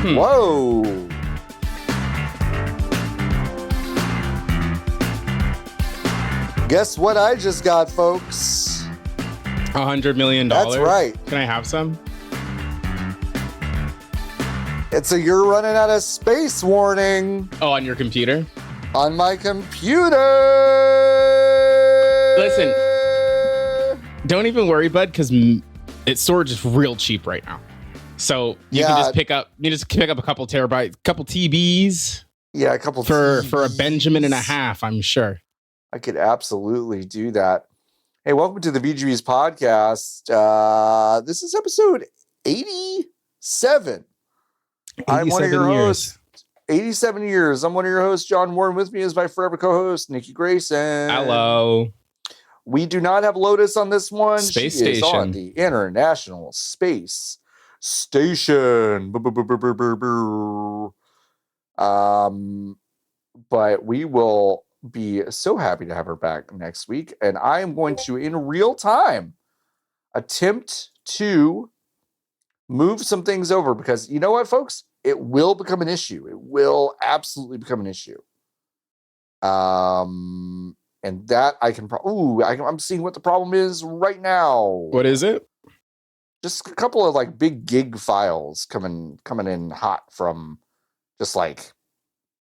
Whoa. Guess what I just got, folks? $100 million. That's right. Can I have some? It's a you're running out of space warning. Oh, on your computer? On my computer. Listen, don't even worry, bud, because storage is real cheap right now. So you can just pick up a couple terabytes, couple TBs. Yeah, a couple for TBs. A Benjamin and a half, I'm sure. I could absolutely do that. Hey, welcome to the VGB's podcast. This is episode 87. I'm one of your hosts. 87 years. I'm one of your hosts, John Warren. With me is my forever co-host, Niki Grayson. Hello. We do not have Lotus on this one. Space she Station. Is on the International Space Station. But we will be so happy to have her back next week. And I am going to, in real time, attempt to move some things over because you know what, folks? It will become an issue. It will absolutely become an issue. And that I can I'm seeing what the problem is right now. What is it? Just a couple of like big gig files coming in hot from just like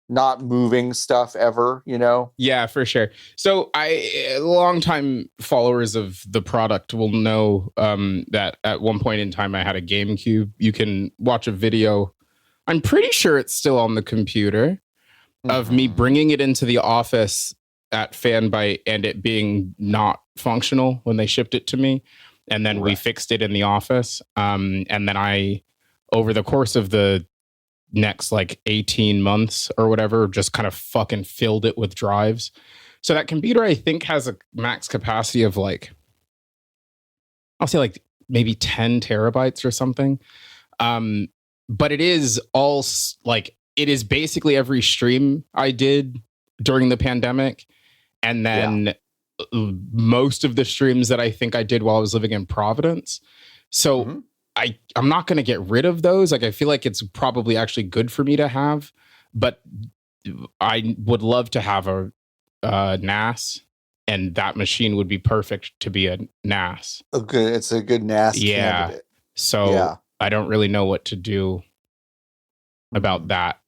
not moving stuff ever, you know? Yeah, for sure. So longtime followers of the product will know that at one point in time I had a GameCube. You can watch a video. I'm pretty sure it's still on the computer of me bringing it into the office at Fanbyte and it being not functional when they shipped it to me. And then we fixed it in the office. And then I, over the course of the next like 18 months or whatever, just kind of fucking filled it with drives. So that computer, I think, has a max capacity of like, I'll say like maybe 10 terabytes or something. But it is all like, it is basically every stream I did during the pandemic. And then most of the streams that I think I did while I was living in Providence. So I'm not going to get rid of those. Like, I feel like it's probably actually good for me to have, but I would love to have a NAS, and that machine would be perfect to be a NAS. Okay, it's a good NAS candidate. So I don't really know what to do about that.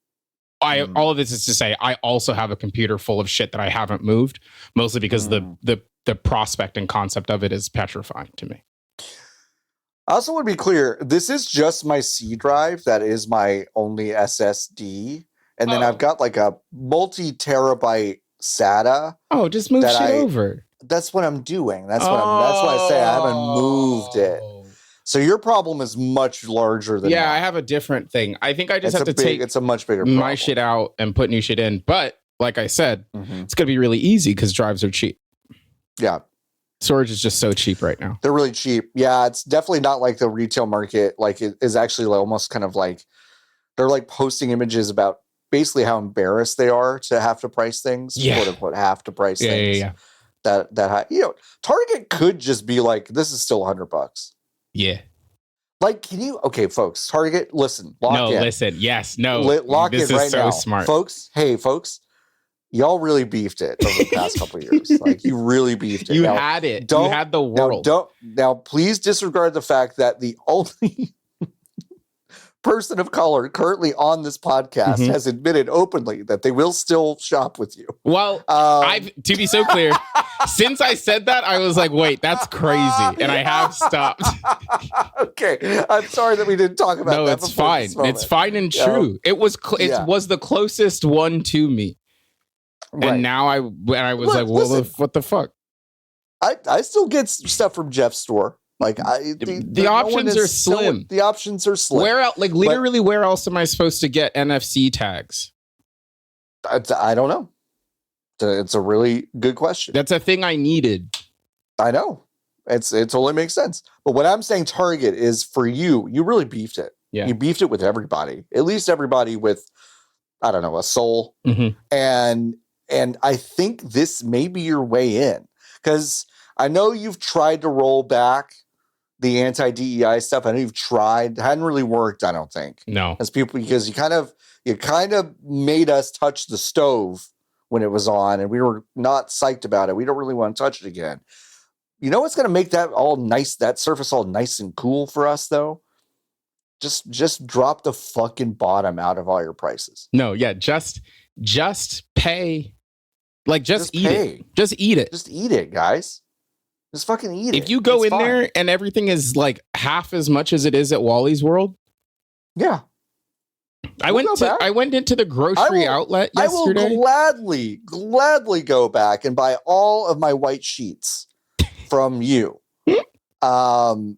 All of this is to say, I also have a computer full of shit that I haven't moved, mostly because the prospect and concept of it is petrifying to me. I also want to be clear, this is just my C drive. That is my only SSD. And then I've got like a multi-terabyte SATA. Oh, just move shit over. That's what I'm doing. That's why I say I haven't moved it. So your problem is much larger than I have a different thing. I think I just have to take it's a much bigger problem. My shit out and put new shit in. But like I said, it's going to be really easy because drives are cheap. Yeah. Storage is just so cheap right now. They're really cheap. Yeah, it's definitely not like the retail market. Like it is actually like almost kind of like they're like posting images about basically how embarrassed they are to have to price things, quote unquote, have to price things. Yeah. That high. You know, Target could just be like, this is still $100. Yeah. Like, can you? Okay, folks. Target, listen. Lock in. Listen. Yes. No. Lock this in right is so now, smart, folks. Hey, folks. Y'all really beefed it over the past couple of years. Like you really beefed it. You had it. You had the world. Now, please disregard the fact that the only person of color currently on this podcast has admitted openly that they will still shop with you. Well, to be so clear, since I said that, I was like, wait, that's crazy. And I have stopped. Okay. I'm sorry that we didn't talk about that. No, it's fine. It's fine and true. It was was the closest one to me. Right. And now I was like, well, what the fuck? I still get stuff from Geoff's store. Like the options are slim. The options are slim. Where else? Like literally, where else am I supposed to get NFC tags? I don't know. It's a really good question. That's a thing I needed. I know. It totally makes sense. But what I'm saying, Target is for you. You really beefed it. Yeah. You beefed it with everybody. At least everybody with, I don't know, a soul. And I think this may be your way in because I know you've tried to roll back the anti-DEI stuff. I know you've tried. It hadn't really worked, I don't think. No. As people, because you kind of made us touch the stove when it was on, and we were not psyched about it. We don't really want to touch it again. You know what's going to make that all nice, that surface all nice and cool for us, though? Just drop the fucking bottom out of all your prices. No, yeah, just pay. Like, just eat pay. it. Just eat it. Just eat it, guys. Just fucking eat it. If you go it's in fine. there and everything is like half as much as it is at Wally's World. Yeah. I went into the grocery outlet yesterday. I will gladly go back and buy all of my white sheets from you. All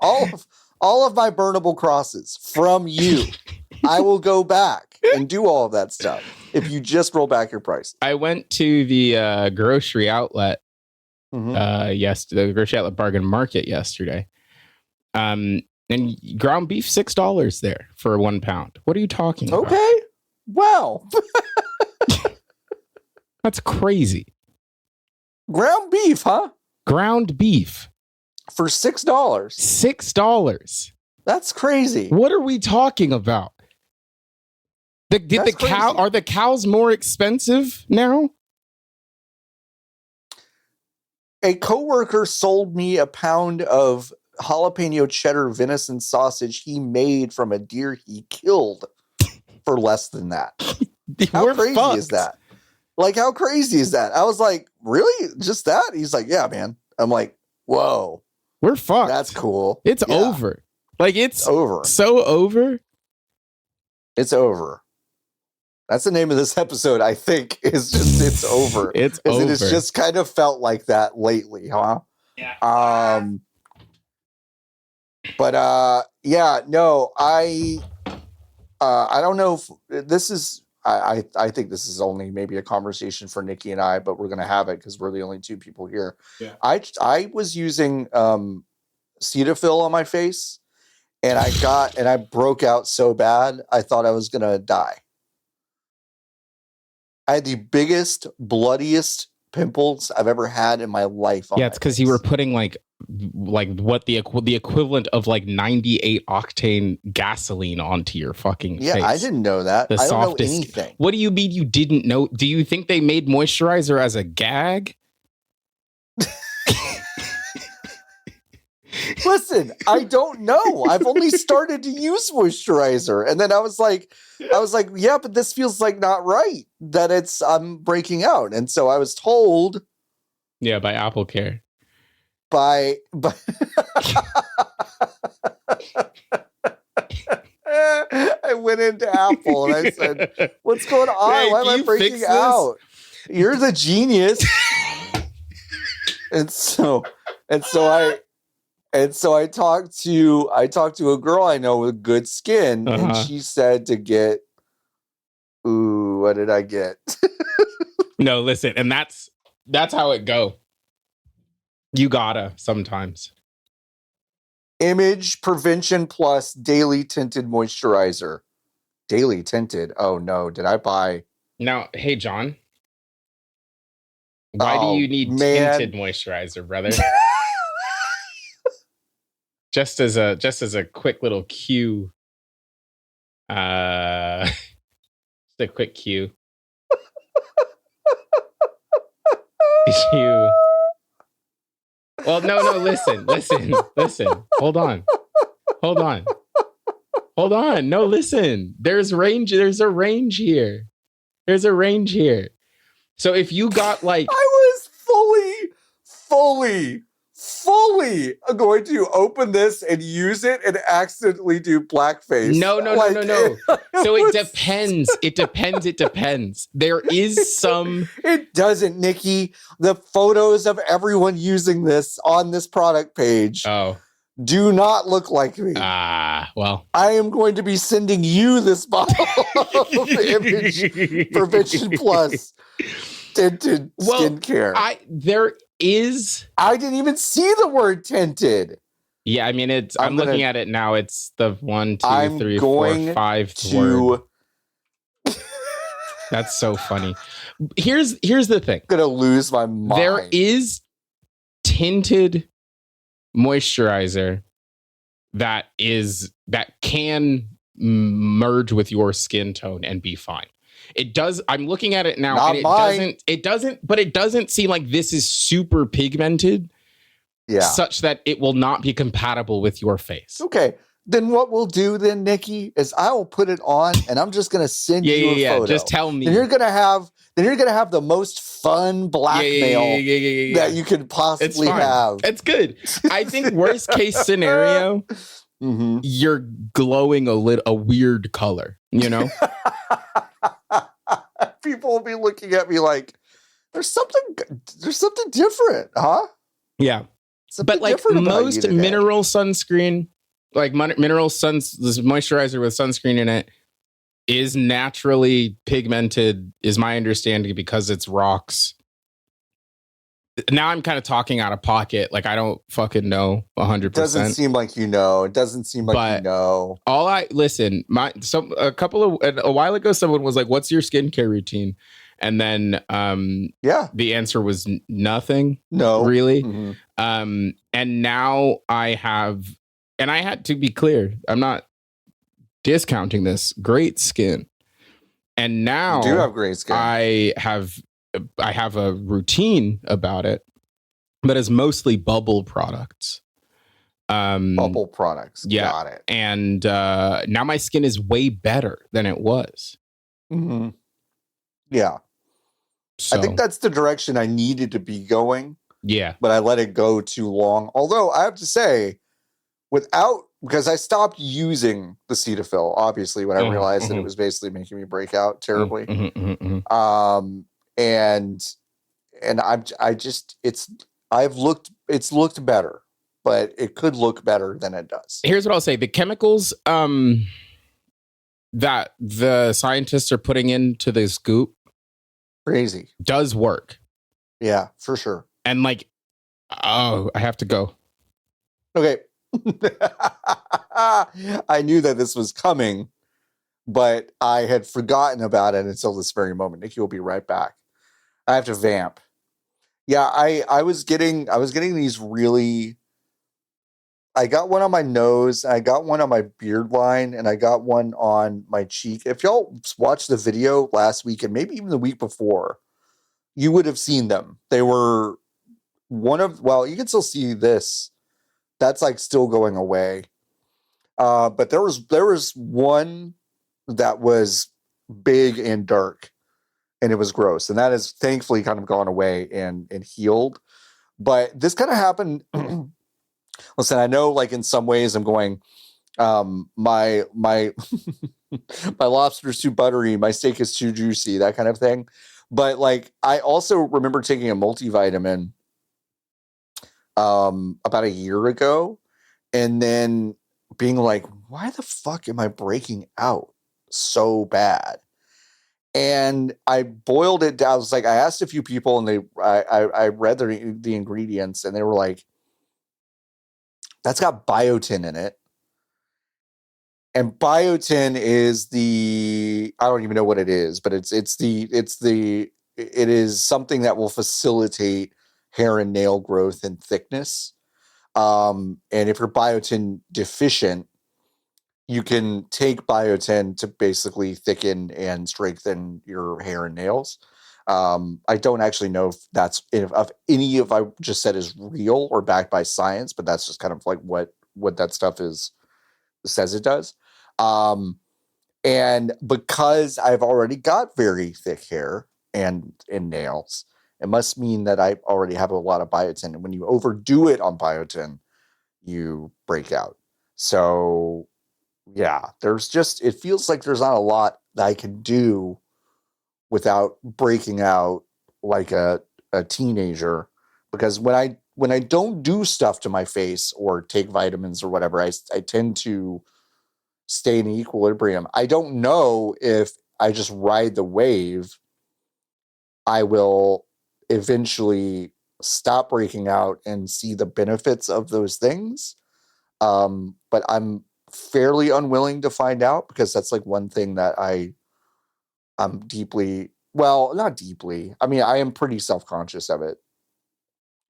of my burnable crosses from you. I will go back and do all of that stuff if you just roll back your price. I went to the grocery outlet yesterday, the grocery outlet bargain market yesterday. And ground beef $6 there for 1 pound. What are you talking about? Okay. Wow. That's crazy. Ground beef, huh? Ground beef for $6. $6. That's crazy. What are we talking about? Are the cows more expensive now? A coworker sold me a pound of jalapeno cheddar venison sausage he made from a deer he killed for less than that. How crazy is that? Like, how crazy is that? I was like, really? Just that? He's like, yeah, man. I'm like, whoa. We're fucked. That's cool. It's over. Like, it's over. So over. It's over. That's the name of this episode, I think, is just it's over. It's over. It has just kind of felt like that lately, huh? Yeah. But yeah, no, I don't know if this is I think this is only maybe a conversation for Niki and I, but we're gonna have it because we're the only two people here. Yeah. I was using Cetaphil on my face, and I broke out so bad I thought I was gonna die. I had the biggest, bloodiest pimples I've ever had in my life. Yeah, it's because you were putting like what the equivalent of like 98 octane gasoline onto your fucking face. Yeah, I didn't know that. I don't know anything. What do you mean you didn't know? Do you think they made moisturizer as a gag? Listen, I don't know. I've only started to use moisturizer, and then I was like, yeah, but this feels like not right. That I'm breaking out, and so I was told. Yeah, by Haircare. By I went into Apple and I said, "What's going on? Hey, why am I breaking out? You're the genius." and so I talked to a girl I know with good skin, and she said to get. Ooh, what did I get? No, listen, and that's how it go. You gotta sometimes. Image Prevention Plus Daily Tinted Moisturizer. Daily tinted. Oh no, did I buy? Now, hey John. Why do you need tinted moisturizer, brother? just as a quick little cue. Just a quick cue. Well, no, listen. Hold on. No, listen. There's a range here. So if you got like... I was fully going to open this and use it and accidentally do blackface. No. So it depends. There is some... It doesn't, Niki. The photos of everyone using this on this product page do not look like me. Well. I am going to be sending you this bottle of Image Prevention Plus tinted skincare. I didn't even see the word tinted. Yeah, I mean I'm looking at it now. It's the 1, 2, 3, 4, 5 word. That's so funny. Here's the thing. I'm gonna lose my mind. There is tinted moisturizer that can merge with your skin tone and be fine. It does. I'm looking at it now, Not and mine. it doesn't seem like this is super pigmented, such that it will not be compatible with your face. Okay. Then what we'll do then, Nikki, is I will put it on and I'm just gonna send you a photo. Just tell me. Then you're gonna have the most fun blackmail that you could possibly have. It's good. I think worst case scenario, you're glowing a weird color, you know? People will be looking at me like there's something different, huh? Yeah. But like most mineral sunscreen, like this moisturizer with sunscreen in it is naturally pigmented, is my understanding, because it's rocks. Now I'm kind of talking out of pocket. Like I don't fucking know 100%. It doesn't seem like you know. It doesn't seem like you know. A while ago, someone was like, "What's your skincare routine?" And then, the answer was nothing. No, really. And now I have. And I had to be clear, I'm not discounting this. Great skin. And now you do have great skin. I have a routine about it, but it's mostly bubble products. Bubble products. Yeah. Got it. And now my skin is way better than it was. Mm-hmm. Yeah. So, I think that's the direction I needed to be going. Yeah. But I let it go too long. Although I have to say, because I stopped using the Cetaphil, obviously, when I realized that it was basically making me break out terribly. And it's looked better, but it could look better than it does. Here's what I'll say. The chemicals that the scientists are putting into this goop does work. Yeah, for sure. And like, I have to go. Okay. I knew that this was coming, but I had forgotten about it until this very moment. Nikki will be right back. I have to vamp. Yeah, I was getting these really. I got one on my nose, I got one on my beard line, and I got one on my cheek. If y'all watched the video last week and maybe even the week before, you would have seen them. They were you can still see this. That's like still going away. But there was one that was big and dark and it was gross. And that has thankfully kind of gone away and healed. But this kind of happened. Listen, I know like in some ways I'm going, my my lobster's too buttery, my steak is too juicy, that kind of thing. But like I also remember taking a multivitamin about a year ago and then being like, why the fuck am I breaking out so bad? And I boiled it down. I was like, I asked a few people and I read the ingredients and they were like, that's got biotin in it. And biotin is I don't even know what it is, but it is something that will facilitate hair and nail growth and thickness. And if you're biotin deficient, you can take biotin to basically thicken and strengthen your hair and nails. I don't actually know if any of I just said is real or backed by science, but that's just kind of like what that stuff says it does. And because I've already got very thick hair and nails, it must mean that I already have a lot of biotin. And when you overdo it on biotin, you break out. So yeah, it feels like there's not a lot that I can do without breaking out like a teenager. Because when I don't do stuff to my face or take vitamins or whatever, I tend to stay in equilibrium. I don't know if I just ride the wave, I will eventually stop breaking out and see the benefits of those things. But I'm fairly unwilling to find out because that's like one thing that I'm deeply, well, not deeply. I mean, I am pretty self-conscious of it.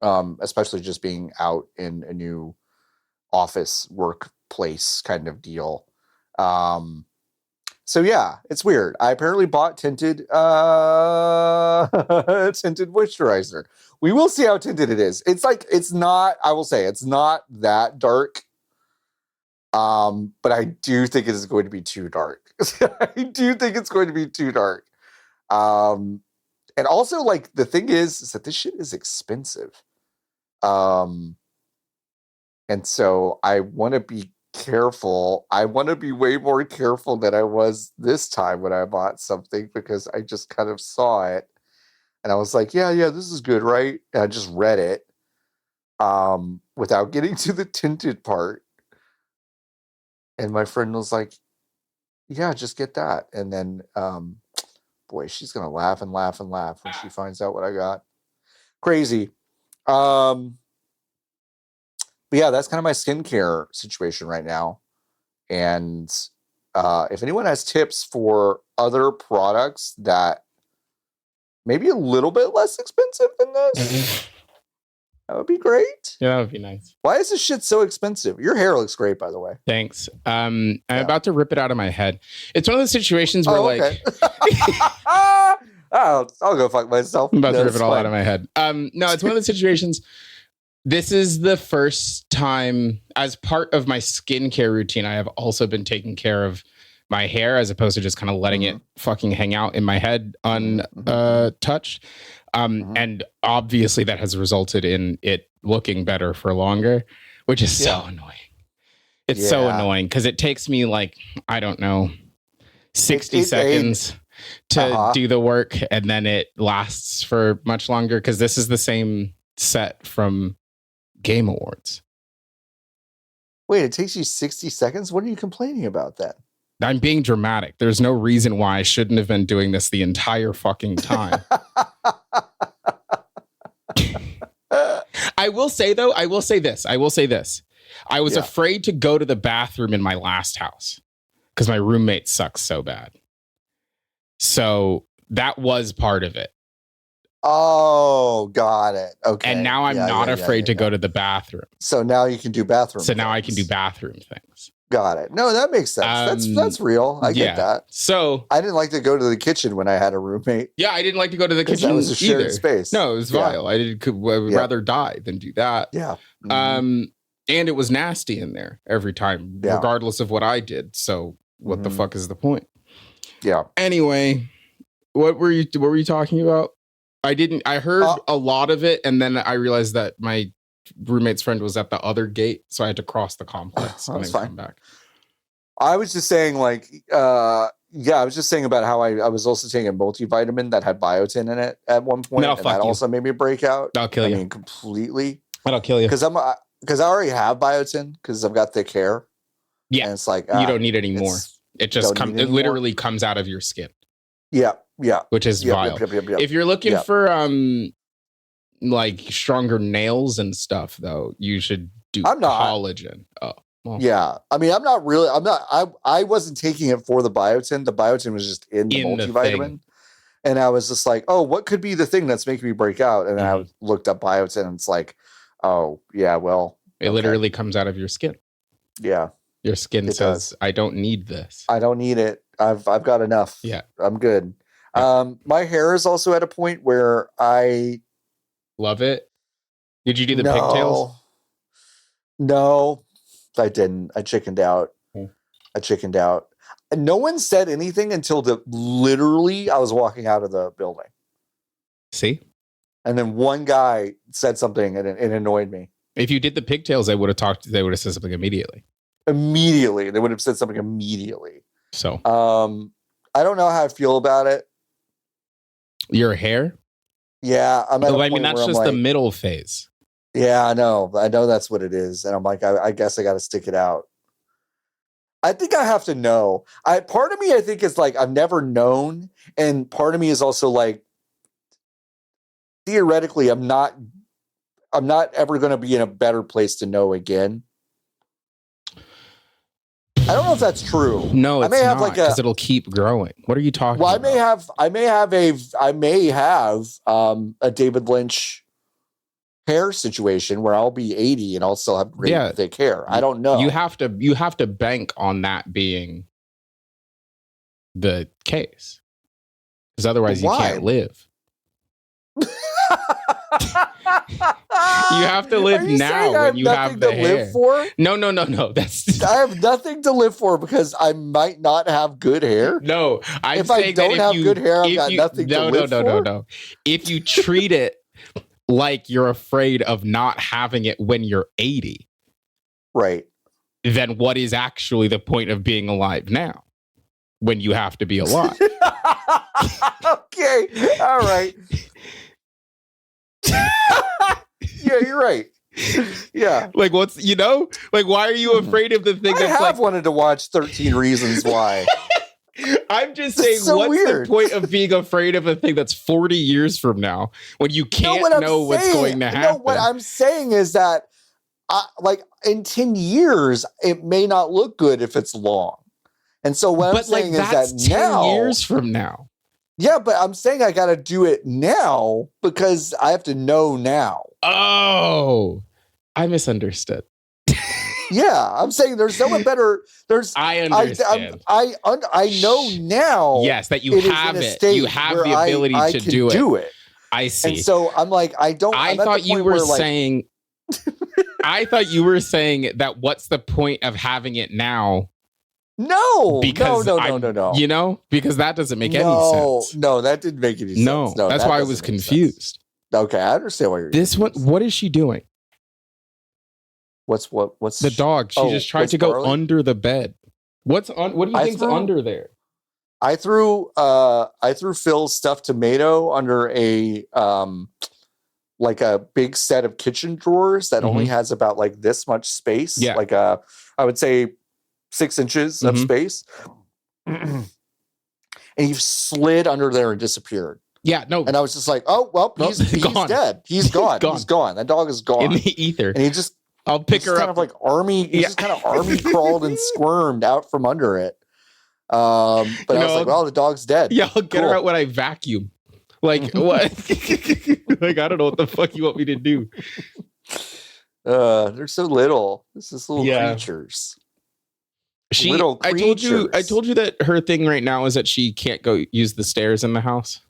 especially just being out in a new office workplace kind of deal. So yeah, it's weird. I apparently bought tinted tinted moisturizer. We will see how tinted it is. It's like, it's not, I will say it's not that dark. But I do think it is going to be too dark. I do think it's going to be too dark. And also, like, the thing is that this shit is expensive. And so I want to be careful. I want to be way more careful than I was this time when I bought something, because I just kind of saw it and I was like, yeah, this is good, right? And I just read it without getting to the tinted part. And my friend was like, yeah, just get that. And then, boy, she's going to laugh and laugh and laugh when she finds out what I got. Crazy. But yeah, that's kind of my skincare situation right now. And if anyone has tips for other products that maybe a little bit less expensive than this, that would be great. Yeah, that would be nice. Why is this shit so expensive? Your hair looks great, by the way. Thanks. I'm about to rip it out of my head. It's one of those situations where like I'll go fuck myself. I'm about to rip it all out of my head. No, it's one of the situations. This is the first time, as part of my skincare routine, I have also been taking care of my hair as opposed to just kind of letting it fucking hang out in my head untouched. And obviously that has resulted in it looking better for longer, which is so annoying. It's so annoying because it takes me like, I don't know, 60 seconds to do the work, and then it lasts for much longer because this is the same set from Game Awards. Wait, it takes you 60 seconds? What are you complaining about then? I'm being dramatic. There's no reason why I shouldn't have been doing this the entire fucking time. I will say this. I was afraid to go to the bathroom in my last house because my roommate sucks so bad. So that was part of it. Oh, got it. Okay. And now I'm not afraid to go to the bathroom. So now you can do bathroom. So now I can do bathroom things. Got it. No, that makes sense. That's real. I get that. So I didn't like to go to the kitchen when I had a roommate. Yeah, I didn't like to go to the kitchen. That was a shared either. Space. No, it was vile. I would rather die than do that. Yeah. And it was nasty in there every time, regardless of what I did. So what the fuck is the point? Yeah. Anyway, what were you talking about? I heard a lot of it, and then I realized that my roommate's friend was at the other gate, so I had to cross the complex and then come back. I was just saying, like, I was just saying about how I was also taking a multivitamin that had biotin in it at one point, and that also made me break out. I'll kill you. I mean, completely. That'll kill you. Because I already have biotin because I've got thick hair. Yeah, and it's like you don't need any more. It just it literally comes out of your skin. Yeah. Which is vile. Yep. If you're looking for like stronger nails and stuff, though, you should do collagen. Oh, well. Yeah. I mean, I wasn't taking it for the biotin. The biotin was just in the multivitamin. And I was just like, oh, what could be the thing that's making me break out? And then I looked up biotin, and it's like, oh, yeah, well. It literally comes out of your skin. Yeah. Your skin says, I don't need this. I don't need it. I've got enough. Yeah. I'm good. My hair is also at a point where I love it. Did you do the pigtails? No, I didn't. I chickened out. And no one said anything until literally I was walking out of the building. See? And then one guy said something and it annoyed me. If you did the pigtails, they would have said something immediately. They would have said something immediately. So I don't know how I feel about it. Your hair? Yeah. That's just the middle phase. Yeah, I know that's what it is. And I'm like, I guess I got to stick it out. I think I have to know. Part of me, I think, is like, I've never known. And part of me is also like, theoretically, I'm not ever going to be in a better place to know again. I don't know if that's true. No, it's not, because it'll keep growing. What are you talking about? I may have a David Lynch hair situation where I'll be 80 and I'll still have great thick hair. I don't know. You have to bank on that being the case, because otherwise you can't live. You have to live now when you have the hair. Live for? No. That's I have nothing to live for because I might not have good hair. No, if I don't have good hair, I've got nothing to live for. No. If you treat it like you're afraid of not having it when you're 80, right? Then what is actually the point of being alive now when you have to be alive? Okay, all right. Yeah, you're right. Yeah. Like, what's, like, why are you afraid of the thing that's I have wanted to watch 13 Reasons Why. I'm just saying, so what's weird. The point of being afraid of a thing that's 40 years from now when you can't know what's going to happen? No, what I'm saying is that, like, in 10 years, it may not look good if it's long. And so what I'm saying is that 10 years from now. Yeah, but I'm saying I got to do it now because I have to know now. Oh, I misunderstood. Yeah, I'm saying there's no one better. I understand. I know now. Yes, that you have it. You have the ability to do it. I see. And so I'm like, I thought you were saying. I thought you were saying that. What's the point of having it now? No, because no. Because that doesn't make any sense. No, that didn't make any sense. No, that's why I was confused. Okay, I understand why you're this one. What is she doing? What's the dog? She just tried to go under the bed. What do you think's under there? I threw Phil's stuffed tomato under a like a big set of kitchen drawers that only has about like this much space. Yeah. Like I would say 6 inches of space. And he slid under there and disappeared. Yeah, no. And I was just like, oh, well, he's dead. He's gone. He's gone. That dog is gone. In the ether. And he just, I'll pick her up. Kind of like army, he just kind of army crawled and squirmed out from under it. But I was like, well, the dog's dead. Yeah, I'll get her out when I vacuum. Like, what? Like, I don't know what the fuck you want me to do. They're so little. This is little creatures. Little creatures. I told you that her thing right now is that she can't go use the stairs in the house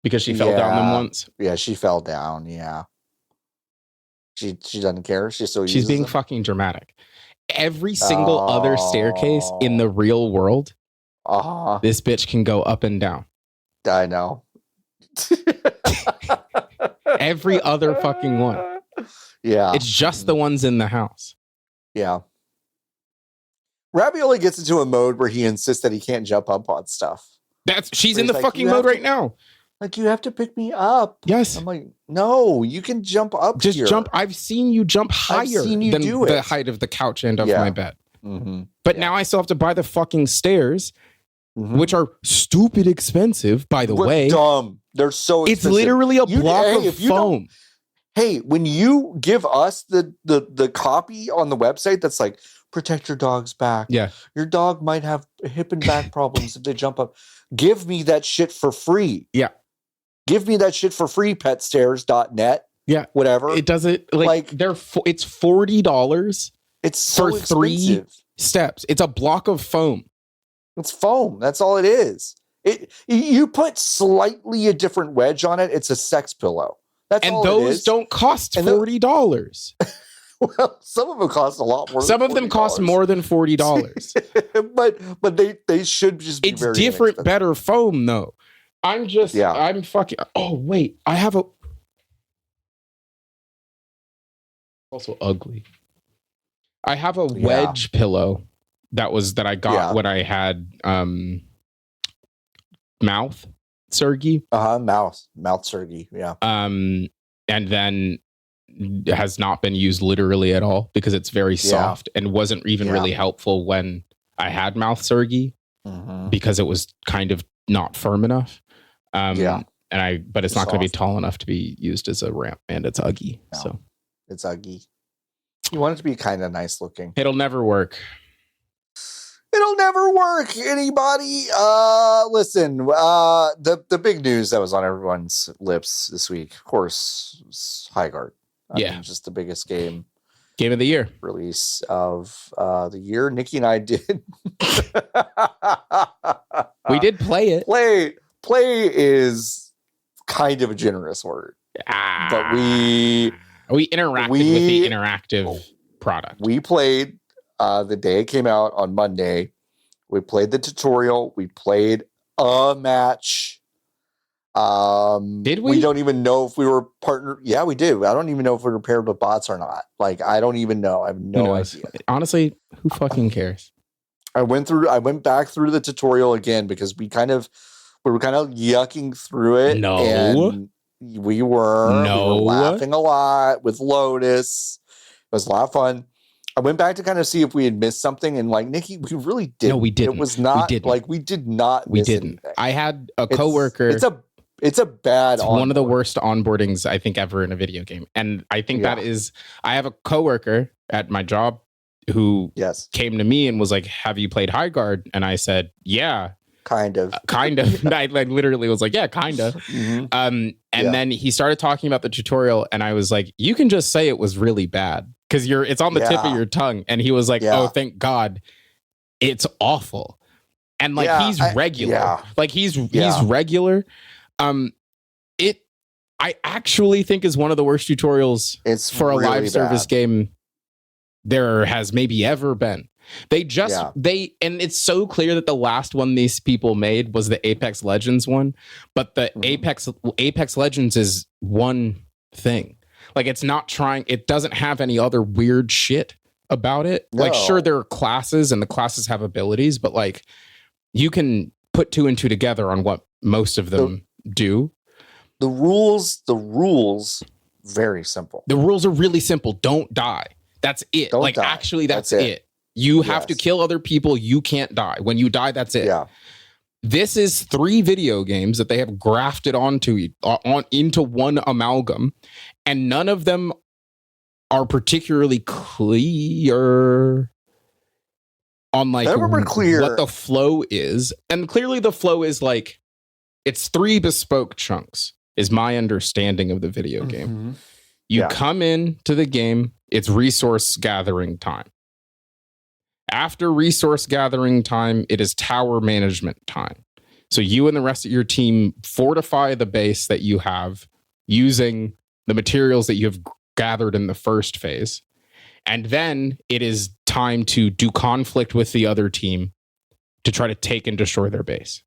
because she fell down them once. Yeah, she fell down. Yeah. She doesn't care. She's being fucking dramatic. Every single other staircase in the real world, this bitch can go up and down. I know. Every other fucking one. Yeah. It's just the ones in the house. Yeah. Ravioli gets into a mode where he insists that he can't jump up on stuff. She's in the fucking mode right now. Like, you have to pick me up. Yes. I'm like, no, you can jump up. Just jump. I've seen you jump higher than the height of the couch end of my bed. Mm-hmm. But now I still have to buy the fucking stairs, which are stupid expensive, by the way. Dumb. They're so expensive. It's literally a block of foam. Hey, when you give us the copy on the website that's like, protect your dog's back. Yeah. Your dog might have hip and back problems if they jump up. Give me that shit for free. Yeah. Give me that shit for free, petstairs.net. Yeah. Whatever. It doesn't it's $40. It's so for expensive. 3 steps. It's a block of foam. It's foam. That's all it is. You put slightly a different wedge on it. It's a sex pillow. That's all it is. And those don't cost $40. Well, some of them cost a lot more. Some of them cost more than $40. but they should just be very different, better foam though. I'm fucking. Oh wait, I have a. Also ugly. I have a wedge pillow that I got when I had mouth surgery. Mouth surgery. Yeah. And then has not been used literally at all because it's very soft and wasn't even really helpful when I had mouth surgery because it was kind of not firm enough. But it's not going to be tall enough to be used as a ramp, and it's Uggy. No, so it's Uggy. You want it to be kind of nice looking. It'll never work. It'll never work. Anybody? Listen, the big news that was on everyone's lips this week, of course, was Highguard. I mean, just the biggest game of the year release of the year. Niki and I did. We did play it. Play is kind of a generous word, but we interacted with the interactive product. We played the day it came out on Monday. We played the tutorial. We played a match. Did we? We don't even know if we were partnered. Yeah, we did. I don't even know if we were paired with bots or not. Like, I don't even know. I have no idea. Honestly, who fucking cares? I went back through the tutorial again because we were kind of yucking through it. No. And we were laughing a lot with Lotus. It was a lot of fun. I went back to kind of see if we had missed something, and like Niki, we really didn't. No, we didn't. It was not like we did not miss anything. I had a coworker. It's a bad. It's one of the worst onboardings I think ever in a video game, and I think that is. I have a coworker at my job who came to me and was like, "Have you played Highguard?" And I said, "Yeah." Kind of. I literally was like, yeah, kind of. And then he started talking about the tutorial, and I was like, you can just say it was really bad because it's on the tip of your tongue. And he was like, oh, thank God, it's awful. And like he's regular. Like he's regular. I actually think is one of the worst tutorials for a live service game there has maybe ever been. And it's so clear that the last one these people made was the Apex Legends one, but the Apex Legends is one thing. Like it doesn't have any other weird shit about it. No. Like sure, there are classes and the classes have abilities, but like you can put two and two together on what most of them do. The rules, very simple. The rules are really simple. Don't die. That's it. Don't die. Actually, that's it. You have to kill other people. You can't die. When you die, that's it. Yeah. This is 3 video games that they have grafted into one amalgam, and none of them are particularly clear on like what the flow is. And clearly the flow is like it's 3 bespoke chunks is my understanding of the video game. You come into the game, it's resource gathering time. After resource gathering time, it is tower management time. So you and the rest of your team fortify the base that you have using the materials that you have gathered in the first phase. And then it is time to do conflict with the other team to try to take and destroy their base.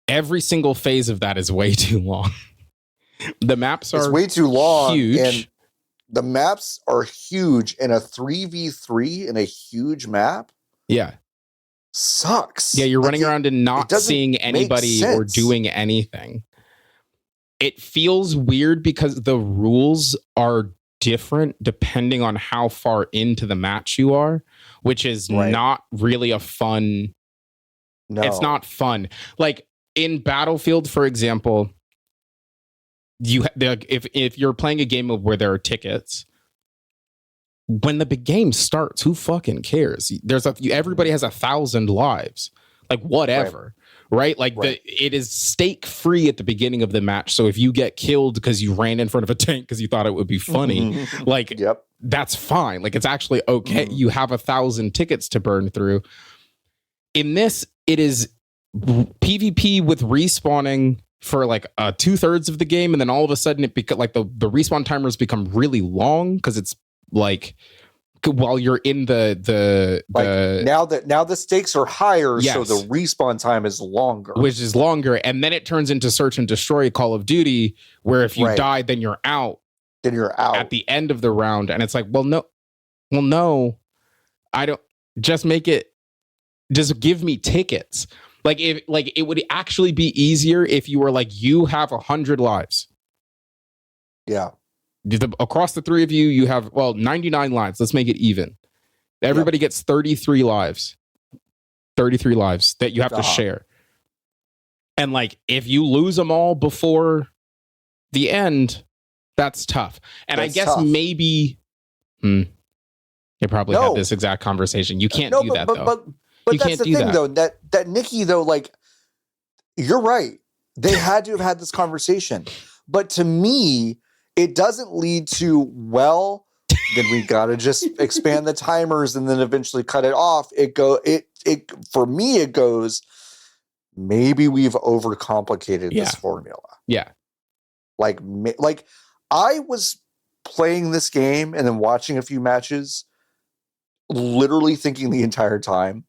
Every single phase of that is way too long. The maps are way too long. Huge. And the maps are huge, and a 3v3 in a huge map. Yeah. Sucks. Yeah, you're running around and not seeing anybody or doing anything. It feels weird because the rules are different depending on how far into the match you are, which is not really a fun. No. It's not fun. Like in Battlefield, for example, if you're playing a game where there are tickets, when the big game starts, who fucking cares? Everybody has 1,000 lives, like whatever, right? Like it is stake free at the beginning of the match. So if you get killed because you ran in front of a tank because you thought it would be funny, like that's fine. Like it's actually okay. You have 1,000 tickets to burn through. In this, it is PvP with respawning for like 2/3 of the game, and then all of a sudden it like the respawn timers become really long because it's like while you're in the now the stakes are higher, so the respawn time is longer, and then it turns into search and destroy Call of Duty, where if you die, then you're out at the end of the round, and it's like, well no, I don't. Just give me tickets. Like it would actually be easier if you were like, you have 100 lives. Yeah. Across the 3 of you, you have 99 lives. Let's make it even. Everybody gets 33 lives. 33 lives that you have to share. And like if you lose them all before the end, that's tough. And I guess maybe They probably had this exact conversation. You can't do that, though. But you that's the thing, though, that Niki, though, like, you're right. They had to have had this conversation. But to me, it doesn't lead to, well, then we got to just expand the timers and then eventually cut it off. For me, it goes, maybe we've overcomplicated this formula. Yeah. Like I was playing this game and then watching a few matches, literally thinking the entire time,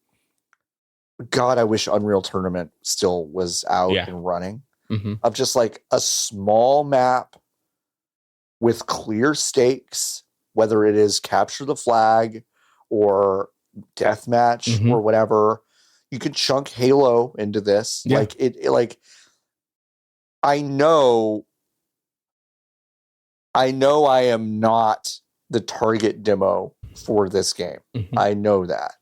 God, I wish Unreal Tournament still was out and running. Mm-hmm. Of just like a small map with clear stakes, whether it is capture the flag or deathmatch or whatever. You could chunk Halo into this. Yeah. I know I am not the target demo for this game. Mm-hmm. I know that.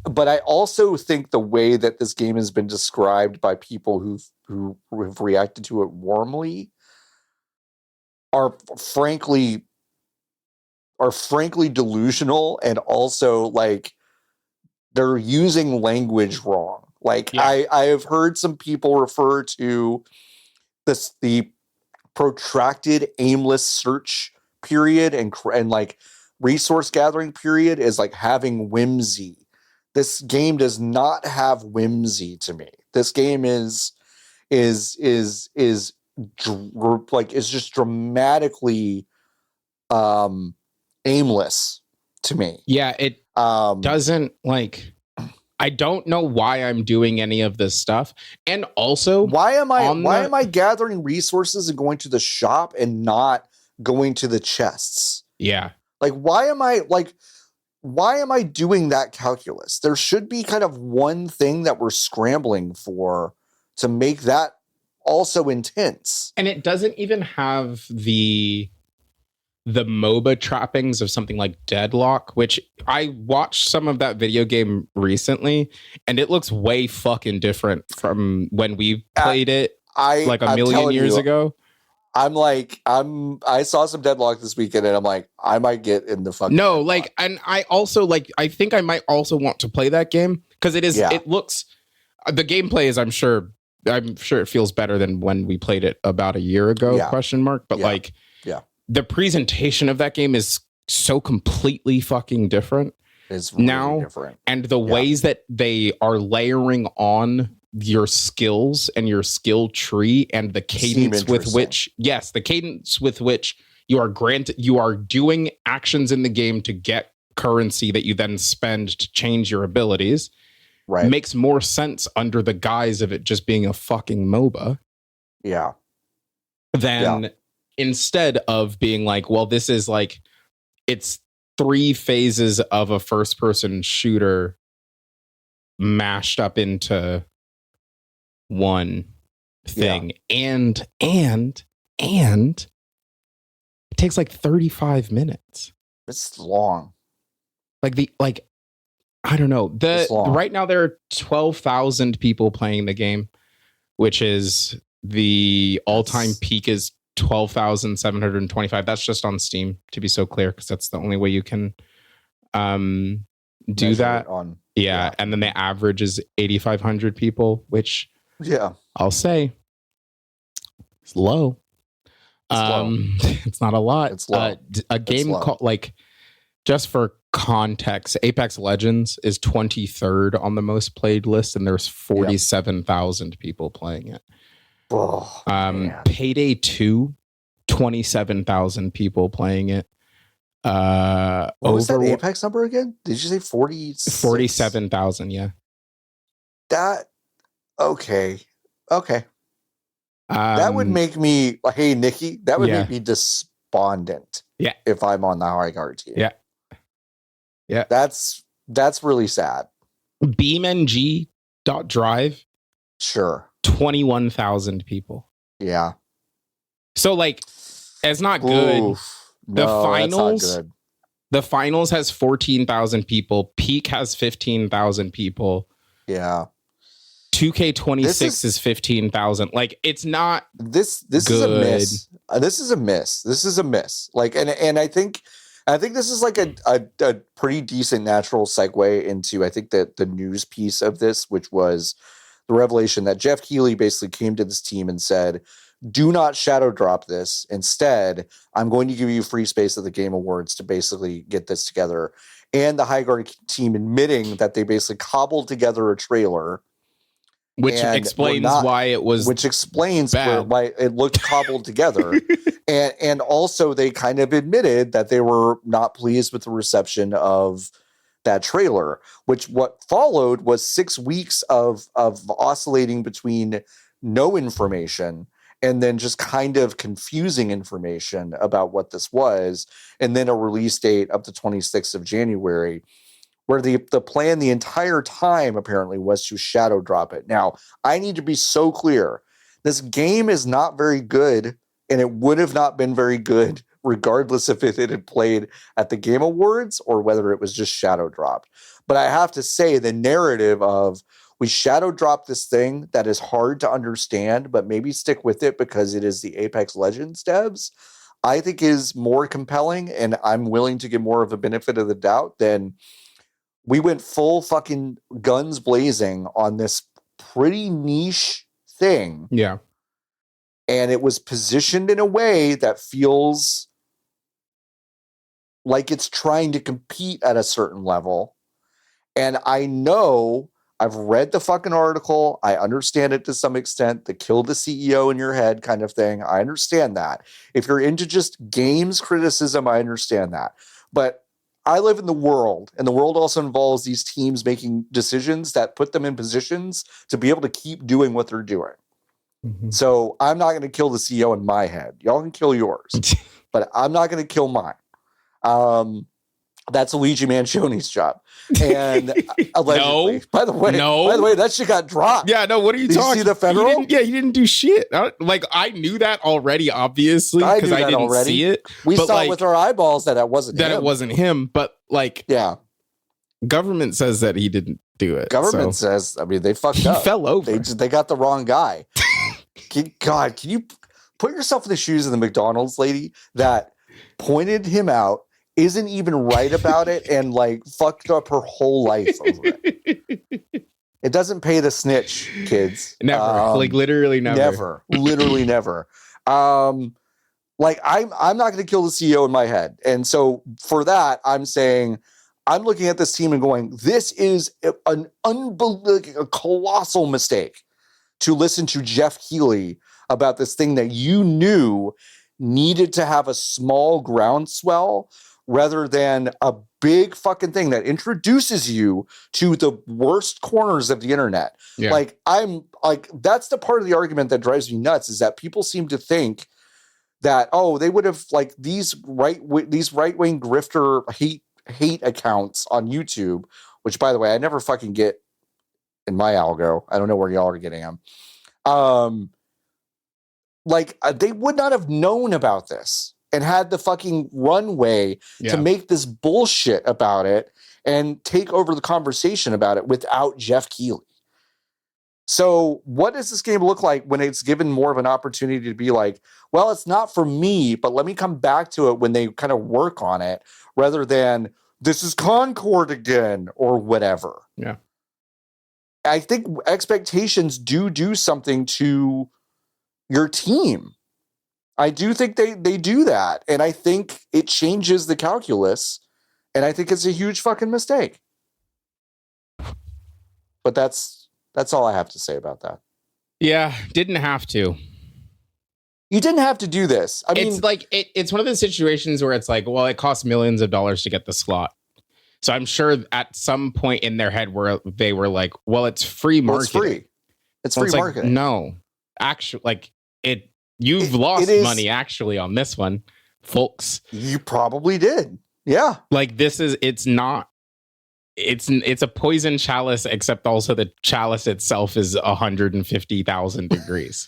But I also think the way that this game has been described by people who have reacted to it warmly are frankly delusional, and also like they're using language wrong. Like I have heard some people refer to the protracted aimless search period and like resource gathering period is like having whimsy. This game does not have whimsy to me. This game is just dramatically aimless to me. Yeah, it doesn't like. I don't know why I'm doing any of this stuff, and also why am I gathering resources and going to the shop and not going to the chests? Yeah. Like, why am I doing that calculus? There should be kind of one thing that we're scrambling for to make that also intense. And it doesn't even have the MOBA trappings of something like Deadlock, which I watched some of that video game recently, and it looks way fucking different from when we played it like a million years ago. I saw some Deadlock this weekend, and I'm like, I might get in the fucking Deadlock. Like, and I also I think I might also want to play that game because it looks, the gameplay is, I'm sure it feels better than when we played it about a year ago, ? But the presentation of that game is so completely fucking different. It's really different. And the ways that they are layering on your skills and your skill tree and the cadence with which you are doing actions in the game to get currency that you then spend to change your abilities makes more sense under the guise of it just being a fucking MOBA. Yeah. Than instead of being like, well, this is like, it's 3 phases of a first person shooter mashed up into one thing. And it takes like 35 minutes. It's long. I don't know. Right now there are 12,000 people playing the game, which is the all-time peak is 12,725. That's just on Steam, to be so clear, because that's the only way you can do that. And then the average is 8,500 people, which I'll say it's low. It's not a lot. It's low. A game called, like, just for context, Apex Legends is 23rd on the most played list, and there's 47,000 people playing it. Payday 2, 27,000 people playing it. What was that Apex number again? Did you say 47,000? Yeah. That okay. That would make me, hey Niki, that would make me despondent. Yeah. If I'm on the Highguard team. Yeah. That's really sad. BeamNG.drive. Sure. 21,000 people. Yeah. So like, it's not good. The finals, that's not good. The finals has 14,000 people. Peak has 15,000 people. Yeah. 2K26 is 15,000. Like, it's not this good. is a miss. This is a miss. Like, and I think I think this is like a pretty decent natural segue into, I think, that the news piece of this, which was the revelation that Geoff Keighley basically came to this team and said, do not shadow drop this. Instead, I'm going to give you free space at the Game Awards to basically get this together. And the Highguard team admitting that they basically cobbled together a trailer. Which explains why it was Which explains why it looked cobbled together. And also they kind of admitted that they were not pleased with the reception of that trailer, which what followed was 6 weeks of oscillating between no information and then just kind of confusing information about what this was, and then a release date up to 26th of January, where the plan the entire time apparently was to shadow drop it. Now, I need to be so clear. This game is not very good, and it would have not been very good regardless if it had played at the Game Awards or whether it was just shadow dropped. But I have to say the narrative of we shadow drop this thing that is hard to understand, but maybe stick with it because it is the Apex Legends devs, I think is more compelling, and I'm willing to give more of a benefit of the doubt than we went full fucking guns blazing on this pretty niche thing. Yeah. And it was positioned in a way that feels like it's trying to compete at a certain level. And I know I've read the fucking article. I understand it to some extent. The kill the CEO in your head kind of thing. I understand that. If you're into just games criticism, I understand that. But I live in the world, and the world also involves these teams making decisions that put them in positions to be able to keep doing what they're doing. Mm-hmm. So I'm not going to kill the CEO in my head. Y'all can kill yours, but I'm not going to kill mine. That's Luigi Mangioni's job. And allegedly, by the way, that shit got dropped. Yeah, no, what are you talking? You see the federal? He didn't do shit. I knew that already, obviously, because I didn't see it. We saw it with our eyeballs that it wasn't him. It wasn't him, but yeah. Government says that he didn't do it. Government says, I mean, they fucked up. He fell over. They got the wrong guy. God, can you put yourself in the shoes of the McDonald's lady that pointed him out, isn't even right about it, and fucked up her whole life over it? It doesn't pay to snitch, kids. Never. Literally never. Never. Literally never. I'm not going to kill the CEO in my head. And so for that, I'm saying I'm looking at this team and going, this is a colossal mistake to listen to Geoff Keighley about this thing that you knew needed to have a small groundswell rather than a big fucking thing that introduces you to the worst corners of the internet. Yeah. That's the part of the argument that drives me nuts, is that people seem to think that, they would have these right-wing grifter hate accounts on YouTube, which, by the way, I never fucking get in my algo. I don't know where y'all are getting them. They would not have known about this and had the fucking runway to make this bullshit about it and take over the conversation about it without Geoff Keighley. So what does this game look like when it's given more of an opportunity to be like, well, it's not for me, but let me come back to it when they kind of work on it, rather than this is Concord again or whatever. Yeah. I think expectations do something to your team. I do think they do that. And I think it changes the calculus. And I think it's a huge fucking mistake. But that's all I have to say about that. Yeah, didn't have to. You didn't have to do this. I mean, it's one of those situations where it's like, well, it costs millions of dollars to get the slot. So I'm sure at some point in their head where they were like, well, it's free marketing. Well, it's free. It's free marketing. No, actually, you've lost money actually on this one, folks. You probably did. Yeah. It's a poison chalice, except also the chalice itself is 150,000 degrees.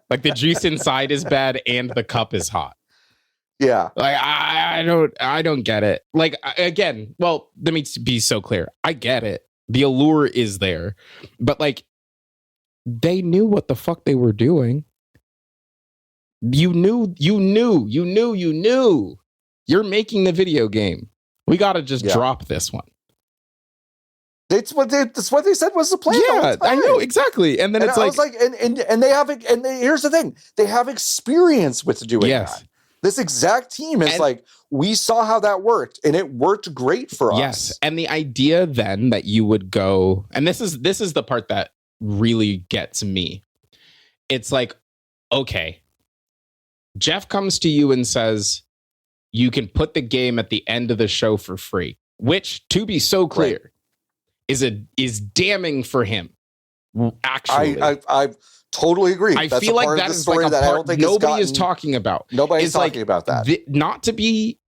The juice inside is bad and the cup is hot. Yeah. I don't get it. Again, well, let me be so clear. I get it. The allure is there. But they knew what the fuck they were doing. You knew. you're making the video game. We got to just drop this one. That's what they said was the plan. Yeah, I know exactly. And then it's I was like, and they have it. And here's the thing: they have experience with doing that. This exact team is like, we saw how that worked, and it worked great for us. Yes, and the idea then that you would go, and this is the part that really gets me. It's like, okay, Geoff comes to you and says, you can put the game at the end of the show for free, which, to be so clear, is damning for him. Actually, I totally agree. I feel like that is like a part nobody is talking about. Nobody's talking about that. Not to be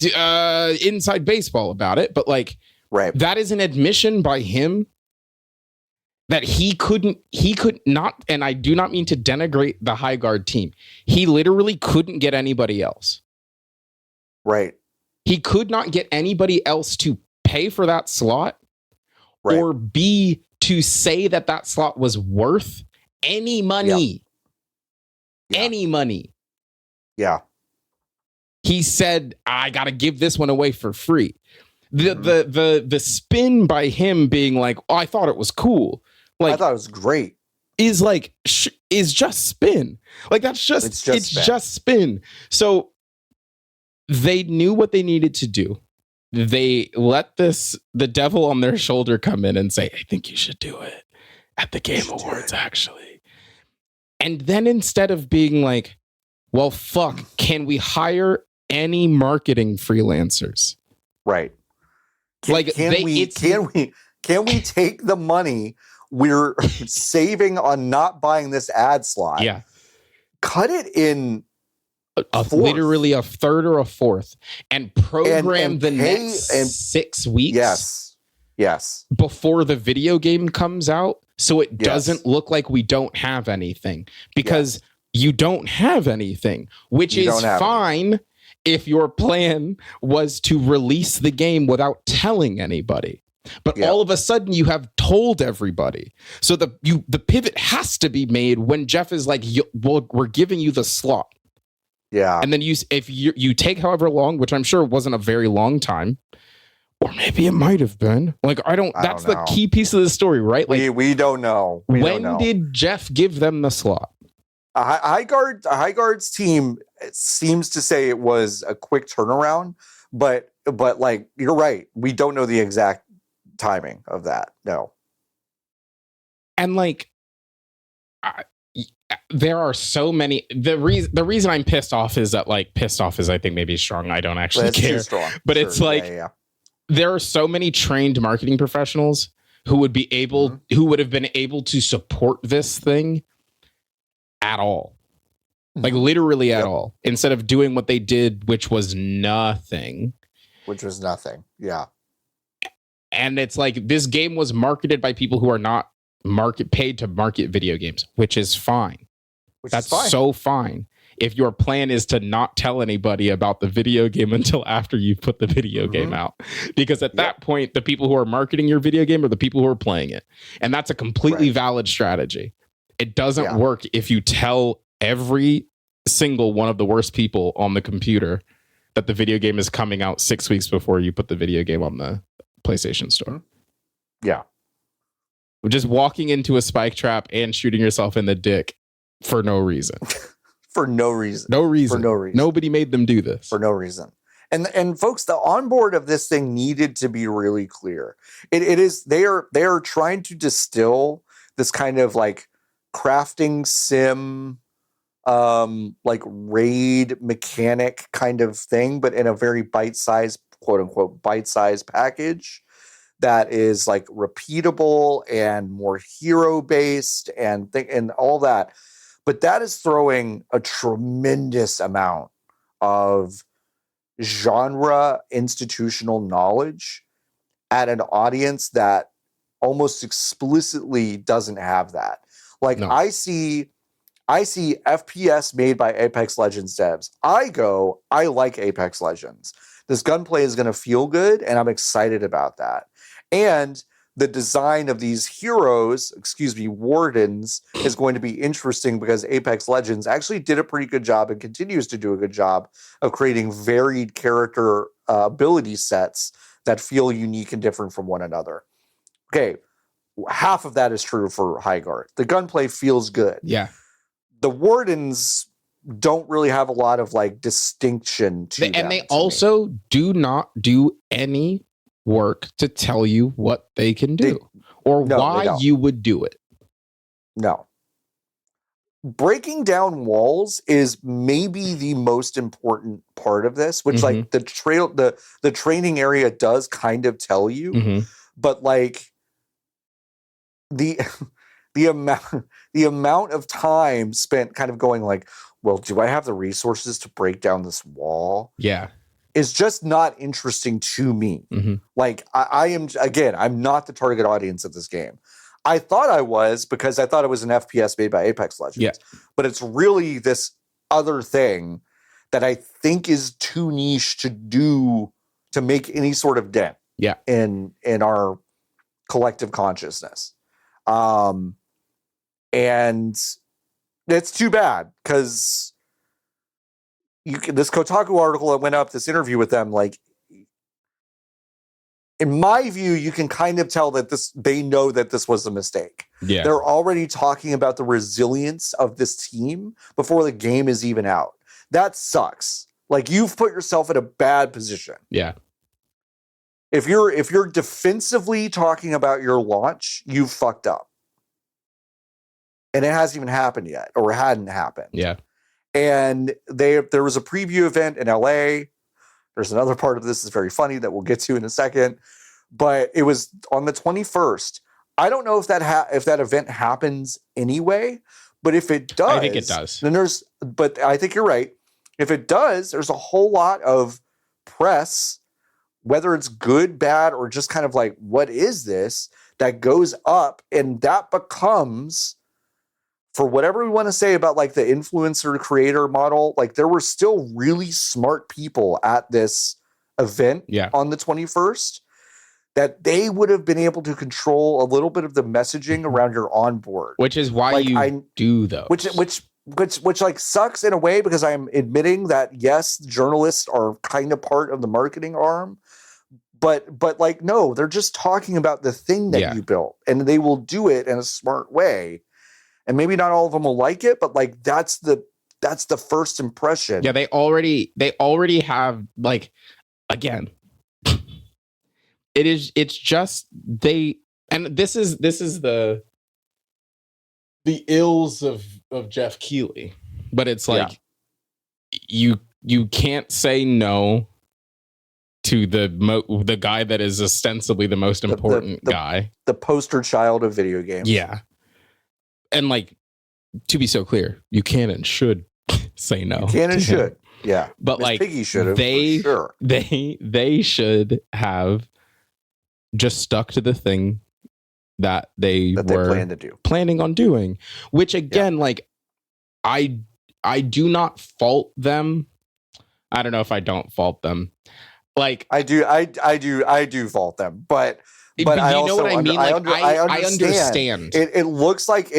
inside baseball about it, but like, that is an admission by him that he could not, and I do not mean to denigrate the Highguard team. He literally couldn't get anybody else. Right. He could not get anybody else to pay for that slot or B, to say that slot was worth any money. Any money. Yeah. He said, I got to give this one away for free. The spin by him being like, oh, I thought it was cool. Like, I thought it was great. Is like, is just spin. Like, that's just, it's just spin. So they knew what they needed to do. They let the devil on their shoulder come in and say, I think you should do it at the Game Awards, actually. And then instead of being like, well, fuck, can we hire any marketing freelancers? Right. Can we take the money we're saving on not buying this ad slot? Yeah. Cut it in literally a third or a fourth and program the next 6 weeks. Yes. Before the video game comes out. So it doesn't look like we don't have anything, because you don't have anything, which is fine if your plan was to release the game without telling anybody. But all of a sudden you have told everybody. So the pivot has to be made when Geoff is like, we're giving you the slot. Yeah. And then if you take however long, which I'm sure wasn't a very long time, or maybe it might have been. Like, that's the key piece of the story, right? Like, we don't know. When did Geoff give them the slot? Highguard's team seems to say it was a quick turnaround, but like, you're right. We don't know the exact timing of that. No. And like, there are so many. The reason I'm pissed off is that, like, pissed off is, I think, maybe strong. I don't actually care. Too strong. But it's like, there are so many trained marketing professionals who would be able, who would have been able to support this thing at all. Like, literally at all. Instead of doing what they did, which was nothing. Yeah. And it's like, this game was marketed by people who are not paid to market video games, which is fine. That's so fine. If your plan is to not tell anybody about the video game until after you put the video game out, because at that point, the people who are marketing your video game are the people who are playing it. And that's a completely valid strategy. It doesn't work if you tell every single one of the worst people on the computer that the video game is coming out 6 weeks before you put the video game on the PlayStation Store. Yeah. Just walking into a spike trap and shooting yourself in the dick for no reason. For no reason. Nobody made them do this. For no reason. And folks, the onboard of this thing needed to be really clear. They are trying to distill this kind of like crafting sim, like raid mechanic kind of thing, but in a very bite-sized, quote unquote, bite-sized package that is like repeatable and more hero-based and all that. But that is throwing a tremendous amount of genre institutional knowledge at an audience that almost explicitly doesn't have that. Like, no. I see FPS made by Apex Legends devs. I like Apex Legends. This gunplay is going to feel good, and I'm excited about that. And the design of these heroes, wardens, is going to be interesting because Apex Legends actually did a pretty good job and continues to do a good job of creating varied character ability sets that feel unique and different from one another. Okay, half of that is true for Highguard. The gunplay feels good. Yeah. The wardens don't really have a lot of like distinction to them. And they also do not do any work to tell you what they can do or why you would do it. No. Breaking down walls is maybe the most important part of this, which like the training area does kind of tell you, but like the amount of time spent kind of going like, well, do I have the resources to break down this wall? Yeah. Is just not interesting to me. Like I'm not the target audience of this game. I thought I was because I thought it was an FPS made by Apex Legends. Yeah. But it's really this other thing that I think is too niche to make any sort of dent in our collective consciousness. And it's too bad because this Kotaku article that went up, this interview with them, like, in my view, you can kind of tell that they know that this was a mistake. Yeah. They're already talking about the resilience of this team before the game is even out. That sucks. Like, you've put yourself in a bad position. Yeah. If you're defensively talking about your launch, you've fucked up. And it hasn't even happened yet, or hadn't happened. Yeah. And there was a preview event in LA. There's another part of this that's very funny that we'll get to in a second. But it was on the 21st. I don't know if that event happens anyway, but if it does, I think it does. But I think you're right. If it does, there's a whole lot of press, whether it's good, bad, or just kind of like, what is this, that goes up, and that becomes, for whatever we want to say about like the influencer creator model, like there were still really smart people at this event on the 21st that they would have been able to control a little bit of the messaging around your onboard. Which is why you do those. Which like sucks in a way, because I'm admitting that yes, journalists are kind of part of the marketing arm, but like, no, they're just talking about the thing that you built, and they will do it in a smart way. And maybe not all of them will like it, but like that's the first impression. Yeah, they already have, like, again, it's just and this is the ills of Geoff Keighley, but it's like you can't say no to the guy that is ostensibly the most important guy, the poster child of video games. Yeah. And like, to be so clear, you can and should say no. You can and should, yeah. But Ms. like, Piggy should have, they should have just stuck to the thing that they were planning on doing. Which again, like, I do not fault them. I don't know if I don't fault them. Like, I do fault them, but I know what I mean? I understand. It looks like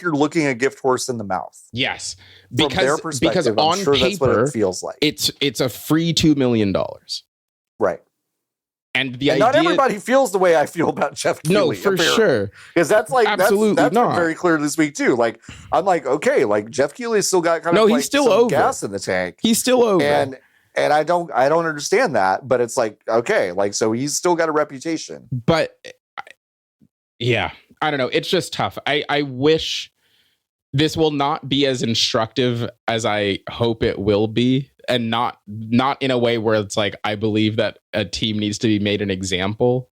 you're looking a gift horse in the mouth. Yes, from their perspective, because on paper, that's what it feels like. It's a free $2 million, right? And not everybody feels the way I feel about Geoff Keighley. No, for sure, because that's like absolutely that's not been very clear this week too. Like, I'm like, okay, like Geoff Keighley's still got kind of he's still over. gas in the tank. He's still over, and I don't understand that, but it's like, okay, like, so he's still got a reputation. But yeah, I don't know. It's just tough. I wish this will not be as instructive as I hope it will be, and not in a way where it's like, I believe that a team needs to be made an example.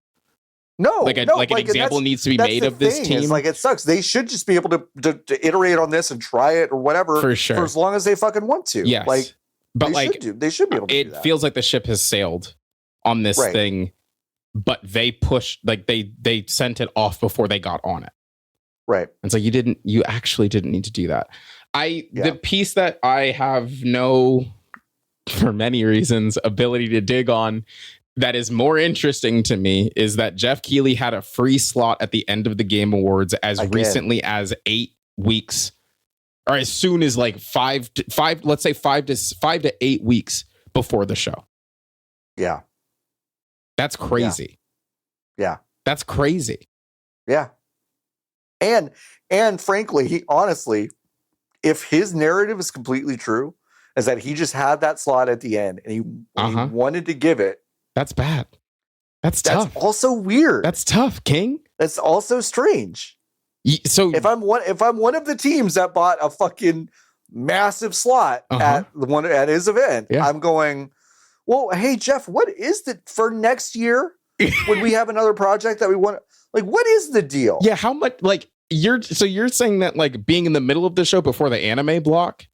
No, an example needs to be made of this team. It's like, it sucks. They should just be able to iterate on this and try it or whatever, for sure, for as long as they fucking want to. Yes. Like, but they should be able to do that. It feels like the ship has sailed on this thing, but they pushed, like they sent it off before they got on it. Right. And so you actually didn't need to do that. The piece that I have no, for many reasons, ability to dig on that is more interesting to me is that Geoff Keighley had a free slot at the end of the Game Awards as recently as 8 weeks, or as soon as like five to 8 weeks before the show. Yeah. That's crazy. Yeah. That's crazy. Yeah. And frankly, he honestly, if his narrative is completely true, is that he just had that slot at the end and he wanted to give it. That's bad. That's tough. That's also weird. That's tough, King. That's also strange. So if I'm one of the teams that bought a fucking massive slot at his event, I'm going, well, hey Geoff, what is it for next year when we have another project that we want? Like, what is the deal? Yeah, how much? Like, you're saying that like being in the middle of the show before the anime block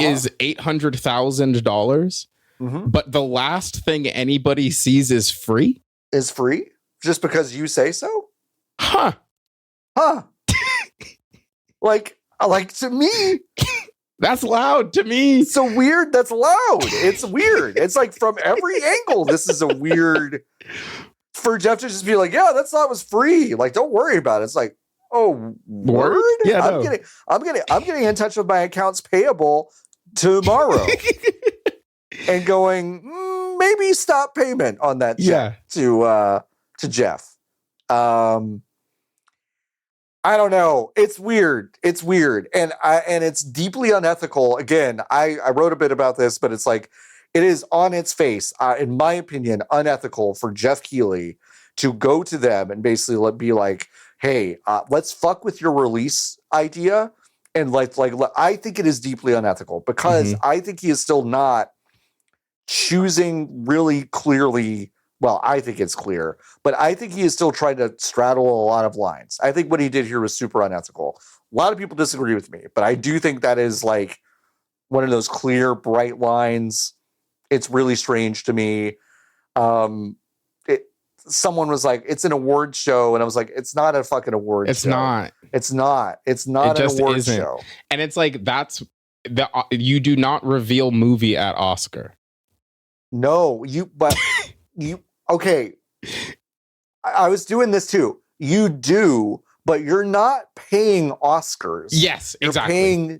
is $800,000, but the last thing anybody sees is free. Is free just because you say so? Huh? like to me, that's loud to me. So weird. That's loud. It's weird. It's like from every angle. This is a weird for Geoff to just be like, yeah, that slot was free. Like, don't worry about it. It's like, oh, word? Yeah, I'm getting in touch with my accounts payable tomorrow and going, maybe stop payment on that check to Geoff. I don't know. It's weird. And it's deeply unethical. Again, I wrote a bit about this, but it's like, it is on its face, in my opinion, unethical for Geoff Keighley to go to them and basically be like, hey, let's fuck with your release idea. And like I think it is deeply unethical because I think he is still not choosing really clearly. Well, I think it's clear, but I think he is still trying to straddle a lot of lines. I think what he did here was super unethical. A lot of people disagree with me, but I do think that is like one of those clear, bright lines. It's really strange to me. Someone was like, it's an award show. And I was like, it's not a fucking award show. It's not an award show. And it's like, you do not reveal movie at Oscar. No, okay. I was doing this too. You do, but you're not paying Oscars. Yes, exactly. You're paying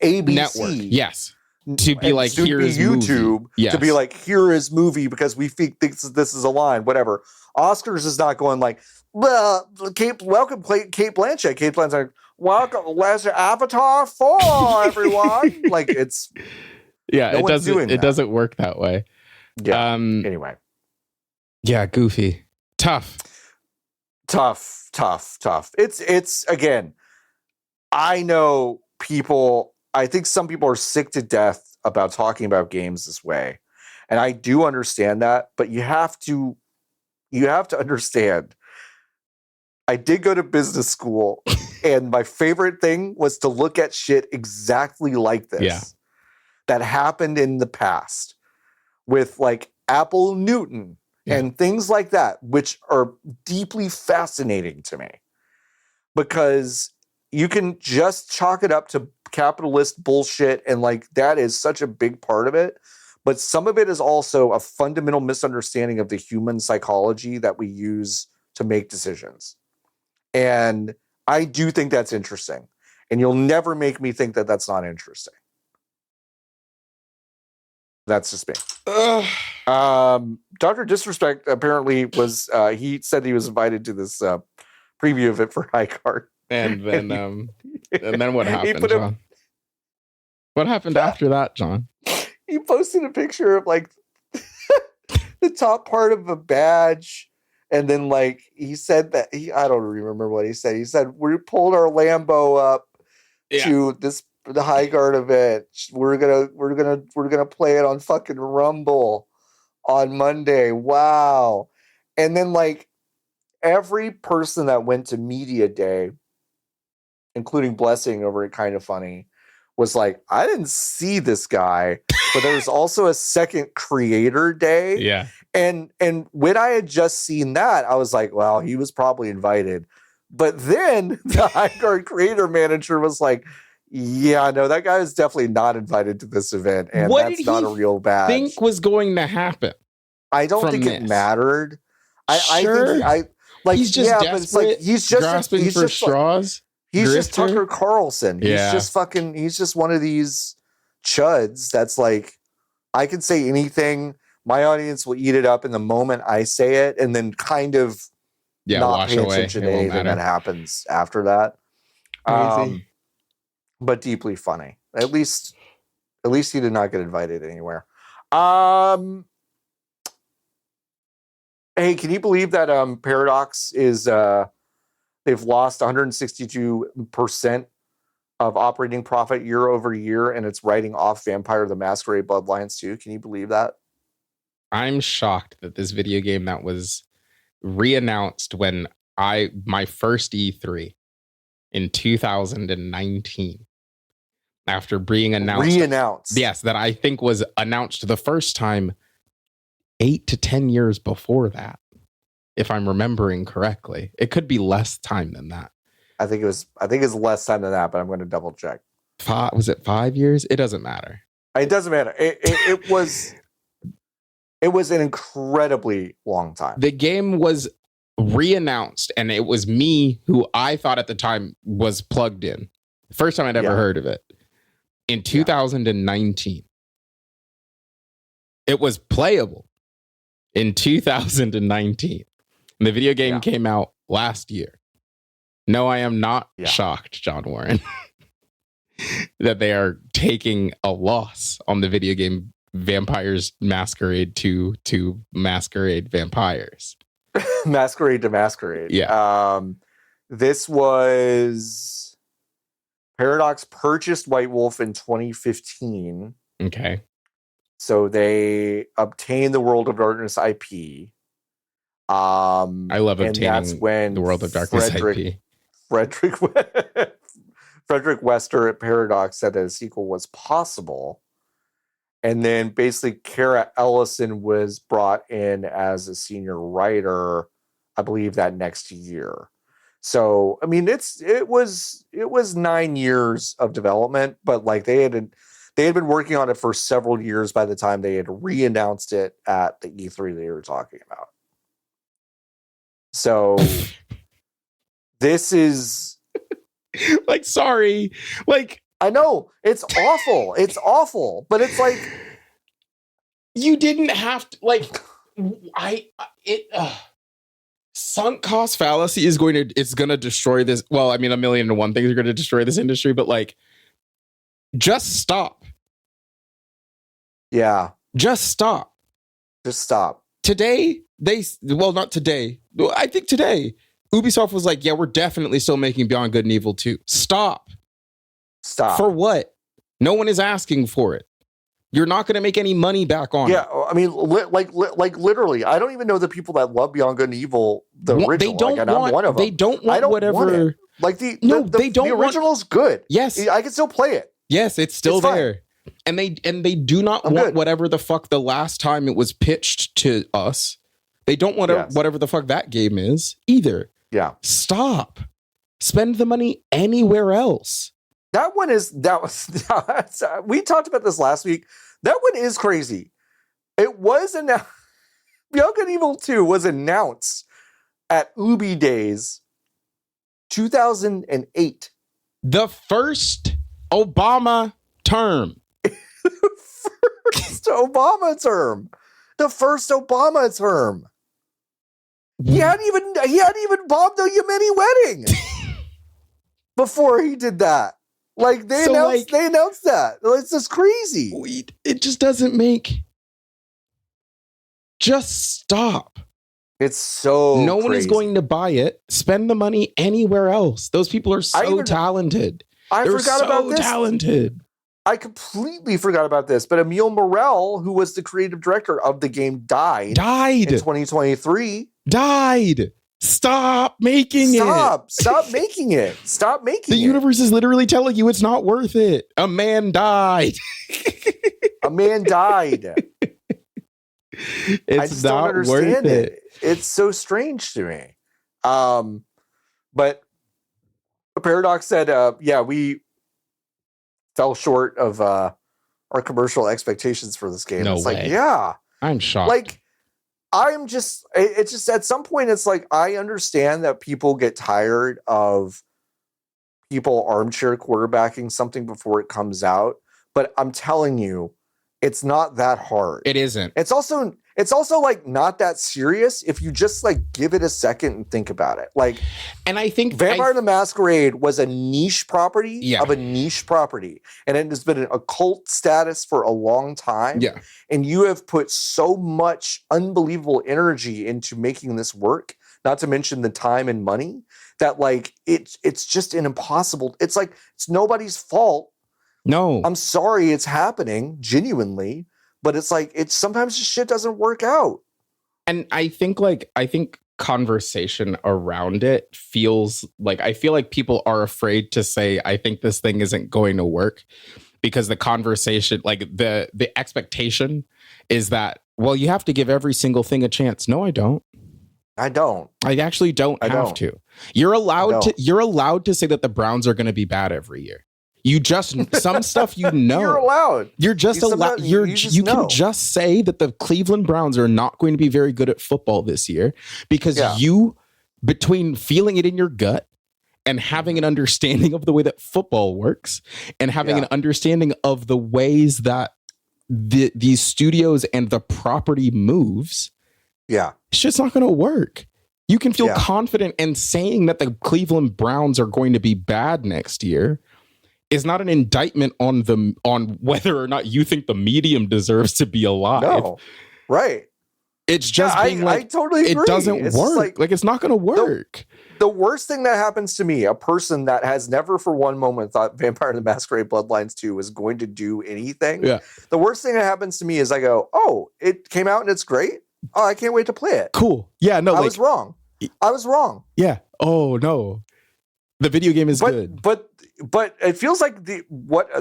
ABC. Network. Yes. To be like, here is YouTube. Yes. To be like, here is movie because we think this is a line, whatever. Oscars is not going like, well, welcome Kate Blanchett. Kate Blanchett, welcome, let's Avatar 4, everyone. Like it's it doesn't work that way. Yeah. Anyway. Yeah, goofy. Tough. It's again, I know people, I think some people are sick to death about talking about games this way. And I do understand that, but you have to understand. I did go to business school and my favorite thing was to look at shit exactly like this that happened in the past with like Apple Newton and things like that, which are deeply fascinating to me because you can just chalk it up to capitalist bullshit. And like, that is such a big part of it. But some of it is also a fundamental misunderstanding of the human psychology that we use to make decisions. And I do think that's interesting. And you'll never make me think that that's not interesting. That's just me. Dr. Disrespect apparently was, he said he was invited to this preview of it for Highguard. And then what happened, John? What happened after that, John? He posted a picture of like the top part of a badge. And then like he said that I don't remember what he said. He said, we pulled our Lambo up to the Highguard event. We're gonna play it on fucking Rumble on Monday. Wow. And then like every person that went to Media Day, including Blessing over at Kind of Funny, was like, I didn't see this guy, but there was also a second Creator Day. Yeah. And when I had just seen that, I was like, well, he was probably invited. But then the Highguard creator manager was like, yeah, no, that guy is definitely not invited to this event. And that's not a real badge. Think was going to happen? I don't think it mattered. I think he's just desperate, but it's like he's just grasping for straws. He's just Tucker Carlson. He's just one of these chuds that's like, I can say anything. My audience will eat it up in the moment I say it, and then kind of not pay attention to anything that happens after that. But deeply funny. At least he did not get invited anywhere. Hey, can you believe that Paradox is they've lost 162% of operating profit year over year, and it's writing off Vampire the Masquerade Bloodlines too? Can you believe that? I'm shocked that this video game that was re-announced when my first E3 in 2019, after being announced. Yes, that I think was announced the first time 8 to 10 years before that, if I'm remembering correctly. It could be less time than that. I think it's less time than that, but I'm going to double check. Was it 5 years? It doesn't matter. It doesn't matter. It was an incredibly long time. The game was re-announced, and it was me who I thought at the time was plugged in. First time I'd ever heard of it. In 2019. It was playable in 2019. And the video game came out last year. No, I am not shocked, John Warren, that they are taking a loss on the video game Vampires Masquerade to Masquerade Vampires. Masquerade to Masquerade. Yeah. This was Paradox purchased White Wolf in 2015. Okay. So they obtained the World of Darkness IP. I love obtaining the World of Darkness IP. Frederick Wester at Paradox said that a sequel was possible. And then basically Kara Ellison was brought in as a senior writer, I believe, that next year. So, I mean, it was 9 years of development, but like they had been working on it for several years by the time they had re-announced it at the E3 they were talking about. So this is like, sorry, like, I know it's awful. It's awful, but it's like you didn't have to, like, sunk cost fallacy is going to destroy this. Well, I mean, 1,000,001 things are going to destroy this industry, but like, just stop. Yeah. Just stop. Just stop. Today, not today. I think today, Ubisoft was like, yeah, we're definitely still making Beyond Good and Evil 2. Stop. For what? No one is asking for it. You're not going to make any money back on it. Yeah, I mean, like literally, I don't even know the people that love Beyond Good and Evil, the original. They don't want, I'm one of them. They don't want whatever. Like the original's good. Yes. I can still play it. Yes, it's still there. And they do not want whatever the fuck the last time it was pitched to us. They don't want whatever the fuck that game is either. Yeah. Stop. Spend the money anywhere else. We talked about this last week. That one is crazy. It was announced. Beyond Good and Evil 2 was announced at Ubi Days 2008. The first Obama term. The first Obama term. He hadn't even bombed the Yemeni wedding before he did that. Like they announced that. It's just crazy. It just doesn't make. Just stop. It's so no one is going to buy it. Spend the money anywhere else. Those people are so talented. They're so talented. I completely forgot about this, but Emile Morel, who was the creative director of the game, died in 2023. Died. Stop making it. Stop making it. Stop making it. The universe is literally telling you it's not worth it. A man died. A man died. It's not worth it. It's so strange to me. But Paradox said, we fell short of our commercial expectations for this game. No it's way. like, yeah. I'm shocked. Like, it's just at some point, it's like, I understand that people get tired of people armchair quarterbacking something before it comes out, but I'm telling you, it's not that hard. It isn't. It's also like not that serious if you just like give it a second and think about it. Like, and I think Vampire the Masquerade was a niche property Yeah. of a niche property, and it has been an occult status for a long time. Yeah. And you have put so much unbelievable energy into making this work, not to mention the time and money, that like it's just an impossible. It's like it's nobody's fault. No. I'm sorry it's happening, genuinely, but it's like it's sometimes just shit doesn't work out. And I think conversation around it feels like, I feel like people are afraid to say, I think this thing isn't going to work, because the conversation, like the expectation is that, well, you have to give every single thing a chance. No, I don't. I actually don't have to. You're allowed to say that the Browns are going to be bad every year. You just, some stuff, you know. You're allowed. You're just allowed. You can just say that the Cleveland Browns are not going to be very good at football this year, because you, between feeling it in your gut and having an understanding of the way that football works and having an understanding of the ways that these studios and the property moves, it's just not going to work. You can feel confident in saying that the Cleveland Browns are going to be bad next year is not an indictment on whether or not you think the medium deserves to be alive. No, right. It's just being I totally agree. It doesn't work. Like it's not going to work. The worst thing that happens to me, a person that has never for one moment thought Vampire the Masquerade Bloodlines 2 was going to do anything. Yeah. The worst thing that happens to me is I go, oh, it came out and it's great. Oh, I can't wait to play it. Cool. Yeah, no, I was wrong. Yeah. Oh no. The video game is good. But it feels like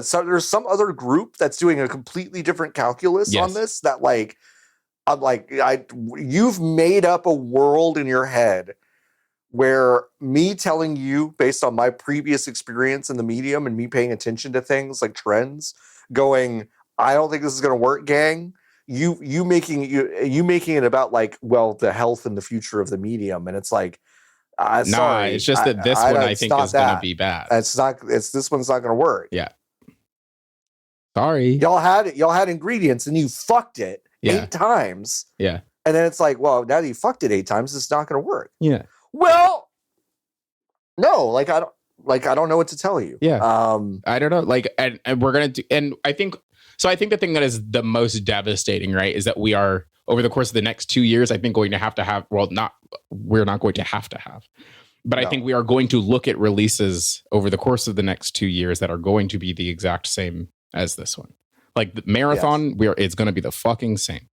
so there's some other group that's doing a completely different calculus on this, that like you've made up a world in your head where me telling you based on my previous experience in the medium and me paying attention to things like trends, going, I don't think this is going to work, gang. You making it about like, well, the health and the future of the medium, and it's like, sorry, it's just that this one I think is going to be bad. This one's not going to work. Yeah. Sorry. Y'all had ingredients and you fucked it 8 times. Yeah. And then it's like, well, now that you fucked it 8 times, it's not going to work. Yeah. Well, no, I don't know what to tell you. Yeah. I don't know. Like, and we're going to do, and I think the thing that is the most devastating, right, is that we are, over the course of the next 2 years, I think we're not going to have, but I think we are going to look at releases over the course of the next 2 years that are going to be the exact same as this one. Like the marathon, it's going to be the fucking same.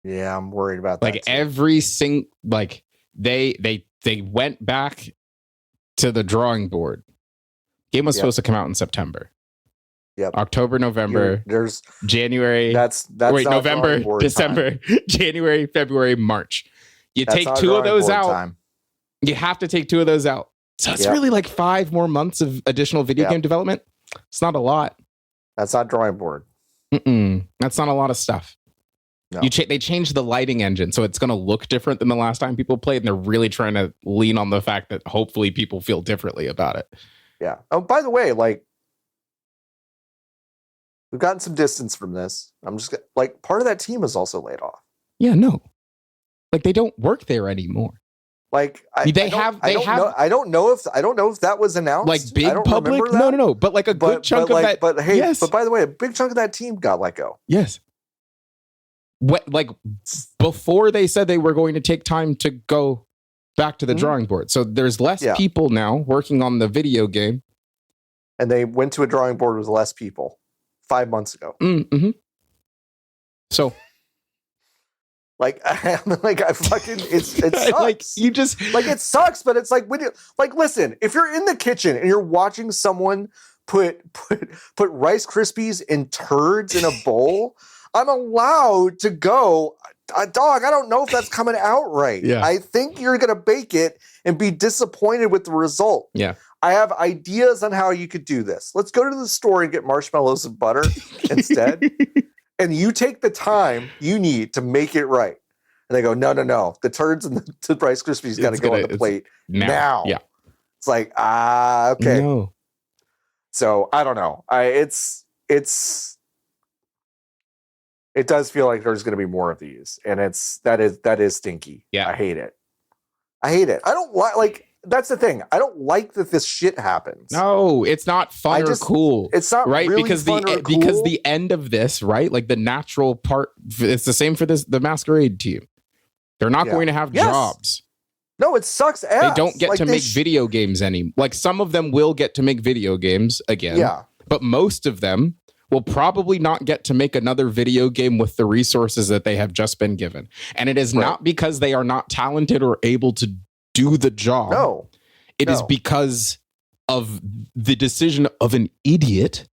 Yeah, I'm worried about that. Like every single, like they went back to the drawing board. Game was supposed to come out in September. Yep. October, November, there's January. That's November, December, time. January, February, March. That's take 2 of those out. Time. You have to take 2 of those out. So it's really like 5 more months of additional video game development. It's not a lot. That's not drawing board. That's not a lot of stuff. No. They changed the lighting engine, so it's going to look different than the last time people played, and they're really trying to lean on the fact that hopefully people feel differently about it. Yeah. Oh, by the way, like, we've gotten some distance from this. I'm just like, part of that team is also laid off. Yeah, no. Like, they don't work there anymore. Like, I don't know if that was announced. Like big public? No. But like a good chunk of that. But hey, but by the way, a big chunk of that team got let go. Yes. Like before they said they were going to take time to go back to the drawing board. So there's less people now working on the video game. And they went to a drawing board with less people 5 months ago. Mm-hmm. So, it sucks. Like you just like it sucks, but it's like when you like listen, if you're in the kitchen and you're watching someone put Rice Krispies and turds in a bowl, I'm allowed to go, dog, I don't know if that's coming out right. Yeah. I think you're gonna bake it and be disappointed with the result. Yeah. I have ideas on how you could do this. Let's go to the store and get marshmallows and butter instead. And you take the time you need to make it right. And they go, no. The turds and the Rice Krispies got to go on the plate now. Yeah. It's like, okay. No. So I don't know. It does feel like there's going to be more of these, and that is stinky. Yeah. I hate it. I don't like that's the thing. I don't like that this shit happens. No, it's not fun or cool. It's not right really because fun or cool. Because the end of this, right? Like the natural part, it's the same for the masquerade team. They're not going to have jobs. No, it sucks ass. They don't get to make video games anymore. Like some of them will get to make video games again. Yeah. But most of them will probably not get to make another video game with the resources that they have just been given. And it is not because they are not talented or able to do the job. No. It is because of the decision of an idiot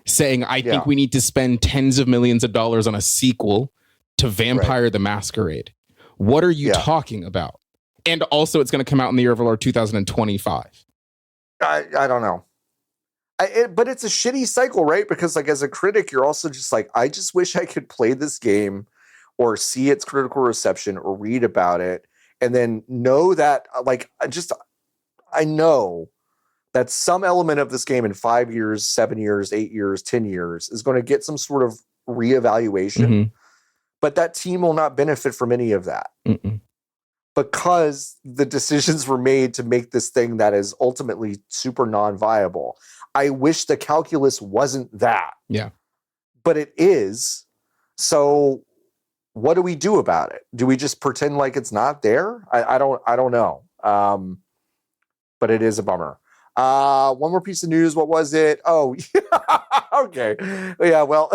saying, I think we need to spend tens of millions of dollars on a sequel to Vampire the Masquerade. What are you talking about? And also it's going to come out in the year of our Lord 2025. I don't know. But it's a shitty cycle, right? Because like as a critic, you're also just like, I just wish I could play this game or see its critical reception or read about it and then know that like, I know that some element of this game in 5 years, 7 years, 8 years, 10 years is going to get some sort of reevaluation, but that team will not benefit from any of that because the decisions were made to make this thing that is ultimately super non-viable. I wish the calculus wasn't that. Yeah. But it is. So what do we do about it? Do we just pretend like it's not there? I don't know. But it is a bummer. One more piece of news. What was it? Oh, okay. Yeah, well,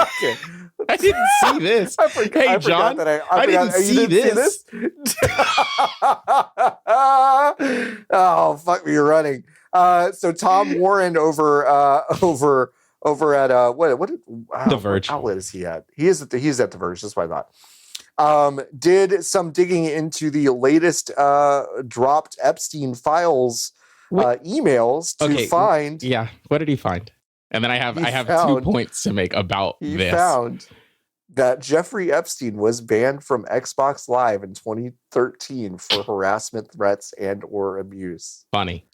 okay. I didn't see this. Hey, John, I didn't see this. Oh, fuck me, you're running. So Tom Warren over at what The Verge outlet is he at? He's at The Verge. That's what I thought. Did some digging into the latest dropped Epstein files emails to find. Yeah, what did he find? And then I have 2 points to make about this. He found that Jeffrey Epstein was banned from Xbox Live in 2013 for harassment, threats, and or abuse. Funny.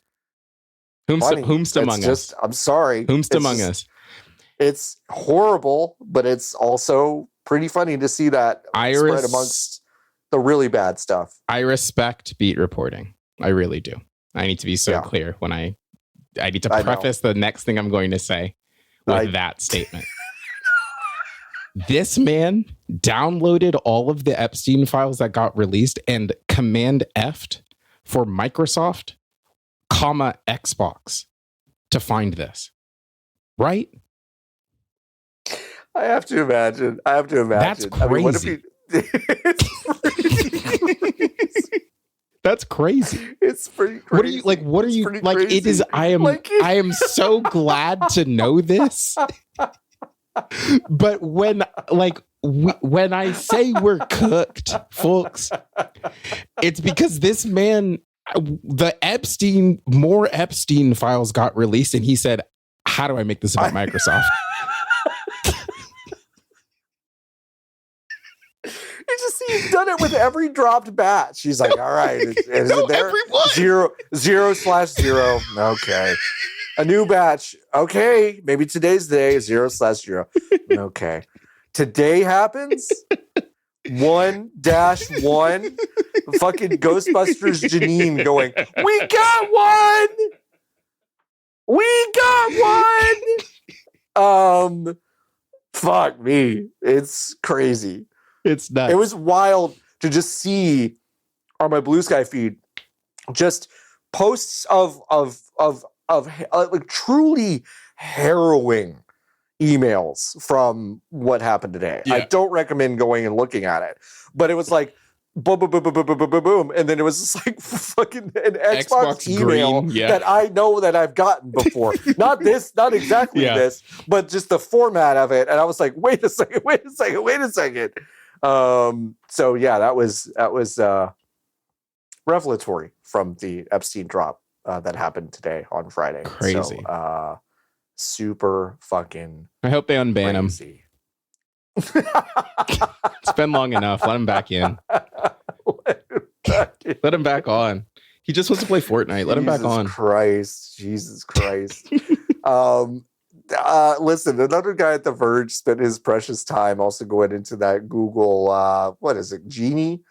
Whomst among us? I'm sorry. Whomst among us? It's horrible, but it's also pretty funny to see that spread amongst the really bad stuff. I respect beat reporting. I really do. I need to be so clear when I need to preface the next thing I'm going to say with that statement. This man downloaded all of the Epstein files that got released and Command F'd for Microsoft, Xbox to find this. Right? I have to imagine. That's crazy. I mean, what if That's crazy. It's pretty crazy. What are you like? Crazy. It is. I am so glad to know this. But when I say we're cooked, folks, it's because this man, more Epstein files got released, and he said, "How do I make this about Microsoft?" He's done it with every dropped batch. He's like, all right, is it there? Everyone. 0/0. Okay. A new batch. Okay. Maybe today's the day. 0/0. Okay. Today happens. 1-1. Fucking Ghostbusters Janine going, we got one. Fuck me. It's crazy. It's nuts. It was wild to just see on my Blue Sky feed just posts of like truly harrowing emails from what happened today. Yeah. I don't recommend going and looking at it, but it was like boom, boom, boom, boom, boom, boom, boom, boom, and then it was just like fucking an Xbox email that I know that I've gotten before. Not exactly this, but just the format of it. And I was like, wait a second. So yeah, that was revelatory from the Epstein drop that happened today on Friday. Crazy. So, super fucking I hope they unban him. It's been long enough. Let him back in. Let him back on. He just wants to play Fortnite. Let him back on. Jesus Christ. Listen, another guy at The Verge spent his precious time also going into that Google, what is it, Genie?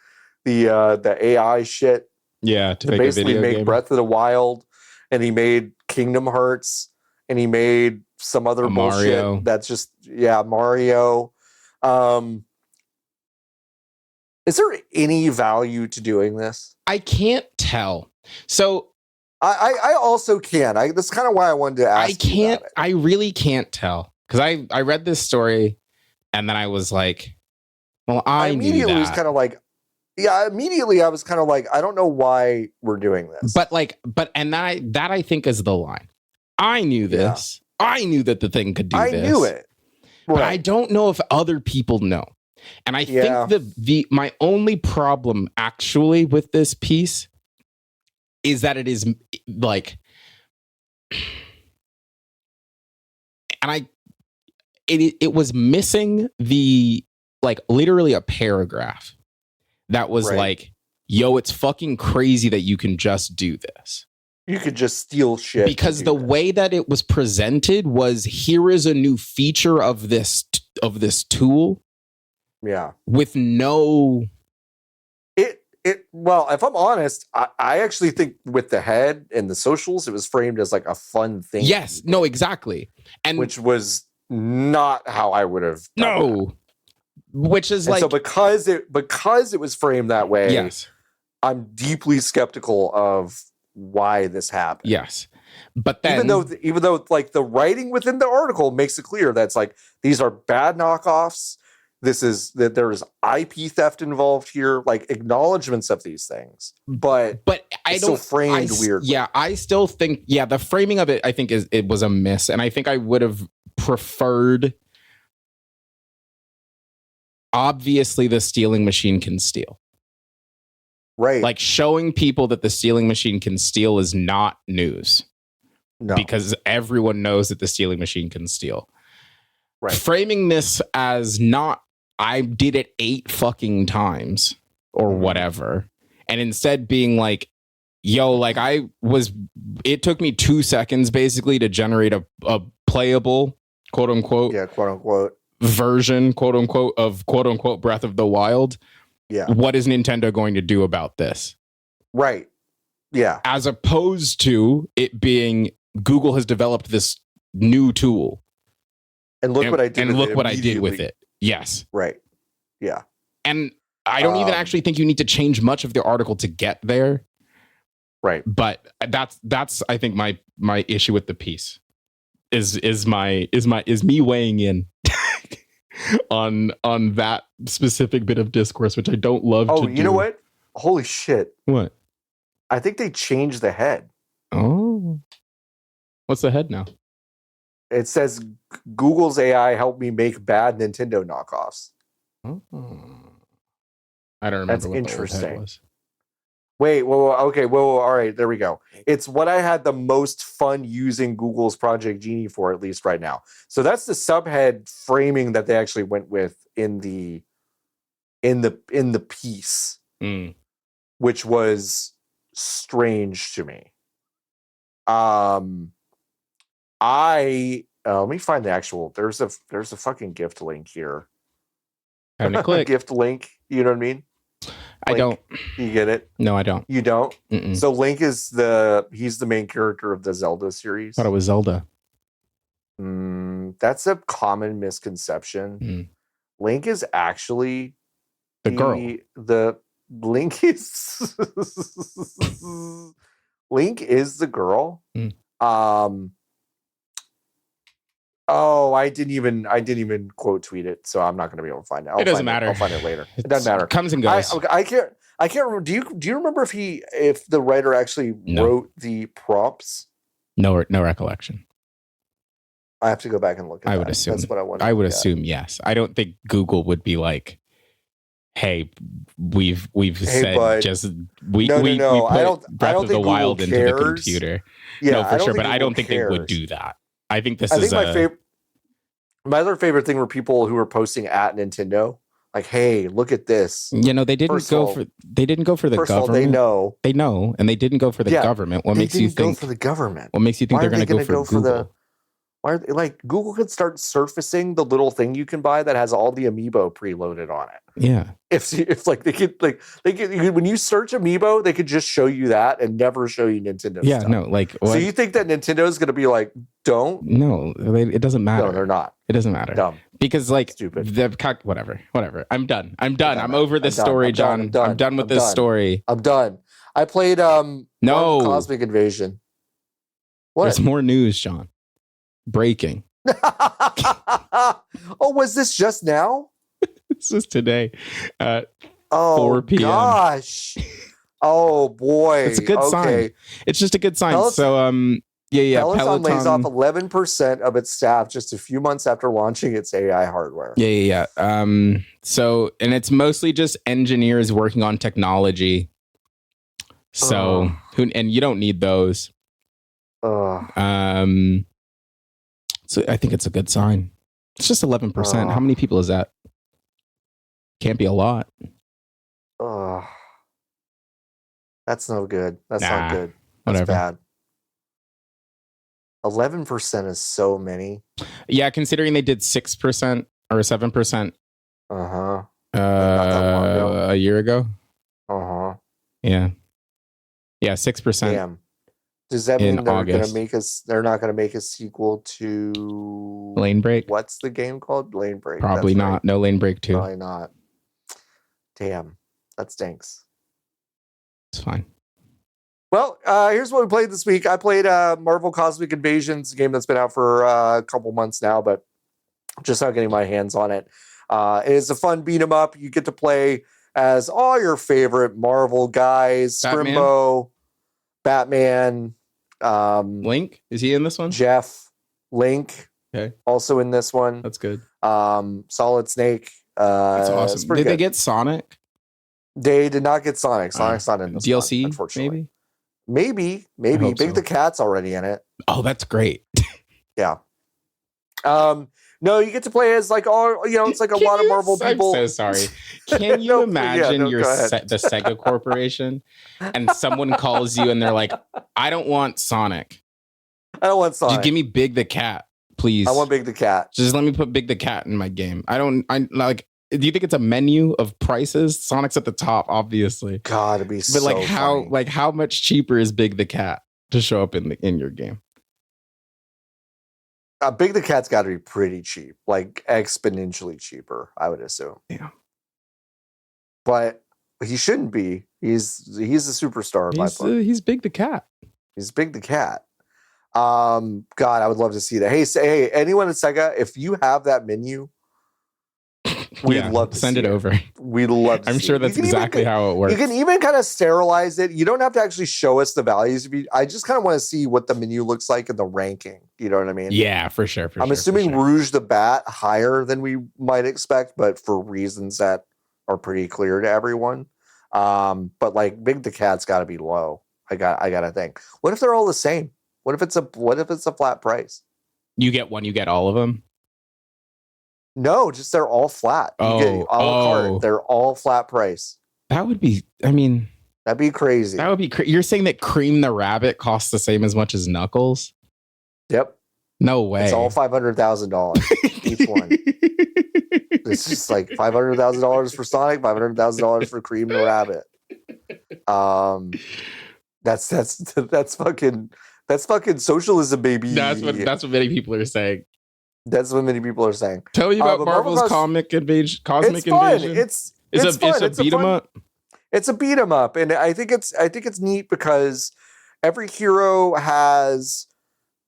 The AI shit. Yeah, to basically a video make game. Breath of the Wild, and he made Kingdom Hearts, and he made some other bullshit. Mario. That's just, Mario. Is there any value to doing this? I can't tell. So I also can't. That's kind of why I wanted to ask. I really can't tell, because I read this story and then I was like, well, I immediately knew that. was kind of like, immediately I was kind of like, I don't know why we're doing this. But that I think is the line. I knew this. Yeah. I knew that the thing could do this. I knew it. Right. But I don't know if other people know. And I think my only problem actually with this piece is that it is like, and it was missing the, like, literally a paragraph that was like, yo, it's fucking crazy that you can just do this. You could just steal shit. Because the way that it was presented was, here is a new feature of this tool. Yeah. With no... Well, if I'm honest, I actually think with the head and the socials, it was framed as like a fun thing. Yes. No, exactly. And which was not how I would have done that. Which is like... So because it was framed that way, yes, I'm deeply skeptical of why this happened. Yes. But then... Even though like the writing within the article makes it clear that's like, these are bad knockoffs. This is that there is IP theft involved here, like acknowledgments of these things. But I don't framed weird. Yeah, I still think, the framing of it, I think it was a miss. And I think I would have preferred, obviously the stealing machine can steal. Right. Like, showing people that the stealing machine can steal is not news. No. Because everyone knows that the stealing machine can steal. Right. Framing this as not, I did it 8 fucking times or whatever. And instead being like, yo, like it took me 2 seconds basically to generate a playable, quote unquote. Yeah, quote unquote. Version, quote unquote, of quote unquote Breath of the Wild. Yeah. What is Nintendo going to do about this? Right. Yeah. As opposed to it being, Google has developed this new tool. And look what I did. And look what I did with it. Yes. Right. Yeah. And I don't even actually think you need to change much of the article to get there. Right. But that's I think my issue with the piece is me weighing in on that specific bit of discourse, which I don't love to do. You know what? Holy shit. What? I think they changed the head. Oh. What's the head now? It says Google's AI helped me make bad Nintendo knockoffs. Oh. I don't remember. That's what interesting. The old head was. Wait, okay, all right, there we go. It's what I had the most fun using Google's Project Genie for, at least right now. So that's the subhead framing that they actually went with in the piece, which was strange to me. Let me find the actual. There's a fucking gift link here. Time to click. Gift link. You know what I mean? I don't. You get it? No, I don't. You don't? Mm-mm. So Link is he's the main character of the Zelda series. I thought it was Zelda. That's a common misconception. Link is actually the girl. Link is Link is the girl. I didn't even quote tweet it, so I'm not going to be able to find it. It doesn't matter. I'll find it later. It doesn't matter. It comes and goes. I can't remember. Do you remember if the writer actually wrote the prompts? No recollection. I have to go back and look at I would assume. That's what I want. I would assume yes. I don't think Google would be like, "Hey, we've said bud, just we no. put I don't Breath of the Wild into the computer." Yeah, no, for sure. But I don't think cares. they would do that. I think my other favorite thing were people who were posting at Nintendo Like, hey, look at this. They didn't go for the first government. Of all, they know, and they didn't go for the government. What makes you think go for the government? What makes you think they're going to go for Google? Why are they, like, Google could start surfacing the little thing you can buy that has all the Amiibo preloaded on it. Yeah. If like they could when you search Amiibo, they could just show you that and never show you Nintendo Yeah, stuff. no, like what? So you think that Nintendo is going to be like, don't? No, it doesn't matter. No, they're not. It doesn't matter. Dumb. Because like stupid. Whatever. I'm done. I'm over this story, John. I'm done with this story. I'm done. I played Marvel Cosmic Invasion. What? There's more news, John. Breaking. Oh, was this just now? This was today at 4 p.m. Gosh. Oh boy. It's a good sign. It's just a good sign. Peloton lays off 11% of its staff just a few months after launching its AI hardware. Yeah. And it's mostly just engineers working on technology. So and you don't need those. So I think it's a good sign. It's just 11%. How many people is that? Can't be a lot. That's no good. That's not good. That's whatever. Bad. 11% is so many. Yeah, considering they did 6% or 7%. A year ago. Yeah. 6%. Damn. Does that mean they're not gonna make a sequel to Lane Break? What's the game called? Lane Break. Probably not. Right. No Lane Break 2. Probably not. Damn. That stinks. It's fine. Well, here's what we played this week. I played Marvel Cosmic Invasions, a game that's been out for a couple months now, but just not getting my hands on it. It is a fun beat 'em up. You get to play as all your favorite Marvel guys: Scrimbo, Batman, Link. Is he in this one? Geoff, Link. Okay. Also in this one. That's good. Solid Snake. That's awesome. Did they get Sonic? They did not get Sonic. Sonic's not in this DLC, one, unfortunately. Maybe. Big the Cat's already in it. Oh, that's great. Yeah. No, you get to play as like all it's like a lot of Marvel people. I'm so sorry. Can you imagine the Sega Corporation and someone calls you and they're like, I don't want Sonic. I don't want Sonic. Just give me Big the Cat, please. I want Big the Cat. Just let me put Big the Cat in my game. Do you think it's a menu of prices? Sonic's at the top, obviously. God, it'd be so funny. But how much cheaper is Big the Cat to show up in your game? Big the Cat's got to be pretty cheap, like exponentially cheaper, I would assume. Yeah, but he shouldn't be. He's a superstar. He's Big the Cat. He's Big the Cat. God, I would love to see that. Hey, anyone at Sega, if you have that menu, we'd love to send it over. We'd love to I'm sure that's exactly how it works. You can even kind of sterilize it. You don't have to actually show us the values. I just kind of want to see what the menu looks like in the ranking. You know what I mean? Yeah, for sure. I'm assuming Rouge the Bat higher than we might expect, but for reasons that are pretty clear to everyone. But like Big the Cat's got to be low. I got to think. What if they're all the same? What if it's a flat price? You get one, you get all of them. No, just they're all flat. You get a la carte. They're all flat price. That would be, that'd be crazy. That would be You're saying that Cream the Rabbit costs the same as much as Knuckles? Yep. No way. It's all $500,000 each one. It's just like $500,000 for Sonic, $500,000 for Cream the Rabbit. That's fucking socialism, baby. That's what many people are saying. That's what many people are saying. Tell me about Marvel's Cosmic Invasion. It's fun. It's a beat 'em up. It's a beat 'em up, and I think it's neat because every hero has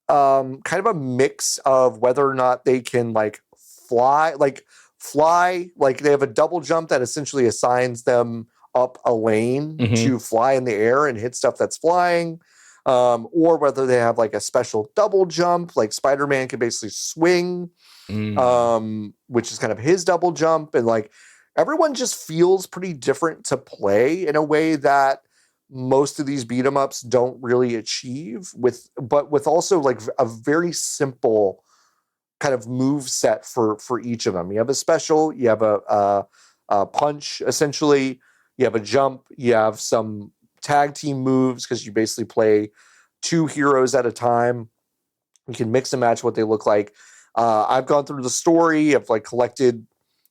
kind of a mix of whether or not they can fly. Like they have a double jump that essentially assigns them up a lane to fly in the air and hit stuff that's flying. Or whether they have like a special double jump, like Spider-Man can basically swing, which is kind of his double jump. And like everyone just feels pretty different to play in a way that most of these beat 'em ups don't really achieve but with also like a very simple kind of move set for each of them. You have a special, you have a punch, essentially. You have a jump. You have some tag team moves because you basically play 2 heroes at a time. You can mix and match what they look like. I've gone through the story. I've like collected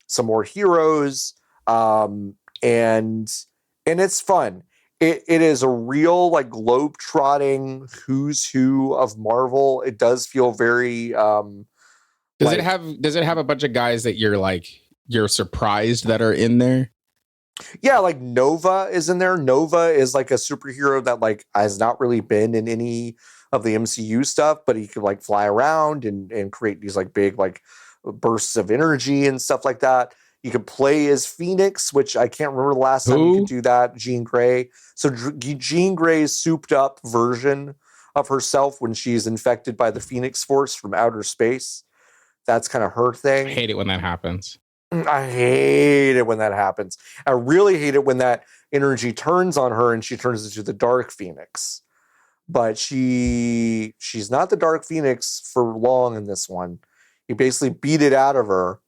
some more heroes, and it's fun. It is a real like globe-trotting who's who of Marvel. It does feel very. Does it have a bunch of guys that you're surprised that are in there? Yeah, like Nova is in there. Nova is like a superhero that like has not really been in any of the MCU stuff, but he could like fly around and create these like big like bursts of energy and stuff like that. You could play as Phoenix, which I can't remember the last time you could do that. Jean Grey. So Jean Grey's souped up version of herself when she's infected by the Phoenix Force from outer space. That's kind of her thing. I hate it when that happens. I hate it when that happens. I really hate it when that energy turns on her and she turns into the Dark Phoenix. But she's not the Dark Phoenix for long in this one. You basically beat it out of her,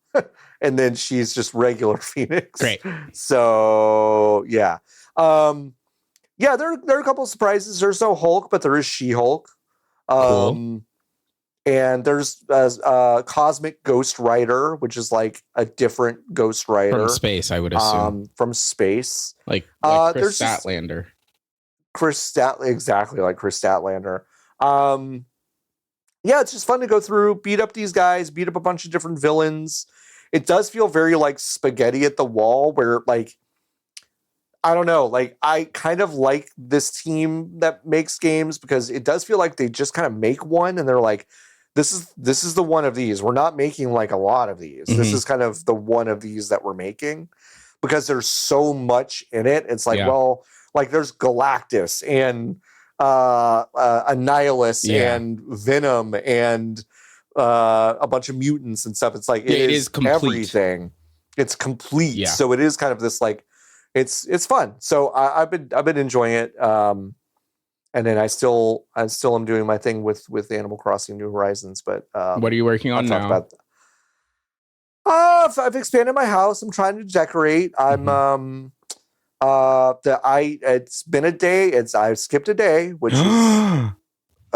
and then she's just regular Phoenix. Great. So yeah, yeah. There are a couple of surprises. There's no Hulk, but there is She-Hulk. Cool. And there's Cosmic Ghost Rider, which is like a different Ghost Rider From space, I would assume. From space, like Chris Statlander. Exactly like Chris Statlander. Yeah, it's just fun to go through, beat up these guys, beat up a bunch of different villains. It does feel very like spaghetti at the wall, where like I don't know, like I kind of like this team that makes games because it does feel like they just kind of make one and they're like, this is the one of these. We're not making like a lot of these. Mm-hmm. This is kind of the one of these that we're making because there's so much in it. It's like, well, like there's Galactus and Annihilus and Venom and a bunch of mutants and stuff. It's like it is complete. Everything. It's complete. Yeah. So it is kind of this like it's fun. So I've been enjoying it. And then I still am doing my thing with Animal Crossing New Horizons. But what are you working on now? I've expanded my house. I'm trying to decorate. I'm it's been a day. I skipped a day, which is a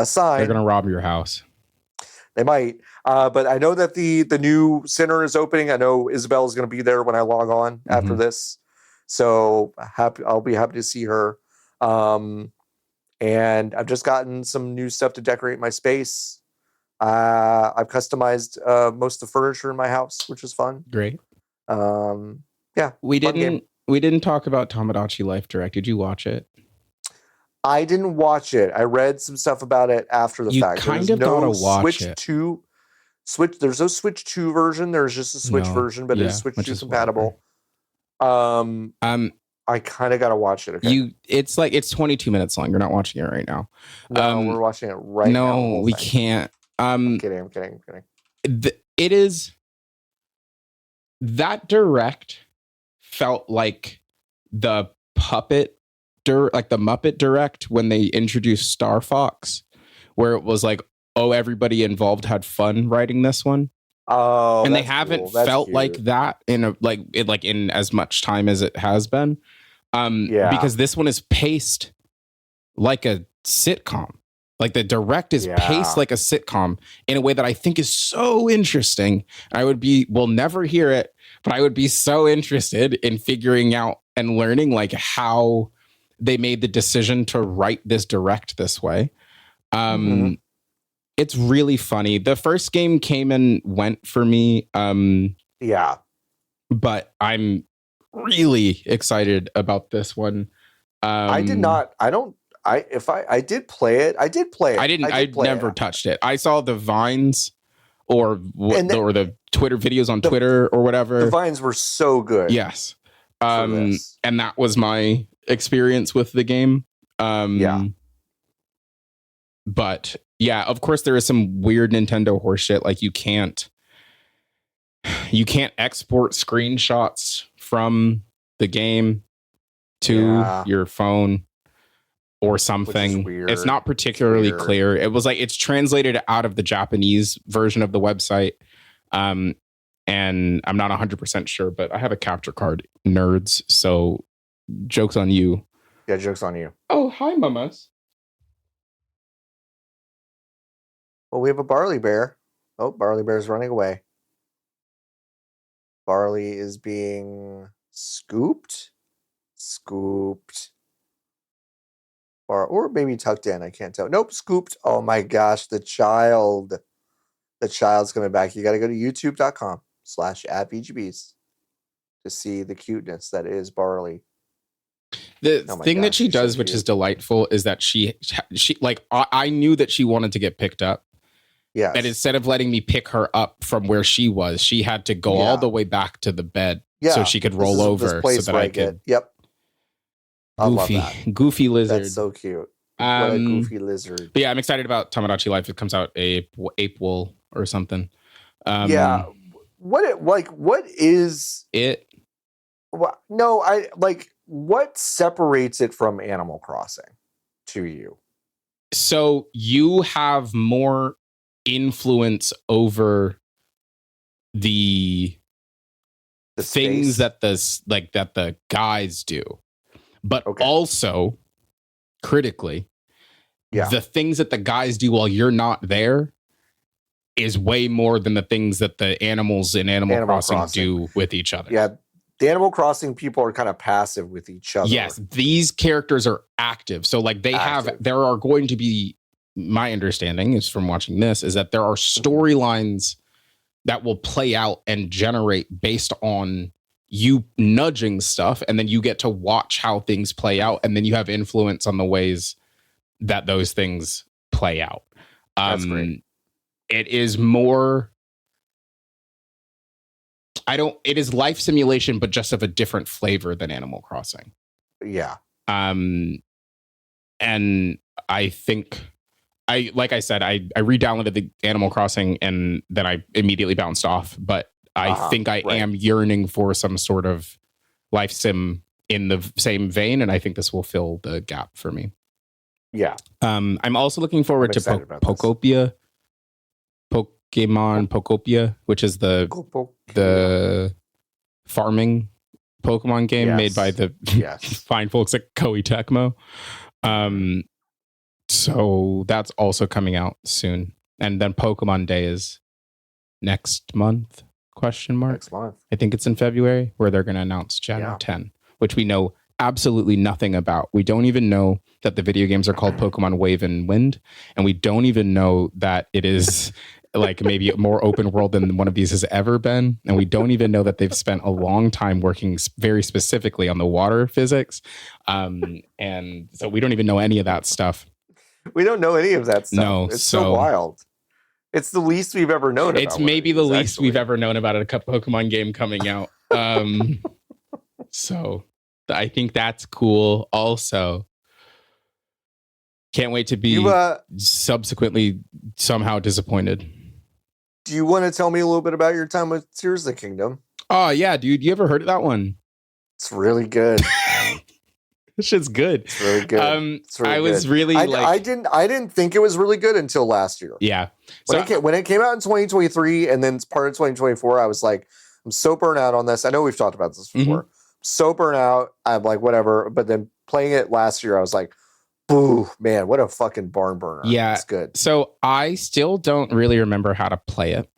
sign. They're gonna rob your house. They might. But I know that the new center is opening. I know Isabel is gonna be there when I log on after this. So I'll be happy to see her. And I've just gotten some new stuff to decorate my space. I've customized most of the furniture in my house, which is fun. Great. Yeah. We didn't talk about Tomodachi Life Direct. Did you watch it? I didn't watch it. I read some stuff about it after the fact. Kind of gotta watch it. There's no Switch 2 version. There's just a Switch version, but it's Switch 2 compatible. I kind of got to watch it. Okay? It's 22 minutes long. You're not watching it right now. No, we're watching it right now. No, we can't. I'm kidding. It is that direct felt like the Muppet Direct when they introduced Star Fox, where it was like, oh, everybody involved had fun writing this one. Oh, and they haven't felt cute. Like that in as much time as it has been. Because this one is paced like a sitcom. Like the direct is paced like a sitcom in a way that I think is so interesting. We'll never hear it, but I would be so interested in figuring out and learning like how they made the decision to write this direct this way. It's really funny. The first game came and went for me. But I'm really excited about this one. I did not. I did play it. I never touched it. I saw the Vines or the Twitter videos on Twitter or whatever. The Vines were so good. Yes. And that was my experience with the game. But yeah, of course there is some weird Nintendo horseshit. Like you can't export screenshots from the game to your phone or something. It's not particularly clear. It was like it's translated out of the Japanese version of the website. and I'm not 100% sure, but I have a capture card, nerds. So joke's on you. Yeah, joke's on you. Oh, hi, mamas. Well, we have a Barley Bear. Oh, Barley Bear's running away. Barley is being scooped. Or maybe tucked in. I can't tell. Nope, scooped. Oh my gosh, the child. The child's coming back. You got to go to youtube.com/@VGBs to see the cuteness that is Barley. The thing that she does, which is delightful, is that she like, I knew that she wanted to get picked up. Yeah. And instead of letting me pick her up from where she was, she had to go all the way back to the bed so she could roll over so that I could. Yep. Goofy lizard. That's so cute. What a goofy lizard. But yeah, I'm excited about Tamagotchi Life. It comes out April or something. Yeah. What is it? What separates it from Animal Crossing to you? So you have more influence over the things space? that the guys do, but also critically, the things that the guys do while you're not there is way more than the things that the animals in Animal Crossing do with each other. Yeah. The Animal Crossing people are kind of passive with each other. Yes, these characters are active. So like there are going to be, my understanding is from watching this, is that there are storylines that will play out and generate based on you nudging stuff. And then you get to watch how things play out. And then you have influence on the ways that those things play out. That's great. It is more... it is life simulation, but just of a different flavor than Animal Crossing. Yeah. And I think like I said, I re-downloaded the Animal Crossing and then I immediately bounced off, but I think I am yearning for some sort of life sim in the same vein. And I think this will fill the gap for me. Yeah. I'm also looking forward to Pokemon Pokopia, which is the farming Pokemon game made by the fine folks at Koei Tecmo. So that's also coming out soon. And then Pokemon Day is next month? Next month. I think it's in February, where they're going to announce Gen 10, which we know absolutely nothing about. We don't even know that the video games are called Pokemon Wave and Wind, and we don't even know that it is like maybe a more open world than one of these has ever been, and we don't even know that they've spent a long time working very specifically on the water physics, and so we don't even know any of that stuff. We don't know any of that stuff. No, it's so wild. It's the least we've ever known. It's maybe the least we've ever known about a Pokemon game coming out. So I think that's cool. Also, can't wait to be subsequently somehow disappointed. Do you want to tell me a little bit about your time with Tears of the Kingdom? Oh yeah, dude. You ever heard of that one? It's really good. This shit's good. It's really good. I was really I didn't think it was really good until last year. Yeah. When it came out in 2023 and then part of 2024, I was like, I'm so burnt out on this. I know we've talked about this before. So burnt out. I'm like, whatever. But then playing it last year, I was like, boo, man, what a fucking barn burner. Yeah. It's good. So I still don't really remember how to play it.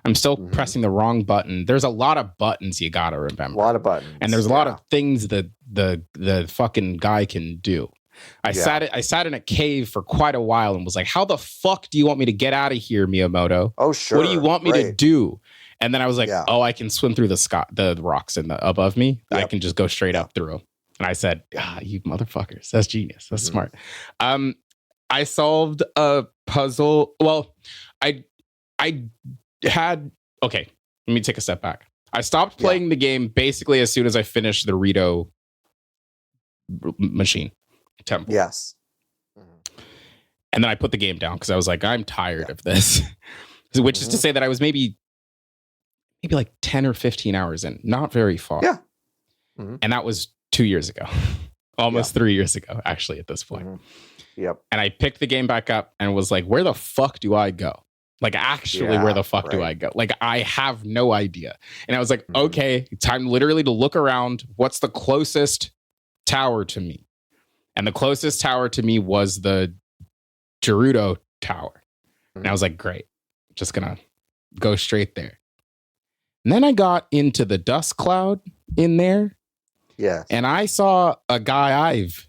I'm still pressing the wrong button. There's a lot of buttons you got to remember. A lot of buttons. And there's a lot of things that the fucking guy can do. I sat in a cave for quite a while and was like, how the fuck do you want me to get out of here, Miyamoto? Oh, sure. What do you want me to do? And then I was like, oh, I can swim through the rocks above me. Yep. I can just go straight up through them. And I said, you motherfuckers. That's genius. That's smart. I solved a puzzle. Well, I had, let me take a step back. I stopped playing the game basically as soon as I finished the Rito machine temple. Yes. And then I put the game down because I was like, I'm tired of this. Which is to say that I was maybe like 10 or 15 hours in, not very far. Yeah. And that was 2 years ago, almost 3 years ago, actually, at this point. Yep. And I picked the game back up and was like, where the fuck do I go? Like, actually, where the fuck do I go? Like, I have no idea. And I was like, okay, time literally to look around. What's the closest tower to me? And the closest tower to me was the Gerudo Tower. And I was like, great, just gonna go straight there. And then I got into the dust cloud in there. Yeah. And I saw a guy I've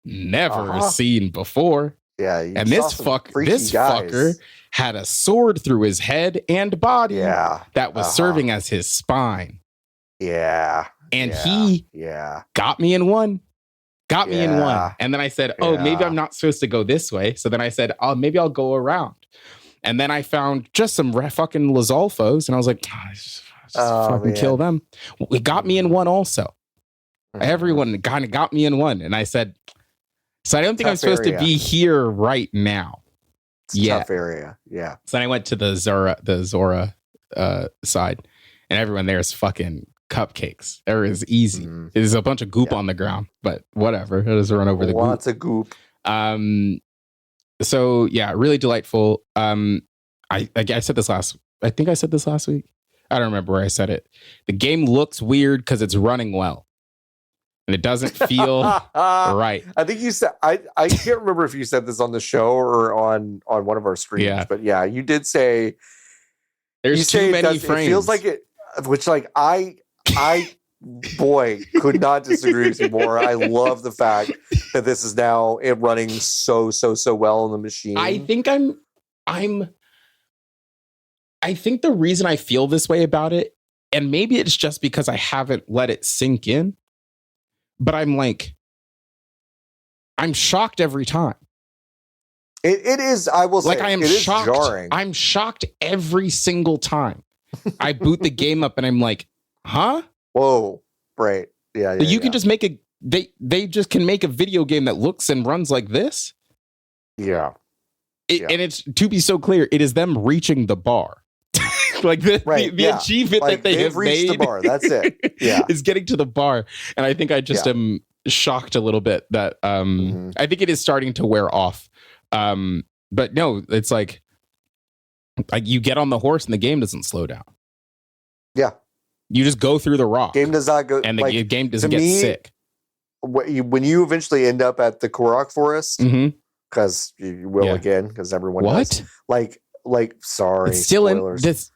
never seen before. Yeah. And this fucker had a sword through his head and body that was serving as his spine. Yeah. And he got me in one. And then I said, maybe I'm not supposed to go this way. So then I said, maybe I'll go around. And then I found just some fucking Lizalfos. And I was like, just fucking kill them. It got me in one also. Everyone kind of got me in one. And I said, so I don't think I'm supposed to be here right now. It's a tough area. Yeah. So then I went to the Zora side, and everyone there is fucking cupcakes. There is easy. There's a bunch of goop on the ground, but whatever. It just run over the goop. Lots of goop. So yeah, really delightful. I said this last. I think I said this last week. I don't remember where I said it. The game looks weird because it's running well, and it doesn't feel right. I think you said. I can't remember if you said this on the show or on one of our streams. Yeah. But yeah, you did say there's too many frames. It feels like it, which like I boy could not disagree with you more. I love the fact that this is now running so well on the machine. I think I think the reason I feel this way about it, and maybe it's just because I haven't let it sink in, but I'm shocked every time. It is, I will say, like I am shocked. Jarring. I'm shocked every single time. I boot the game up and I'm like, huh? Whoa. Right. Yeah. You can just make they just can make a video game that looks and runs like this. Yeah. And it's, to be so clear, it is them reaching the bar. Like the achievement like that they have made the bar. That's it. Yeah. is getting to the bar. And I think I just am shocked a little bit that I think it is starting to wear off. But no, it's like you get on the horse and the game doesn't slow down. Yeah. You just go through the rock. Game does not go, and the game doesn't get sick. When you eventually end up at the Korok Forest, because you will again, because everyone does. Like, sorry, it's still spoilers. in this.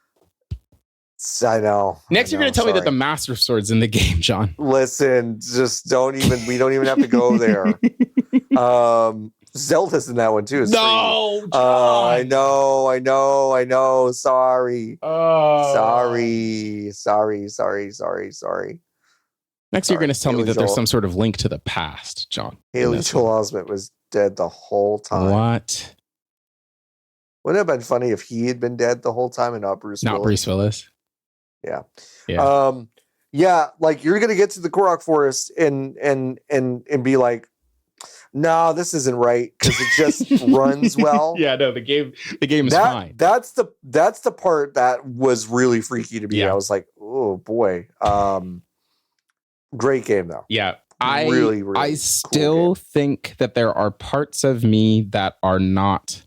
I know. Next, you're going to tell me that the Master Sword's in the game, John. Listen, just we don't even have to go there. Zelda's in that one too. No, I know. Sorry. Sorry. Next, you're going to tell me that there's some sort of link to the past, John. Haley Joel Osment was dead the whole time. What? Wouldn't it have been funny if he had been dead the whole time and not Bruce Willis? Not Bruce Willis. Yeah. Yeah. Like you're gonna get to the Korok Forest and be like, no, this isn't right, because it just runs well. Yeah, no, the game is fine. That's the part that was really freaky to me. I was like, oh boy. Great game though. Yeah. Really I still think that there are parts of me that are not.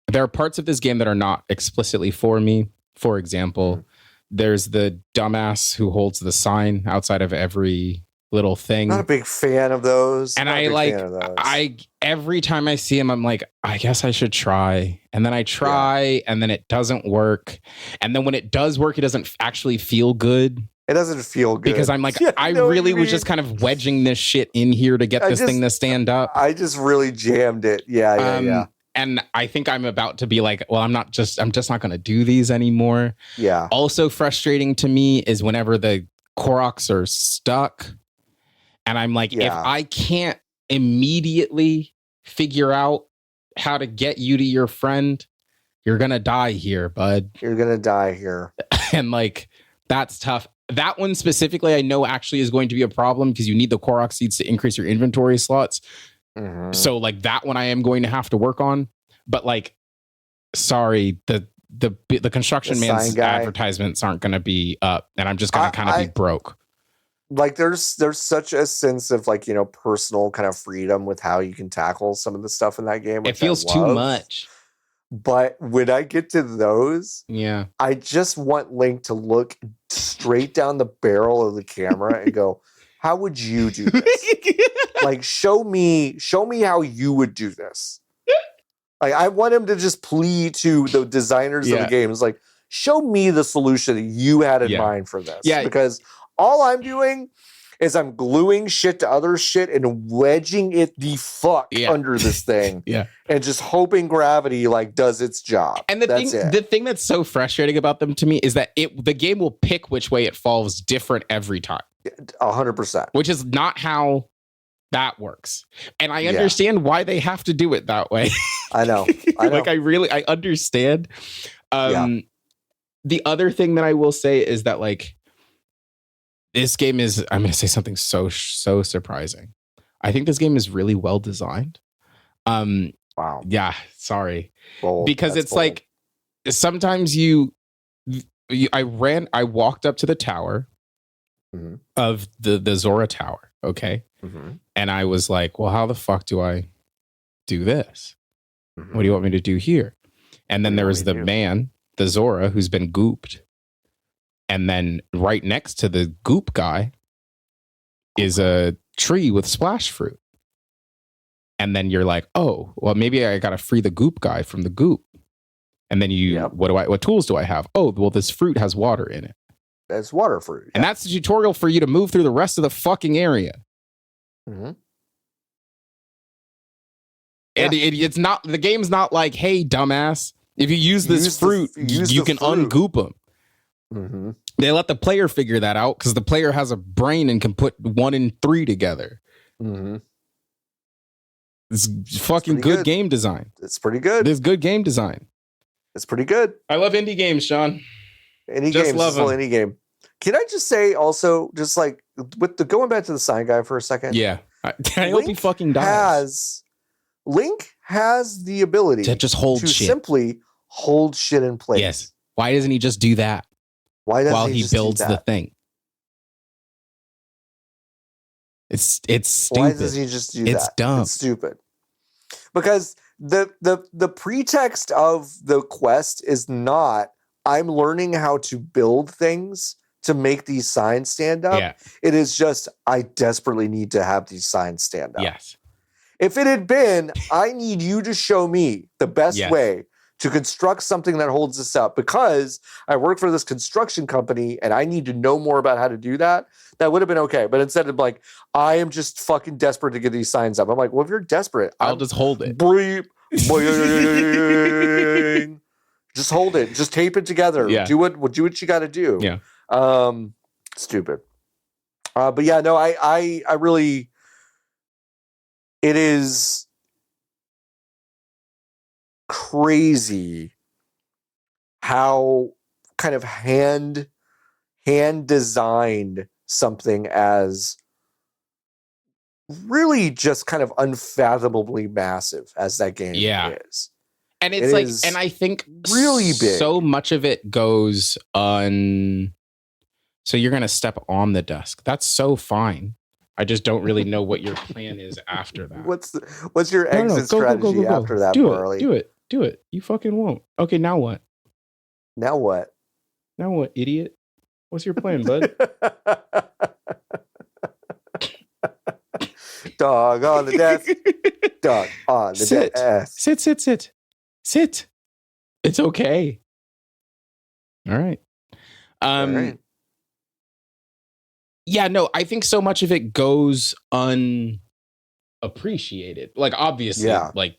There are parts of this game that are not explicitly for me. For example, there's the dumbass who holds the sign outside of every little thing. Not a big fan of those. And every time I see him, I'm like, I guess I should try. And then I try, and then it doesn't work. And then when it does work, it doesn't actually feel good. It doesn't feel good. Because I'm like, I really was just kind of wedging this shit in here to get this thing to stand up. I just really jammed it. Yeah. And I think I'm about to be like, well, I'm just not going to do these anymore. Yeah. Also frustrating to me is whenever the Koroks are stuck. And I'm like, if I can't immediately figure out how to get you to your friend, you're going to die here, bud. You're going to die here. And like, that's tough. That one specifically, I know actually is going to be a problem because you need the Korok seeds to increase your inventory slots. So like that one I am going to have to work on, but like, sorry, the construction man's advertisements aren't going to be up, and I'm just going to kind of be broke. Like there's such a sense of like, personal kind of freedom with how you can tackle some of the stuff in that game. It feels too much. But when I get to those, Yeah. I just want Link to look straight down the barrel of the camera and go, how would you do this? Like, show me how you would do this. Like, I want him to just plead to the designers of the games, like, show me the solution that you had in mind for this. Yeah. Because all I'm doing is I'm gluing shit to other shit and wedging it the fuck under this thing. And just hoping gravity like does its job. And the thing that's so frustrating about them to me is that the game will pick which way it falls different every time. 100%. Which is not how that works. And I understand why they have to do it that way. I know. Like, I understand. The other thing that I will say is that, like, this game is, I'm going to say something so surprising. I think this game is really well designed. Wow. Yeah, sorry. Bold. Because That's it's bold. like, sometimes I walked up to the tower of the Zora Tower, okay? And I was like, well, how the fuck do I do this? What do you want me to do here? And then there was the man, the Zora, who's been gooped. And then right next to the goop guy is a tree with splash fruit. And then you're like, oh, well, maybe I got to free the goop guy from the goop. And then what tools do I have? Oh, well, this fruit has water in it. That's water fruit. Yeah. And that's the tutorial for you to move through the rest of the fucking area. And it's not, the game's not like, hey, dumbass, if you use this fruit, you can ungoop them. They let the player figure that out because the player has a brain and can put 1 and 3 together. It's fucking good game design. It's pretty good. It's good game design. It's pretty good. I love indie games, Sean. Indie games, still indie game. Can I just say also, just like with the going back to the sign guy for a second? Yeah, I hope he fucking dies. Link has the ability to just hold to shit. Simply hold shit in place. Yes. Why doesn't he just do that? Why doesn't while he he builds the thing? It's stupid. Why does he just do that? It's dumb. It's stupid. Because the pretext of the quest is not I'm learning how to build things to make these signs stand up. Yeah. It is just I desperately need to have these signs stand up. Yes. If it had been, I need you to show me the best way to construct something that holds this up because I work for this construction company and I need to know more about how to do that, that would have been okay. But instead of like, I am just fucking desperate to get these signs up. I'm like, well, if you're desperate, I'll just hold it. Bleep, boing. Just hold it. Just tape it together. Yeah. Do what you got to do. Yeah. Stupid. But yeah, no, I really, it is crazy how kind of hand designed something as really just kind of unfathomably massive as that game is. And it's and I think really big. So much of it goes on. So you're going to step on the desk. That's so fine. I just don't really know what your plan is after that. What's your exit strategy after that, Barley? Do it. You fucking won't. Okay, now what? Now what, idiot? What's your plan, bud? Dog on the desk. Dog on the desk. Sit. It's okay. All right. All right. Yeah, no, I think so much of it goes unappreciated. Like, obviously, like,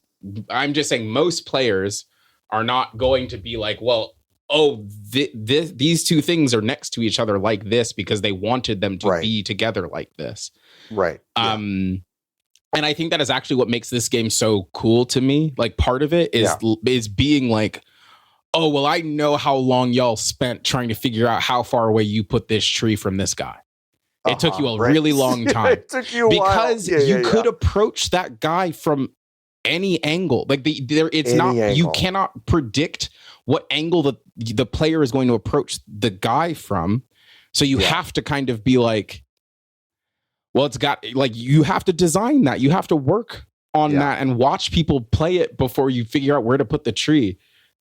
I'm just saying most players are not going to be like, well, these two things are next to each other like this because they wanted them to be together like this. Right. And I think that is actually what makes this game so cool to me. Like, part of it is being like, oh, well, I know how long y'all spent trying to figure out how far away you put this tree from this guy. It took you a really long time. It took you a because while. you could approach that guy from any angle. Like you cannot predict what angle the player is going to approach the guy from. So you have to kind of be like, well, it's got like, you have to design that. You have to work on that and watch people play it before you figure out where to put the tree.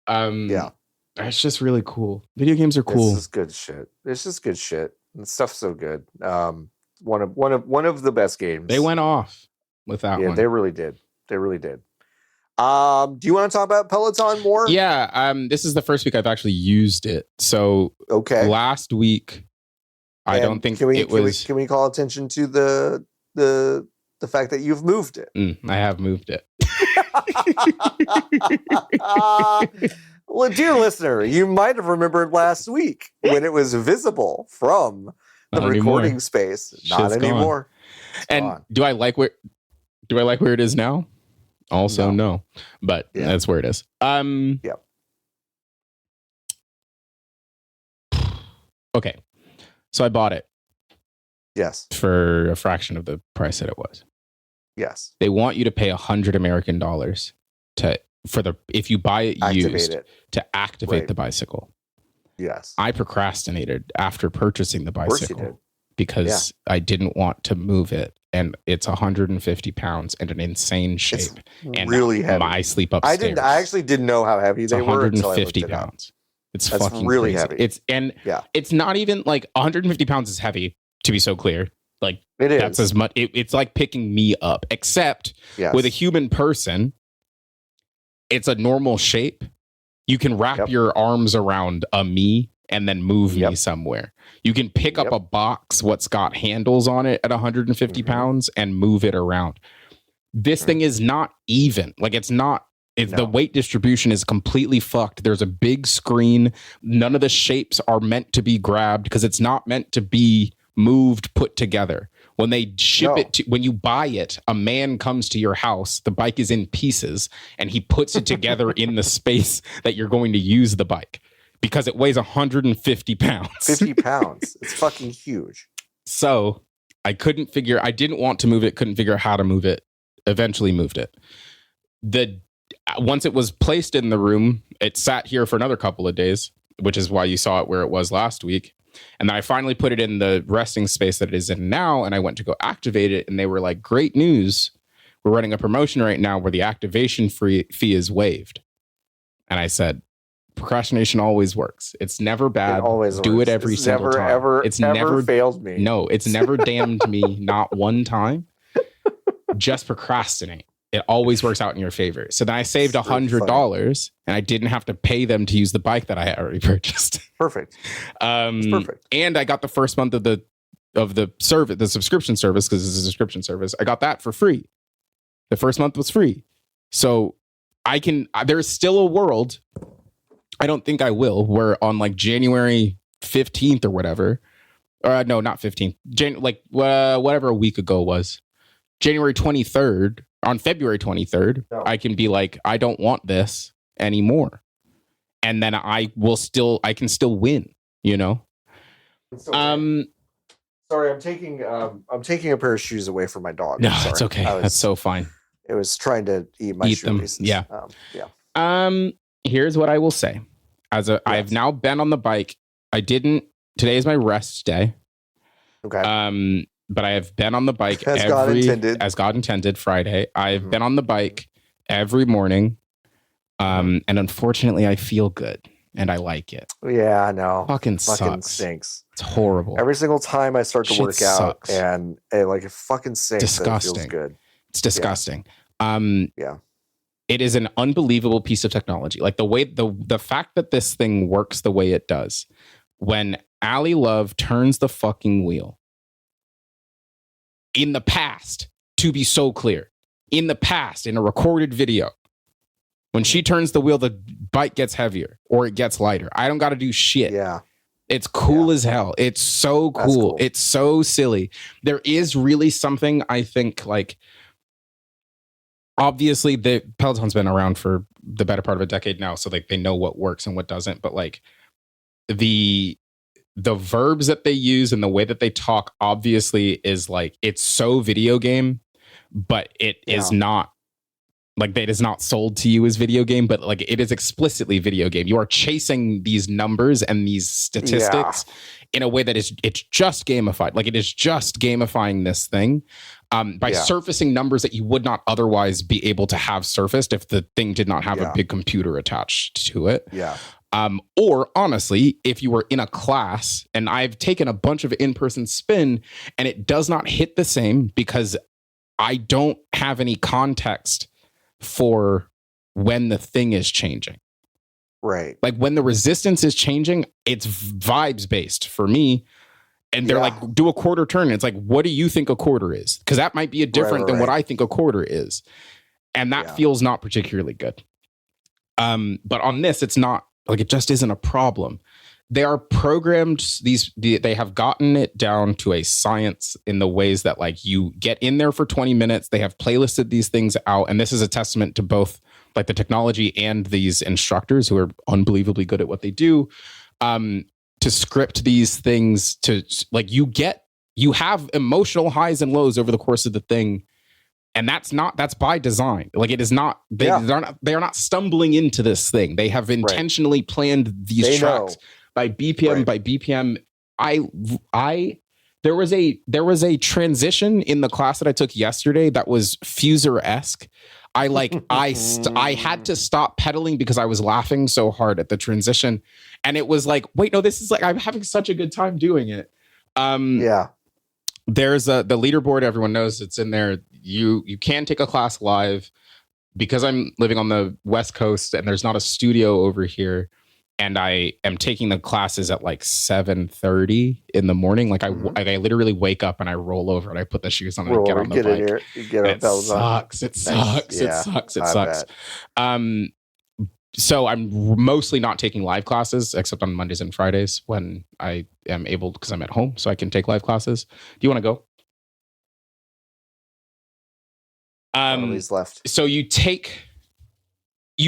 It's just really cool. Video games are cool. This is good shit. It's just good shit. The stuff's so good. One of the best games. They went off with that one. Yeah, they really did. They really did. Do you want to talk about Peloton more? Yeah. This is the first week I've actually used it. So last week, I don't think can we call attention to the fact that you've moved it? I have moved it. Well, dear listener, you might have remembered last week when it was visible from the recording space. Not anymore. And do I like where it is now? Also, no. But that's where it is. Okay. So I bought it. Yes. For a fraction of the price that it was. Yes. They want you to pay $100 American if you buy it used to activate the bicycle. Yes. I procrastinated after purchasing the bicycle because I didn't want to move it, and it's 150 pounds and an insane shape. It's and really heavy. I sleep upstairs. I actually didn't know how heavy they were. 150 pounds. It's fucking really crazy. heavy. It's not even like 150 pounds is heavy, to be so clear. Like it is. That's as much. It's like picking me up, except with a human person. It's a normal shape. You can wrap your arms around a me and then move me somewhere. You can pick up a box what's got handles on it at 150 pounds and move it around. This thing is not even. Like it's not. The weight distribution is completely fucked. There's a big screen. None of the shapes are meant to be grabbed because it's not meant to be moved, put together. When they ship it when you buy it, a man comes to your house, the bike is in pieces, and he puts it together in the space that you're going to use the bike because it weighs 150 pounds. 50 pounds. It's fucking huge. So I didn't want to move it, couldn't figure out how to move it, eventually moved it. Once it was placed in the room, it sat here for another couple of days, which is why you saw it where it was last week. And then I finally put it in the resting space that it is in now. And I went to go activate it. And they were like, great news. We're running a promotion right now where the activation fee is waived. And I said, procrastination always works. It's never bad. It always do it every single time. It's never failed me. No, it's never damned me. Not one time. Just procrastinate. It always works out in your favor. So then I saved $100 and I didn't have to pay them to use the bike that I had already purchased. Perfect. Perfect. And I got the first month of the service, the subscription service, because it's a subscription service. I got that for free. The first month was free. So there's still a world, I don't think I will, where on like January 15th or whatever, or no, not 15th, whatever a week ago was, January 23rd, on February 23rd, I can be like, I don't want this anymore. And then I can still win, you know? Sorry, I'm taking a pair of shoes away from my dog. No, it's okay. That's so fine. It was trying to eat my shoelaces. Yeah. Here's what I will say. I've now been on the bike. Today is my rest day. Okay. But I have been on the bike as God intended, Friday. I've been on the bike every morning. And unfortunately I feel good and I like it. Yeah, I know. Fucking stinks. It's horrible. Every single time I start to work out and it fucking stinks. Disgusting. It feels good. It's disgusting. Yeah. It is an unbelievable piece of technology. Like the way the fact that this thing works the way it does. When Ally Love turns the fucking wheel. In the past, to be so clear, in the past, in a recorded video, when she turns the wheel, the bike gets heavier or it gets lighter. I don't got to do shit. Yeah. It's cool as hell. It's so cool. It's so silly. There is really something, I think, like, obviously the Peloton's been around for the better part of a decade now. So like they know what works and what doesn't, but like the verbs that they use and the way that they talk obviously is like, it's so video game, but it is not like that is not sold to you as video game, but like it is explicitly video game. You are chasing these numbers and these statistics in a way that it's just gamified. Like it is just gamifying this thing by surfacing numbers that you would not otherwise be able to have surfaced if the thing did not have a big computer attached to it. Yeah. Or honestly, if you were in a class, and I've taken a bunch of in-person spin and it does not hit the same because I don't have any context for when the thing is changing. Right. Like when the resistance is changing, it's vibes based for me. And they're like, do a quarter turn. It's like, what do you think a quarter is? Because that might be different than what I think a quarter is. And that feels not particularly good. But on this, it's not like, it just isn't a problem. They are programmed, they have gotten it down to a science in the ways that like you get in there for 20 minutes. They have playlisted these things out. And this is a testament to both like the technology and these instructors who are unbelievably good at what they do, to script these things to like, you have emotional highs and lows over the course of the thing. And that's by design. Like it is not, they are not stumbling into this thing. They have intentionally planned these tracks by BPM by BPM. There was a transition in the class that I took yesterday that was Fuser-esque. I had to stop pedaling because I was laughing so hard at the transition. And it was like, wait, no, this is like, I'm having such a good time doing it. There's the leaderboard. Everyone knows it's in there. You can take a class live because I'm living on the West Coast and there's not a studio over here. And I am taking the classes at like 7:30 in the morning. Like I literally wake up and I roll over and I put the shoes on and I get on the bike. It sucks. It sucks. It sucks. It sucks. So I'm mostly not taking live classes except on Mondays and Fridays when I am able, because I'm at home, so I can take live classes. Do you want to go? He's left. So you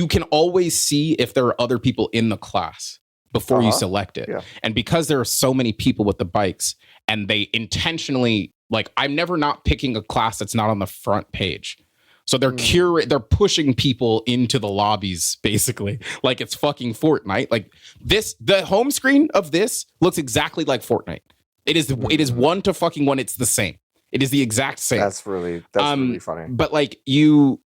can always see if there are other people in the class before you select it. Yeah. And because there are so many people with the bikes and they intentionally, like, I'm never not picking a class that's not on the front page. So they're they're pushing people into the lobbies, basically, like it's fucking Fortnite. Like this, the home screen of this looks exactly like Fortnite. It is 1-1. It's the same. It is the exact same. That's really funny. But like you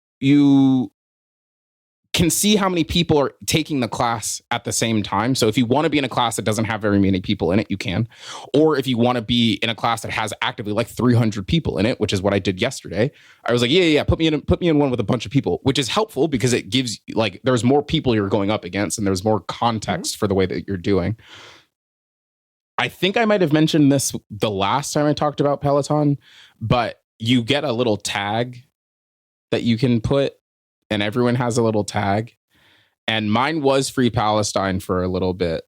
can see how many people are taking the class at the same time. So if you want to be in a class that doesn't have very many people in it, you can. Or if you want to be in a class that has actively like 300 people in it, which is what I did yesterday, I was like, put me in one with a bunch of people, which is helpful because it gives like, there's more people you're going up against and there's more context for the way that you're doing. I think I might have mentioned this the last time I talked about Peloton, but you get a little tag that you can put, and everyone has a little tag. And mine was Free Palestine for a little bit.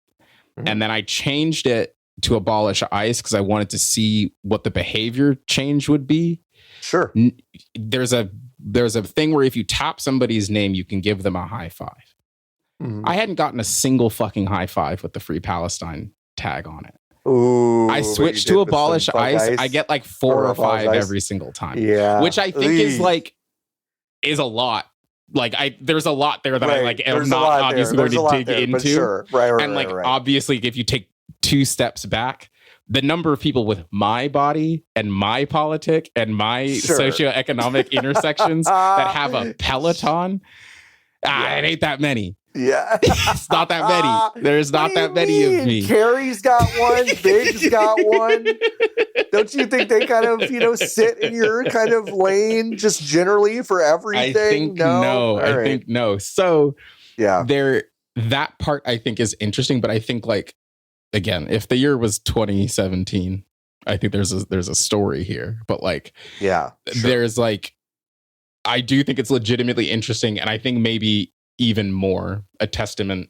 And then I changed it to Abolish ICE because I wanted to see what the behavior change would be. Sure. There's a thing where if you tap somebody's name, you can give them a high five. I hadn't gotten a single fucking high five with the Free Palestine tag on it. Ooh, I switched to Abolish ICE. I get like 4 or 5 every single time. Yeah. Which I think is a lot. Like there's a lot there that I like am not obviously going to dig into. Sure. Right. Obviously, if you take 2 steps back, the number of people with my body and my politic and my socioeconomic intersections that have a Peloton, it ain't that many. Yeah. It's not that many. There's not that many of me. Carrie's got one. Big's got one. Don't you think they kind of, sit in your kind of lane just generally for everything? I think no. I think no. So yeah, that part I think is interesting, but I think like, again, if the year was 2017, I think there's a story here, but like, there's like, I do think it's legitimately interesting. And I think maybe even more a testament.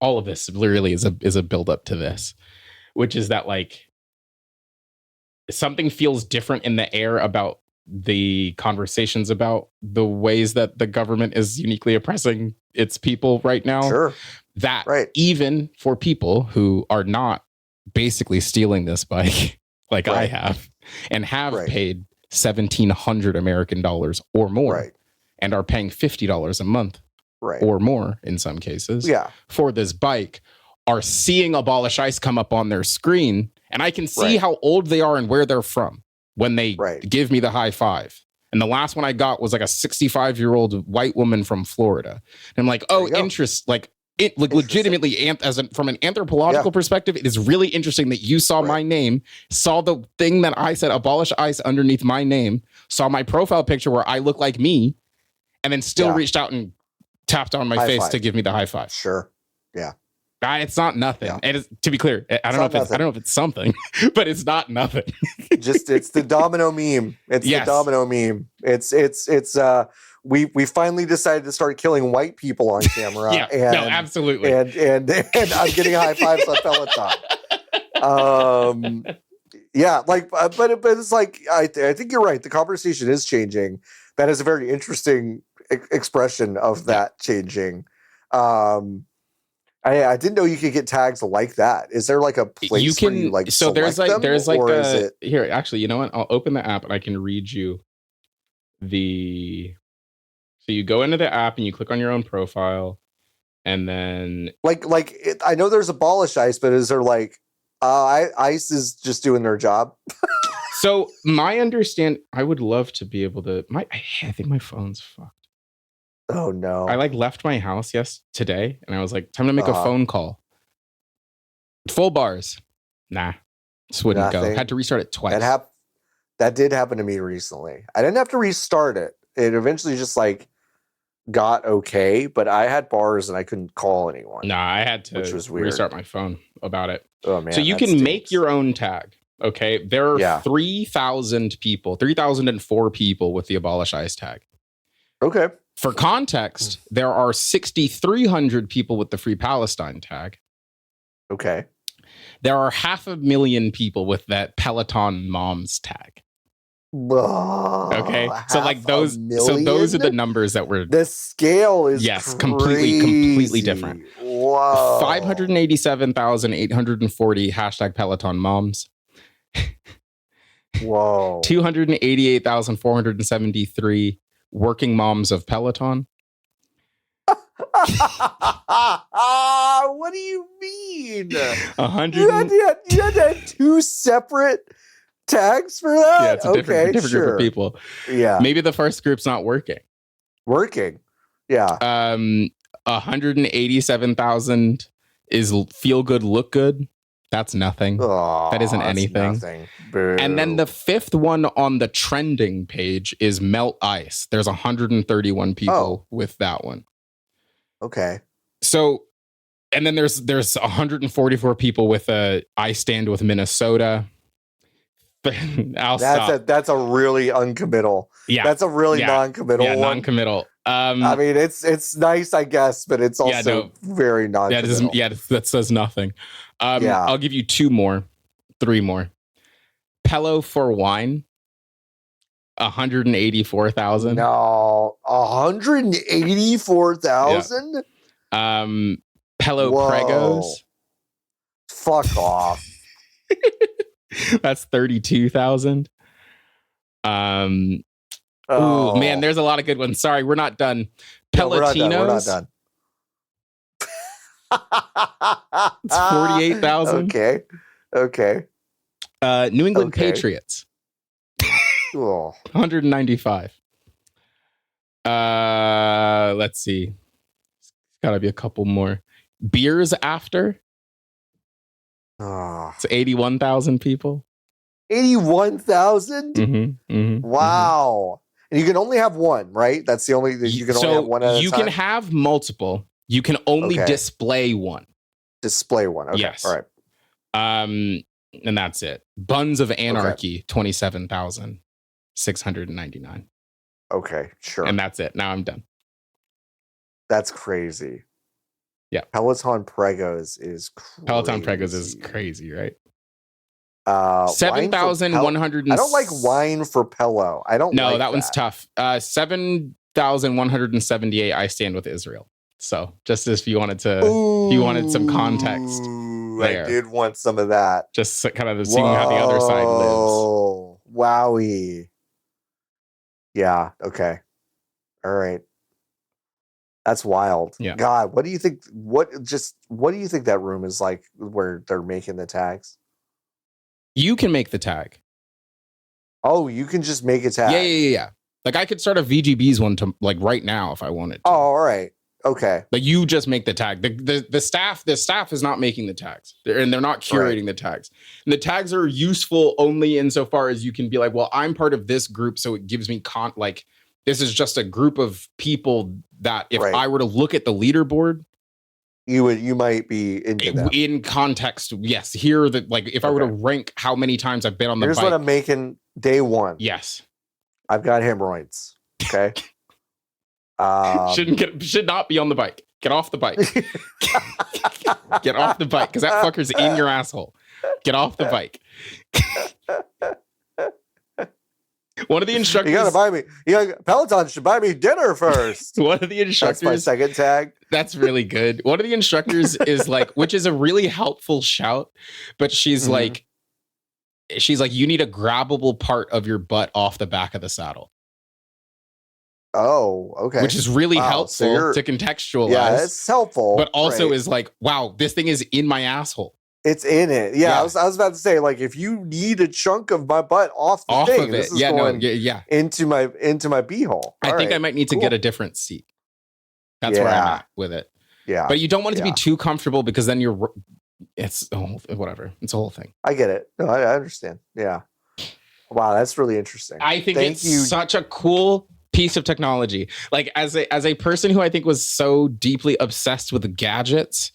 All of this literally is a build up to this, which is that like something feels different in the air about the conversations about the ways that the government is uniquely oppressing its people right now. Sure. That even for people who are not basically stealing this bike like I have and have paid $1,700 American dollars or more and are paying $50 a month or more in some cases for this bike are seeing Abolish Ice come up on their screen, and I can see how old they are and where they're from when they give me the high five. And the last one I got was like a 65-year-old white woman from Florida. And I'm like, oh, legitimately, from an anthropological perspective, it is really interesting that you saw my name, saw the thing that I said, Abolish Ice, underneath my name, saw my profile picture where I look like me, and then still reached out and tapped on my face to give me the high five. Sure. Yeah. It's not nothing. Yeah. And to be clear, I don't know if it's something, but it's not nothing. It's the domino meme. It's the domino meme. It's we finally decided to start killing white people on camera. Absolutely. And I'm getting high fives on Peloton. But it's like I think you're right. The conversation is changing. That is a very interesting expression of that changing. I didn't know you could get tags like that. Is there like a place where you like so there's like them, there's like a here actually, you know what? I'll open the app and I can read you so you go into the app and you click on your own profile, and then I know there's Abolish Ice, but is there like Ice is just doing their job? So my I would love to be able to I think my phone's fucked. Oh no. I left my house today and I was like, time to make a phone call. Full bars. Nah. Just wouldn't go. Had to restart it twice. That did happen to me recently. I didn't have to restart it. It eventually just got okay, but I had bars and I couldn't call anyone. Nah, I had to restart my phone about it. Oh man. So you can make your own tag. Okay. There are 3,000 people, 3,004 people with the Abolish Ice tag. Okay. For context, there are 6,300 people with the Free Palestine tag. Okay. There are 500,000 people with that Peloton moms tag. Okay. So those are the numbers that were. The scale is completely different. Whoa. 587,840 #Peloton moms. Whoa. 288,473 working moms of Peloton. What do you mean? 100. You had to have two separate tags for that? Yeah, it's a different group of people. Yeah. Maybe the first group's not working. Yeah. 187,000 is feel good, look good. That's nothing. Oh, that isn't anything. Nothing. Boo. And then the fifth one on the trending page is Melt Ice. There's 131 people with that one. Okay. So, and then there's 144 people with a I Stand with Minnesota. That's a really uncommittal. Yeah. That's a really non-committal one. Non-committal. I mean, it's nice, I guess, but it's also very non-committal. That says nothing. I'll give you three more. Pello for Wine, 184,000. No, 184,000. Pello Pregos. Fuck off. That's 32,000. Oh man, there's a lot of good ones. Sorry, we're not done. Pelotinos. No, we're not done. It's 48,000. Okay. New England Patriots. Cool. 195. Let's see. It's gotta be a couple more. Beers After. It's 81,000 people. 81,000? Wow. And you can only have one, right? That's the only you can only have one at a time. You can have multiple. You can only display one. Display one. Okay. Yes. All right. And that's it. Buns of Anarchy, 27,699. Okay, sure. And that's it. Now I'm done. That's crazy. Yeah. Peloton Pregos is crazy. Peloton Pregos is crazy, right? 7,100. I don't like wine for Pello. I don't. No, that one's tough. 7,178. I Stand with Israel. So just if you wanted to, if you wanted some context, there. I did want some of that. Just kind of seeing how the other side lives. Wowie. Yeah. Okay. All right. That's wild. Yeah. God, what do you think? What do you think that room is like where they're making the tags? You can make the tag. Oh, you can just make a tag. Yeah. Like I could start a VGB's one to like right now if I wanted to. Oh, all right. Okay. Like you just make the tag. The staff is not making the tags. They're not curating the tags. And the tags are useful only insofar as you can be like, well, I'm part of this group, so it gives me like this is just a group of people that if I were to look at the leaderboard, you might be into that. In context. Yes, here that like if I were to rank how many times I've been on the bike. Here's what I'm making day one. Yes. I've got hemorrhoids. Okay. Should not be on the bike. Get off the bike. Get off the bike because that fucker's in your asshole. Get off the bike. One of the instructors. You gotta buy me. Peloton should buy me dinner first. One of the instructors. That's my second tag. That's really good. One of the instructors is like, which is a really helpful shout, but she's like, you need a grabbable part of your butt off the back of the saddle. Oh, okay. Which is really helpful to contextualize. Yeah, it's helpful. But also is like, wow, this thing is in my asshole. It's in it. Yeah, I was about to say, like, if you need a chunk of my butt off the thing, this is going into my beehole. I think I might need to get a different seat. That's where I'm at with it. Yeah. But you don't want it to be too comfortable because then it's whatever. It's a whole thing. I get it. No, I understand. Yeah. Wow, that's really interesting. I think it's such a cool piece of technology. Like as a person who I think was so deeply obsessed with gadgets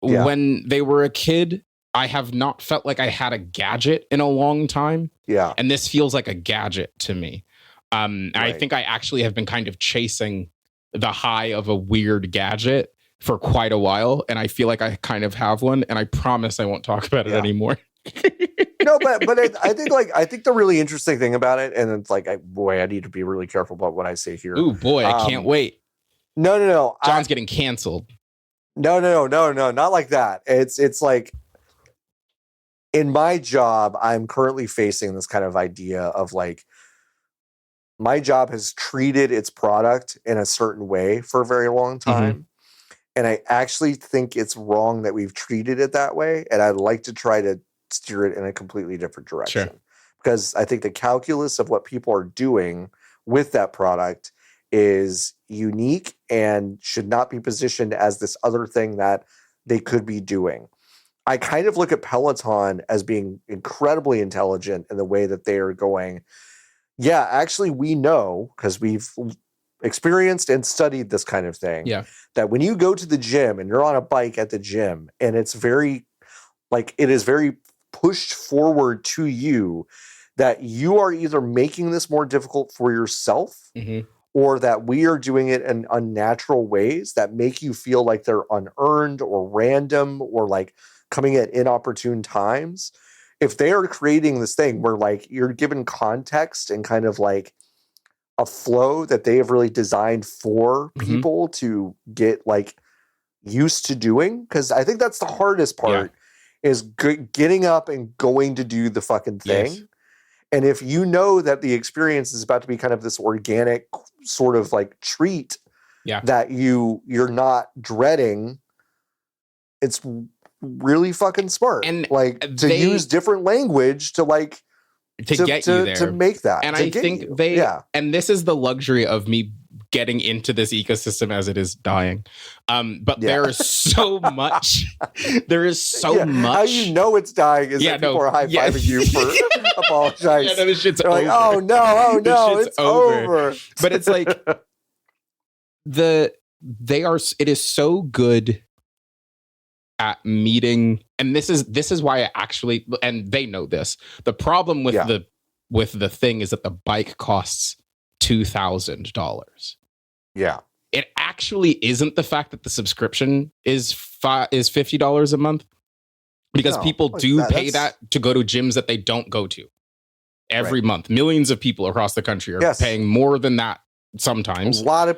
when they were a kid, I have not felt like I had a gadget in a long time. Yeah. And this feels like a gadget to me. I think I actually have been kind of chasing the high of a weird gadget for quite a while. And I feel like I kind of have one, and I promise I won't talk about it anymore. No, but I think the really interesting thing about it, and it's like, I need to be really careful about what I say here. Ooh, boy, I can't wait. No. John's getting canceled. No, not like that. It's like in my job, I'm currently facing this kind of idea of like, my job has treated its product in a certain way for a very long time. And I actually think it's wrong that we've treated it that way. And I'd like to try to steer it in a completely different direction. Sure. Because I think the calculus of what people are doing with that product is unique and should not be positioned as this other thing that they could be doing. I kind of look at Peloton as being incredibly intelligent in the way that they are going, yeah, actually we know, because we've experienced and studied this kind of thing, that when you go to the gym and you're on a bike at the gym and it's very, like, it is very pushed forward to you that you are either making this more difficult for yourself or that we are doing it in unnatural ways that make you feel like they're unearned or random or like coming at inopportune times. If they are creating this thing where like you're given context and kind of like a flow that they have really designed for people to get like used to doing, because I think that's the hardest part is getting up and going to do the fucking thing. Yes. And if you know that the experience is about to be kind of this organic sort of like treat that you're not dreading, it's really fucking smart. And like to use different language to like to get you there, to make that. And I think and this is the luxury of me getting into this ecosystem as it is dying. But there is so much. There is so much. How you know it's dying is that people are high-fiving you for apologize. No, this shit's over. Like, oh no, it's over. But it's like it is so good at meeting, and this is why I actually, and they know this. The problem with the thing is that the bike costs $2,000. Yeah. It actually isn't the fact that the subscription is $50 a month, because people do pay that to go to gyms that they don't go to every month. Millions of people across the country are paying more than that sometimes. A lot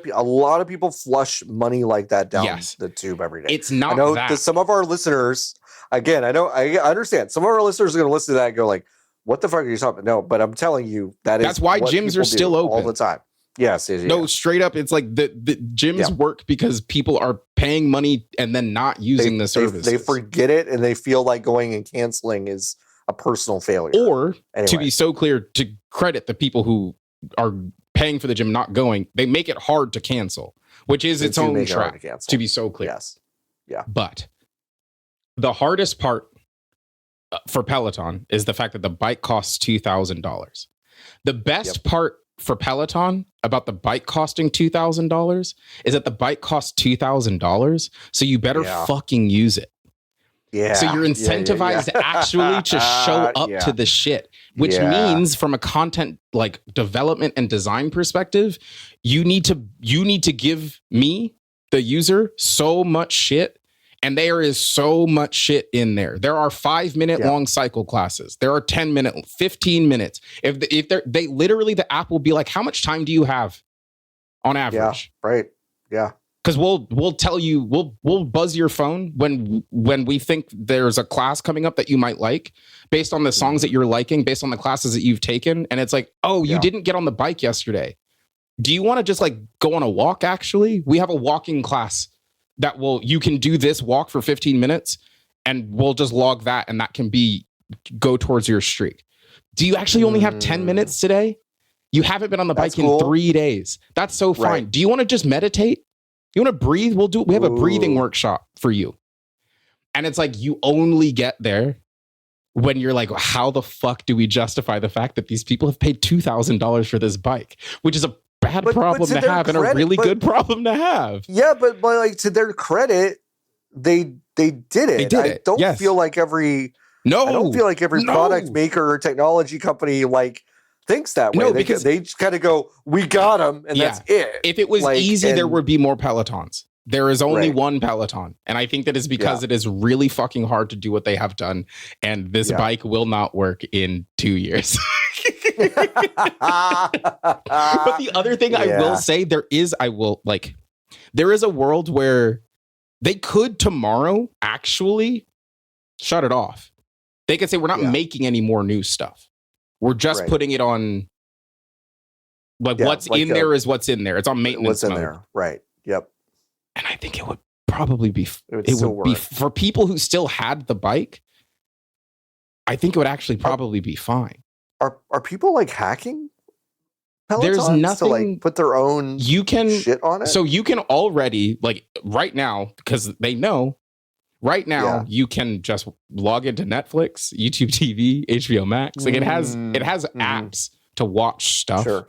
of people flush money like that down the tube every day. It's not I know that some of our listeners, again, I understand some of our listeners are going to listen to that and go like, what the fuck are you talking about? No, but I'm telling you that's why gyms are still open all the time. Yes. No, straight up, it's like the gyms work because people are paying money and then not using the services. They forget it and they feel like going and canceling is a personal failure. Or to be so clear, to credit the people who are paying for the gym not going, they make it hard to cancel, which is its own trap. To be so clear. Yes. Yeah. But the hardest part for Peloton is the fact that the bike costs $2,000. The best part for Peloton about the bike costing $2,000 is that the bike costs $2,000, so you better fucking use it. Yeah. So you're incentivized actually to show up to the shit, which means from a content like development and design perspective, you need to give me, the user, so much shit. And there is so much shit in there. There are 5-minute long cycle classes. There are 10-minute, 15 minutes. If they literally, the app will be like, how much time do you have on average? Yeah, right. Yeah. Because we'll tell you, we'll buzz your phone when we think there's a class coming up that you might like, based on the songs that you're liking, based on the classes that you've taken. And it's like, oh, you didn't get on the bike yesterday. Do you want to just like go on a walk? Actually, we have a walking class that you can do this walk for 15 minutes and we'll just log that, and that can go towards your streak. Do you actually only have 10 minutes today? You haven't been on the bike in 3 days. That's so fine. Right. Do you want to just meditate? You want to breathe? We have a breathing workshop for you. And it's like, you only get there when you're like, how the fuck do we justify the fact that these people have paid $2,000 for this bike, which is a bad problem to have and a really good problem to have. Yeah, but like, to their credit, they did it. I don't feel like every product maker or technology company like thinks that way. Because they just kind of go, we got them, and that's it. If it was easy, there would be more Pelotons. There is only one Peloton. And I think that is because it is really fucking hard to do what they have done. And this bike will not work in 2 years. But the other thing I will say, there is a world where they could tomorrow actually shut it off. They could say, we're not making any more new stuff. We're just putting it on, what's in there is what's in there. It's on maintenance mode. There. Right. Yep. And I think it would probably be, for people who still had the bike, I think it would actually probably be fine. Are people like hacking Pelotons? There's nothing to like put their own shit on it. So you can already, like, right now, because they know right now you can just log into Netflix, YouTube TV, HBO Max. Like it has apps to watch stuff. Sure.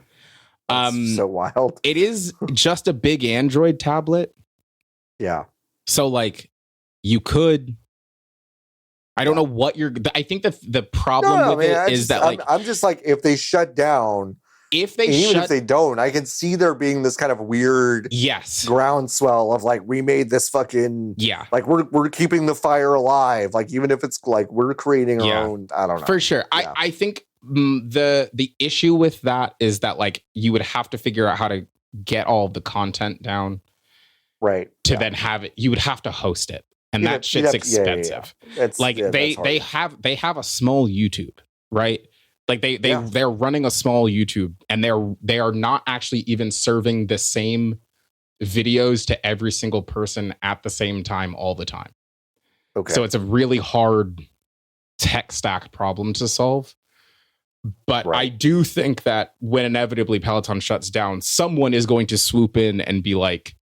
That's so wild. It is just a big Android tablet. Yeah. So like you could, I don't know what I think the problem with it is that like, I'm just like, if they shut down, if they don't, I can see there being this kind of weird groundswell of like, we made this fucking, like we're keeping the fire alive. Like, even if it's like, we're creating our own, I don't know. For sure. Yeah. I think the issue with that is that like, you would have to figure out how to get all the content down. Right. To then have it, you would have to host it. And that shit's expensive. Like they have a small YouTube, right? Like they're running a small YouTube, and they are not actually even serving the same videos to every single person at the same time all the time. Okay. So it's a really hard tech stack problem to solve. But I do think that when inevitably Peloton shuts down, someone is going to swoop in and be like,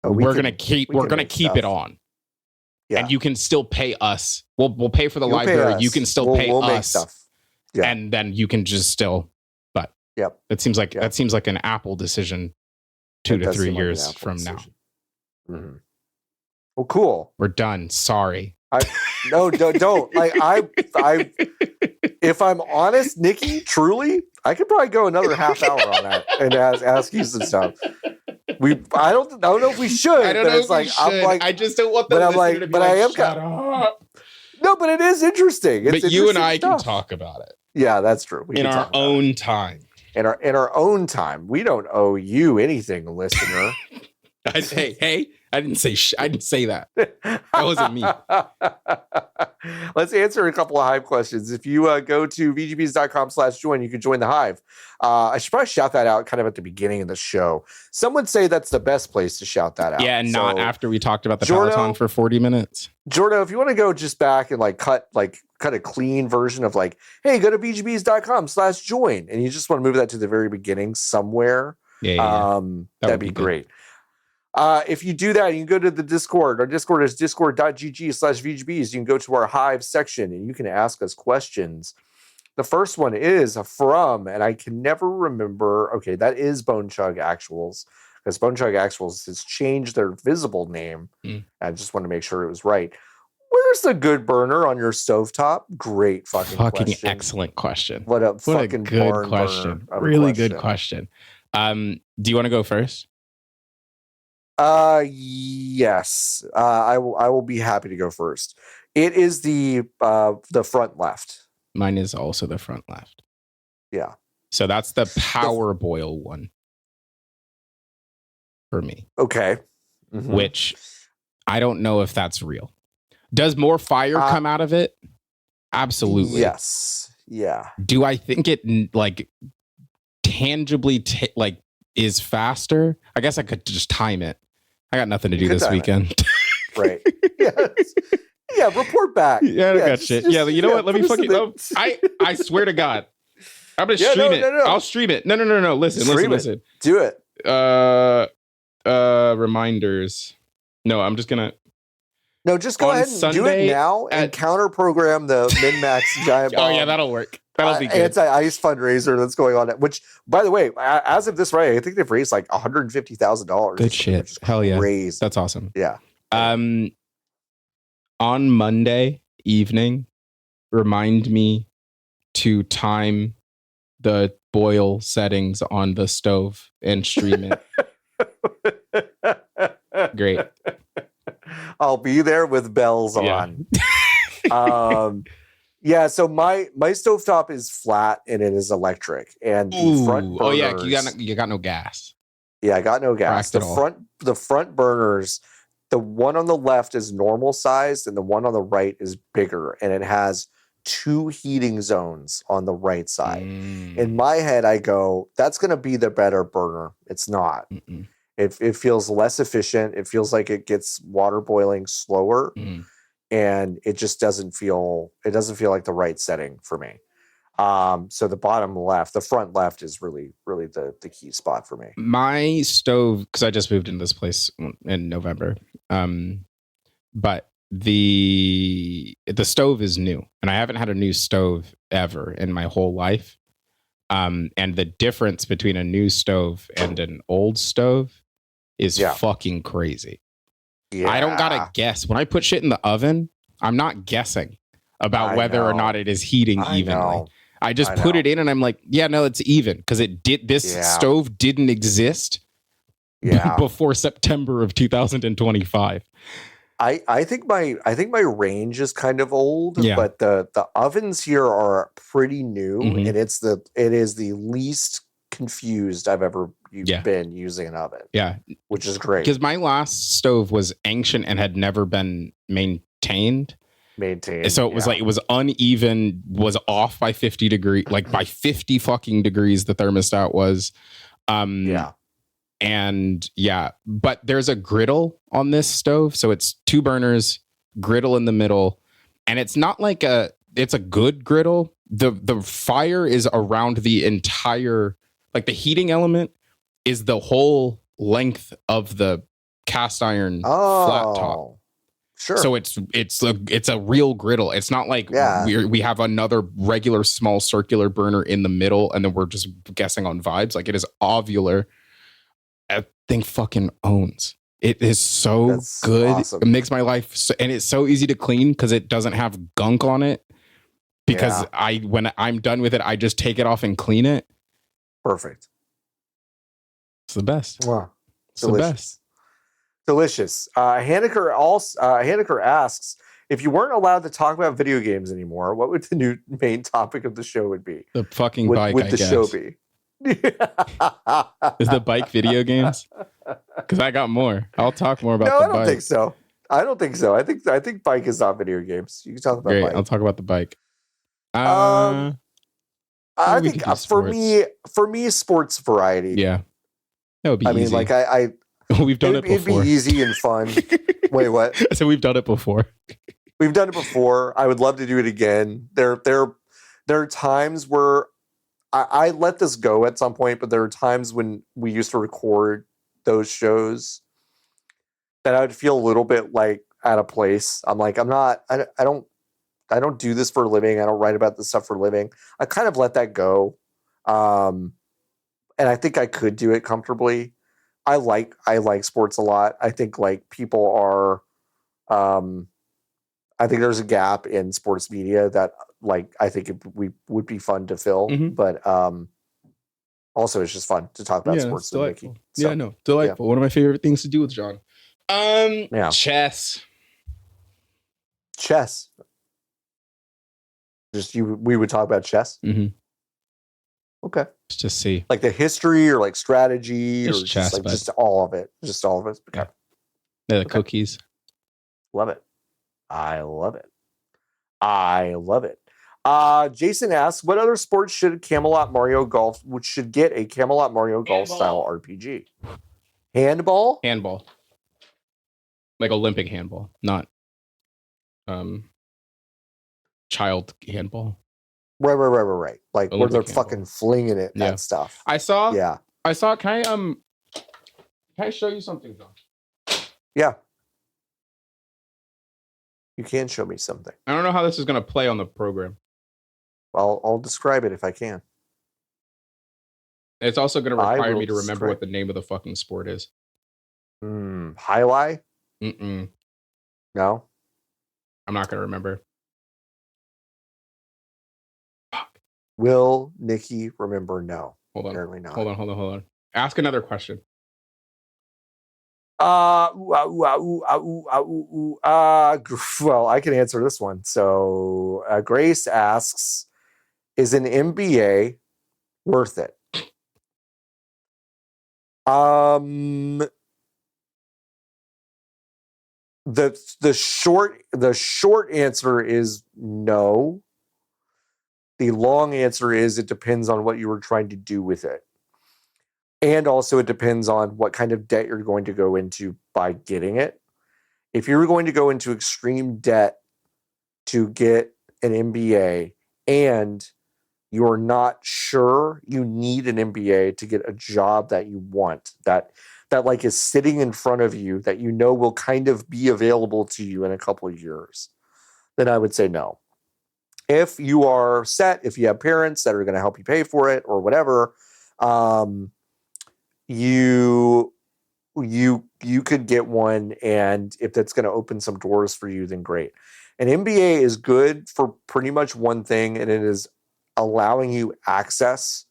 we're gonna keep it on, and you can still pay us. We'll pay for the library. You can still pay us, make stuff. And then you can just still. But that seems like an Apple decision 2 to 3 years from now. Mm-hmm. Well, cool. We're done. Sorry. Don't. Like I. If I'm honest, Nikki, truly, I could probably go another half hour on that and ask you some stuff. I don't know if we should. I don't know if we should. I just don't want the listener to be like, shut up. No, but it is interesting. But you and I can talk about it. Yeah, that's true. In our own time. In our own time. We don't owe you anything, listener. Hey, I didn't say that. That wasn't me. Let's answer a couple of Hive questions. If you go to vgbs.com/join, you can join the Hive. I should probably shout that out kind of at the beginning of the show. Some would say that's the best place to shout that out. Yeah, and not after we talked about the Peloton for 40 minutes. Jordan, if you want to go just back and cut a clean version of hey, go to vgbs.com/join, and you just want to move that to the very beginning somewhere. Yeah. That'd be great. If you do that, you can go to the Discord. Our Discord is discord.gg/VGBs. You can go to our Hive section and you can ask us questions. The first one is from, and I can never remember. Okay, that is Bone Chug Actuals, because Bone Chug Actuals has changed their visible name. I just want to make sure it was right. Where's the good burner on your stovetop? Great fucking question. Excellent question. What a good question. Really good question. Do you want to go first? Yes. I will be happy to go first. It is the front left. Mine is also the front left. Yeah. So that's the power boil one for me. Okay. Mm-hmm. Which I don't know if that's real. Does more fire come out of it? Absolutely. Yes. Yeah. Do I think it tangibly is faster? I guess I could just time it. I got nothing to do this weekend. Right. Yes. Yeah, report back. Yeah, I got shit. Yeah, you know what? Let me fucking... I swear to God. I'm going to stream it. No. I'll stream it. No. Listen. Do it. Reminders. No, I'm just going to... No, just go ahead and Sunday do it now and counter program the min-max giant bomb. Oh, yeah, that'll work. That'll be good. Anti-ice fundraiser that's going on. Which, by the way, as of this right, I think they've raised $150,000. Good shit. Hell yeah. Raised. That's awesome. Yeah. On Monday evening, remind me to time the boil settings on the stove and stream it. Great. I'll be there with bells on. Yeah, so my stovetop is flat and it is electric. And the front burners... Oh yeah, you got no gas. Yeah, I got no gas. The front burners, the one on the left is normal sized and the one on the right is bigger, and it has 2 heating zones on the right side. In my head, I go, that's going to be the better burner. It's not. It feels less efficient. It feels like it gets water boiling slower. And it just doesn't feel like the right setting for me. So the bottom left, the front left is really, really the key spot for me. My stove, because I just moved into this place in November, but the stove is new, and I haven't had a new stove ever in my whole life. And the difference between a new stove and an old stove is fucking crazy. Yeah. I don't gotta guess. When I put shit in the oven, I'm not guessing about whether or not it is heating evenly. I just put it in and I'm like, yeah, no, it's even, because this stove didn't exist before September of 2025. I think my range is kind of old, but the ovens here are pretty new, and it is the least confused I've ever been using an oven. Yeah, which is great, because my last stove was ancient and had never been maintained. So it was it was uneven, was off by 50 degrees, by 50 fucking degrees. The thermostat was, but there's a griddle on this stove, so it's 2 burners, griddle in the middle, and it's not it's a good griddle. The fire is around the entire, the heating element is the whole length of the cast iron flat top. Sure. So it's a real griddle. It's not like we have another regular small circular burner in the middle and then we're just guessing on vibes. It is ovular. That thing fucking owns. It is so good. Awesome. It makes my life and it's so easy to clean because it doesn't have gunk on it. Because when I'm done with it, I just take it off and clean it. Perfect. It's the best. Wow. It's the best. Delicious. Haneker asks, if you weren't allowed to talk about video games anymore, what would the new main topic of the show would be? The fucking bike, would the show be? Is the bike video games? Because I got more. I'll talk more about No, the I don't bike. think so. I don't think so. I think bike is not video games. You can talk about Great. bike. I'll talk about the bike. I we think could do for me, sports variety. Yeah, that would be easy. I mean, like I we've done it before. It'd be easy and fun. Wait, what? I said we've done it before. We've done it before. I would love to do it again. There are times where I let this go at some point, but there are times when we used to record those shows that I would feel a little bit like out of place. I'm like, I don't do this for a living. I don't write about this stuff for a living. I kind of let that go. And I think I could do it comfortably. I like sports a lot. I think like people are, I think there's a gap in sports media that like, I think would be fun to fill, but, also it's just fun to talk about sports with Niki. So, delightful. Yeah. One of my favorite things to do with John. Chess. We would talk about chess. Okay. Just see like the history or like strategy just or chess, just all of it. Okay. Yeah, the cookies. Love it. I love it. Jason asks, what other sports should Camelot Mario Golf, which should get a Camelot Mario Golf style RPG? Handball? Handball. Like Olympic handball, not child handball. Right. Like Olympic where they're handball. Fucking flinging it and stuff. I saw. Can I show you something, John? Yeah. You can show me something. I don't know how this is going to play on the program. I'll describe it if I can. It's also going to require me to remember what the name of the fucking sport is. Highlight? No? I'm not going to remember. Fuck. Will Niki remember? No. Hold on. Apparently not. Hold on. Ask another question. Well, I can answer this one. So Grace asks, is an MBA worth it? The short answer is no. The long answer is it depends on what you were trying to do with it. And also it depends on what kind of debt you're going to go into by getting it. If you're going to go into extreme debt to get an MBA and you're not sure you need an MBA to get a job that you want, that like is sitting in front of you, that you know will kind of be available to you in a couple of years, then I would say no. If you are set, if you have parents that are going to help you pay for it or whatever, you could get one, and if that's going to open some doors for you, then great. An MBA is good for pretty much one thing, and it is allowing you access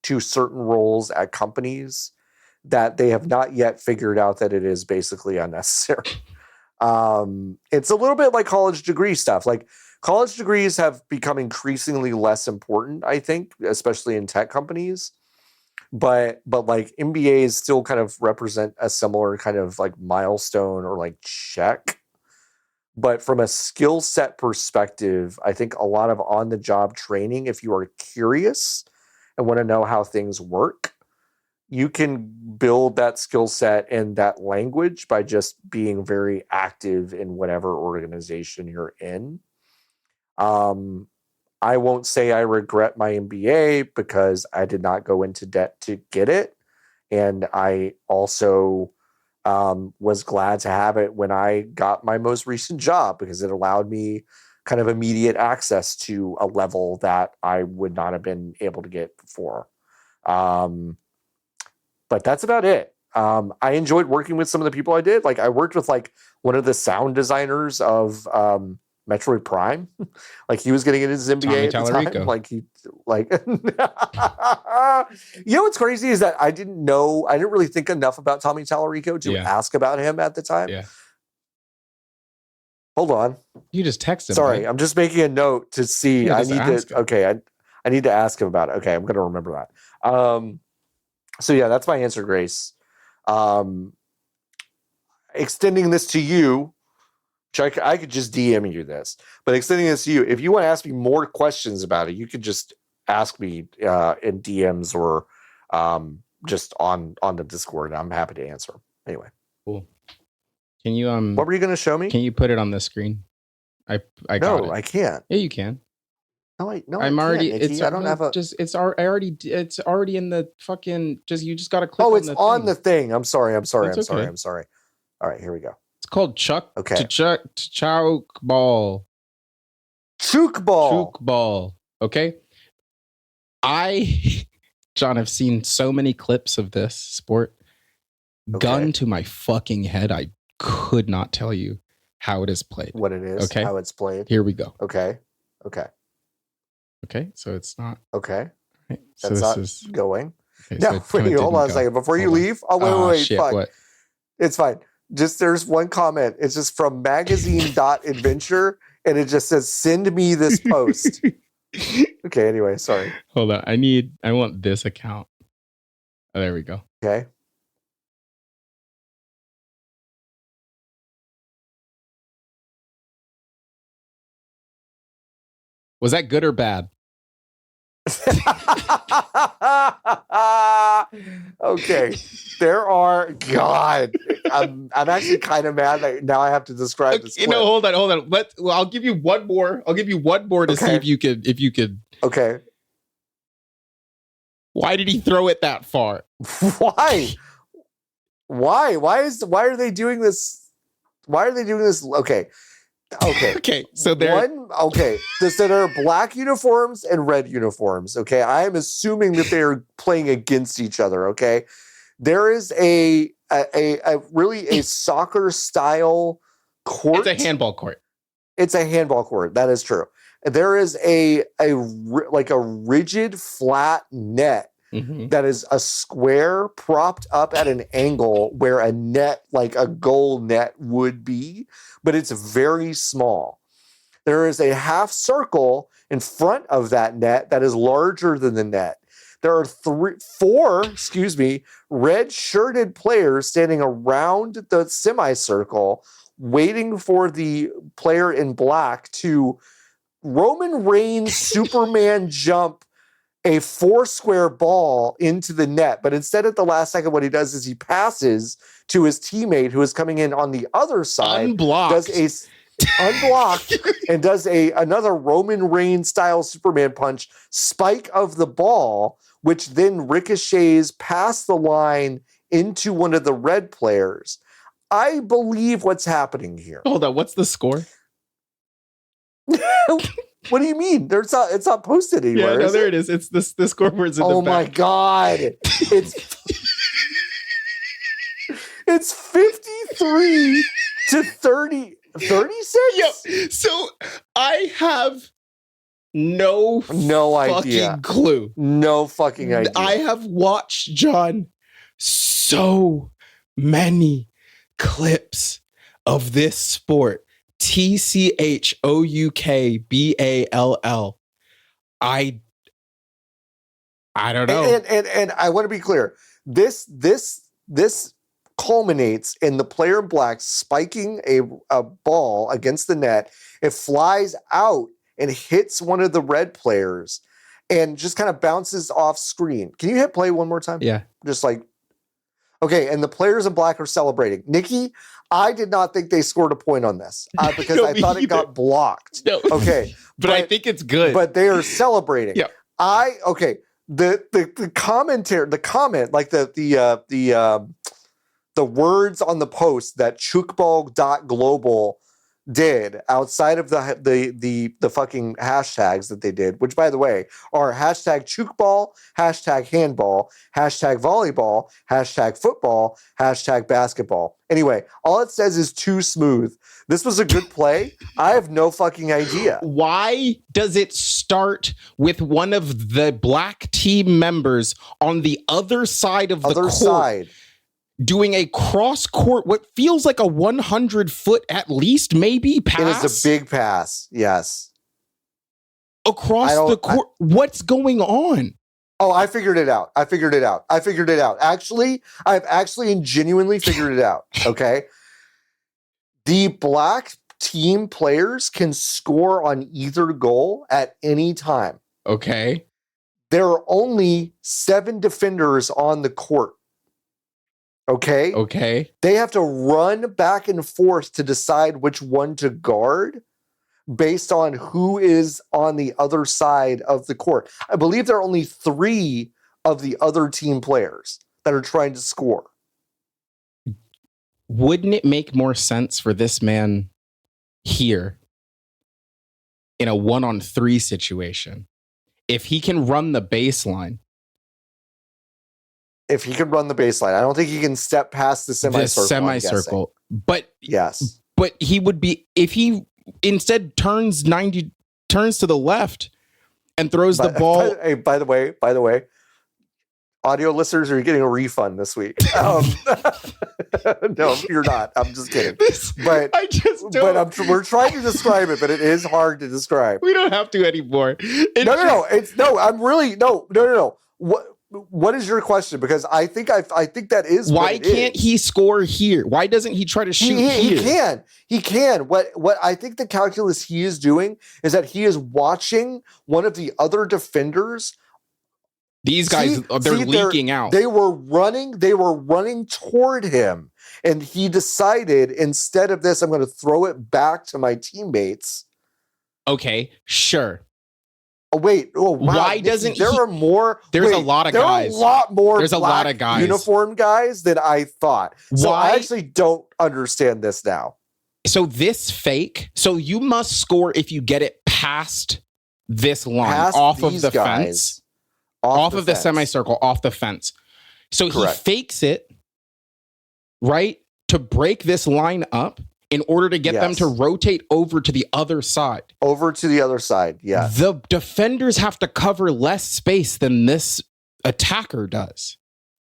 to certain roles at companies that they have not yet figured out that it is basically unnecessary. It's a little bit like college degree stuff. Like college degrees have become increasingly less important, I think, especially in tech companies. But like MBAs still kind of represent a similar kind of like milestone or like check. But from a skill set perspective, I think a lot of on-the-job training, if you are curious and want to know how things work, you can build that skill set and that language by just being very active in whatever organization you're in. I won't say I regret my MBA because I did not go into debt to get it. And I also was glad to have it when I got my most recent job because it allowed me kind of immediate access to a level that I would not have been able to get before. But that's about it. I enjoyed working with some of the people I did. Like I worked with like one of the sound designers of Metroid Prime. Like he was getting his MBA at the time. Like you know what's crazy is that I didn't really think enough about Tommy Tallarico to ask about him at the time. Yeah. Hold on. You just texted him. Sorry, right? I'm just making a note to see. I need to ask him about it. Okay, I'm gonna remember that. So yeah, that's my answer, Grace. extending this to you, which I could just DM you this, but extending this to you, if you want to ask me more questions about it, you could just ask me in DMs or just on the Discord. I'm happy to answer. Anyway, cool. Can you what were you going to show me? Can you put it on the screen? I no, I can't. Yeah, you can. I'm already. It's I don't have a. Just it's already. It's already in the fucking. Just you just got to click. Oh, it's on the thing. I'm sorry. It's okay. All right, here we go. It's called Tchoukball. Tchoukball. Okay. John, I've seen so many clips of this sport. Okay. Gun to my fucking head, I could not tell you how it is played. What it is, okay? How it's played. Here we go. Okay, so it's not. Okay. Right, so that's not going. Okay, no, so wait, hold on a second. Before you leave, wait. Shit, fuck. What? It's fine. Just there's one comment. It's just from magazine.adventure, and it just says, send me this post. Okay, anyway, sorry. Hold on. I want this account. Oh, there we go. Okay. Was that good or bad? Okay. There are God. I'm actually kind of mad that now I have to describe this. Hold on. I'll give you one more. To see if you could. Okay. Why did he throw it that far? Why? Why are they doing this? Why are they doing this? Okay. So there are black uniforms and red uniforms. Okay. I am assuming that they are playing against each other. Okay. There is a soccer style court. It's a handball court. It's a handball court. That is true. There is a rigid flat net that is a square propped up at an angle where a net, like a goal net, would be, but it's very small. There is a half circle in front of that net that is larger than the net. There are four red shirted players standing around the semicircle waiting for the player in black to Roman Reigns Superman jump a 4-square ball into the net. But instead at the last second, what he does is he passes to his teammate who is coming in on the other side. Unblocked. And does another Roman Reigns style Superman punch, spike of the ball, which then ricochets past the line into one of the red players. I believe what's happening here. Hold on, what's the score? What do you mean? It's not posted anywhere. Yeah, no, there it is. It's the scoreboard's in the back. Oh my God. It's 53 to 30. 36? Yep. So I have no idea. Fucking clue. No fucking idea. I have watched, John, so many clips of this sport. TCHOUKBALL. I don't know. And I want to be clear. This culminates in the player in black spiking a ball against the net. It flies out and hits one of the red players and just kind of bounces off screen. Can you hit play one more time? Yeah. Just like, okay. And the players in black are celebrating. Niki, I did not think they scored a point on this because I thought it got blocked. No. Okay. but I think it's good. But they are celebrating. Yeah. The commentary, the comment, like the words on the post that Tchoukball.global did outside of the fucking hashtags that they did, which by the way are hashtag Tchoukball, hashtag handball, hashtag volleyball, hashtag football, hashtag basketball. Anyway, all it says is too smooth. This was a good play. I have no fucking idea. Why does it start with one of the black team members on the other side of the court? Doing a cross court, what feels like a 100-foot at least, maybe pass. It is a big pass. Yes. Across the court. What's going on? Oh, I figured it out. Actually, I've actually genuinely figured it out. Okay. The black team players can score on either goal at any time. Okay. There are only 7 defenders on the court. Okay? Okay. They have to run back and forth to decide which one to guard based on who is on the other side of the court. I believe there are only 3 of the other team players that are trying to score. Wouldn't it make more sense for this man here in a 1-on-3 situation if he can run the baseline? If he can run the baseline, I don't think he can step past the semicircle. But yes, but he would be, if he instead turns to the left and throws the ball. Hey, by the way, audio listeners are getting a refund this week. No, you're not. I'm just kidding. But I just don't. But we're trying to describe it, but it is hard to describe. We don't have to anymore. No. What is your question? Because I think that is why can't he score here? Why doesn't he try to shoot here? He can. What I think the calculus he is doing is that he is watching one of the other defenders. They're leaking out. They were running toward him, and he decided, instead of this, I'm going to throw it back to my teammates. Okay, sure. Oh, wait. Oh, wow. Why doesn't there are more? There's a lot of guys. There are a lot more. There's a lot of guys. Uniform guys than I thought. So I actually don't understand this now. So this fake. So you must score if you get it past this line, off of the fence. Off of the semicircle, off the fence. So Correct. He fakes it, right, to break this line up in order to get them to rotate over to the other side. Over to the other side, yeah. The defenders have to cover less space than this attacker does.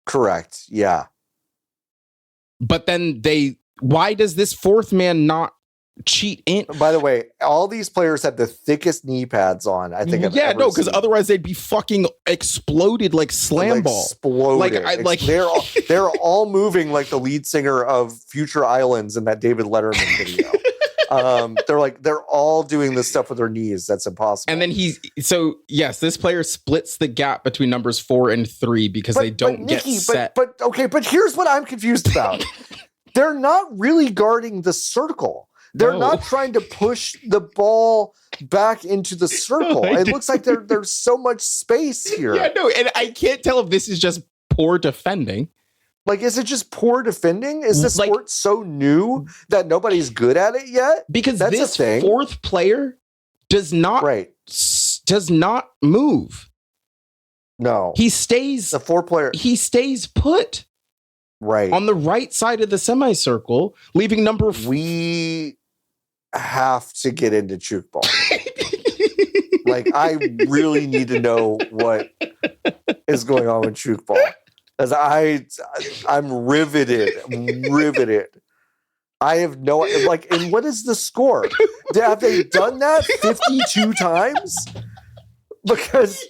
Correct, yeah. But then why does this fourth man not cheat in? By the way, all these players have the thickest knee pads on, I think. Because otherwise they'd be fucking exploded like slam ball. They're all moving like the lead singer of Future Islands in that David Letterman video. They're all doing this stuff with their knees. That's impossible. And then this player splits the gap between numbers 4 and 3 because they don't get set. But here's what I'm confused about. They're not really guarding the circle. They're not trying to push the ball back into the circle. It looks like there's so much space here. Yeah, no, and I can't tell if this is just poor defending. Like, is it just poor defending? Is the sport so new that nobody's good at it yet? Because this fourth player does not move. No. He stays. The 4 player. He stays put. Right. On the right side of the semicircle, leaving number 4. We have to get into Tchoukball. Like, I really need to know what is going on with Tchoukball. As I'm riveted. I have no, and what is the score? Have they done that 52 times? Because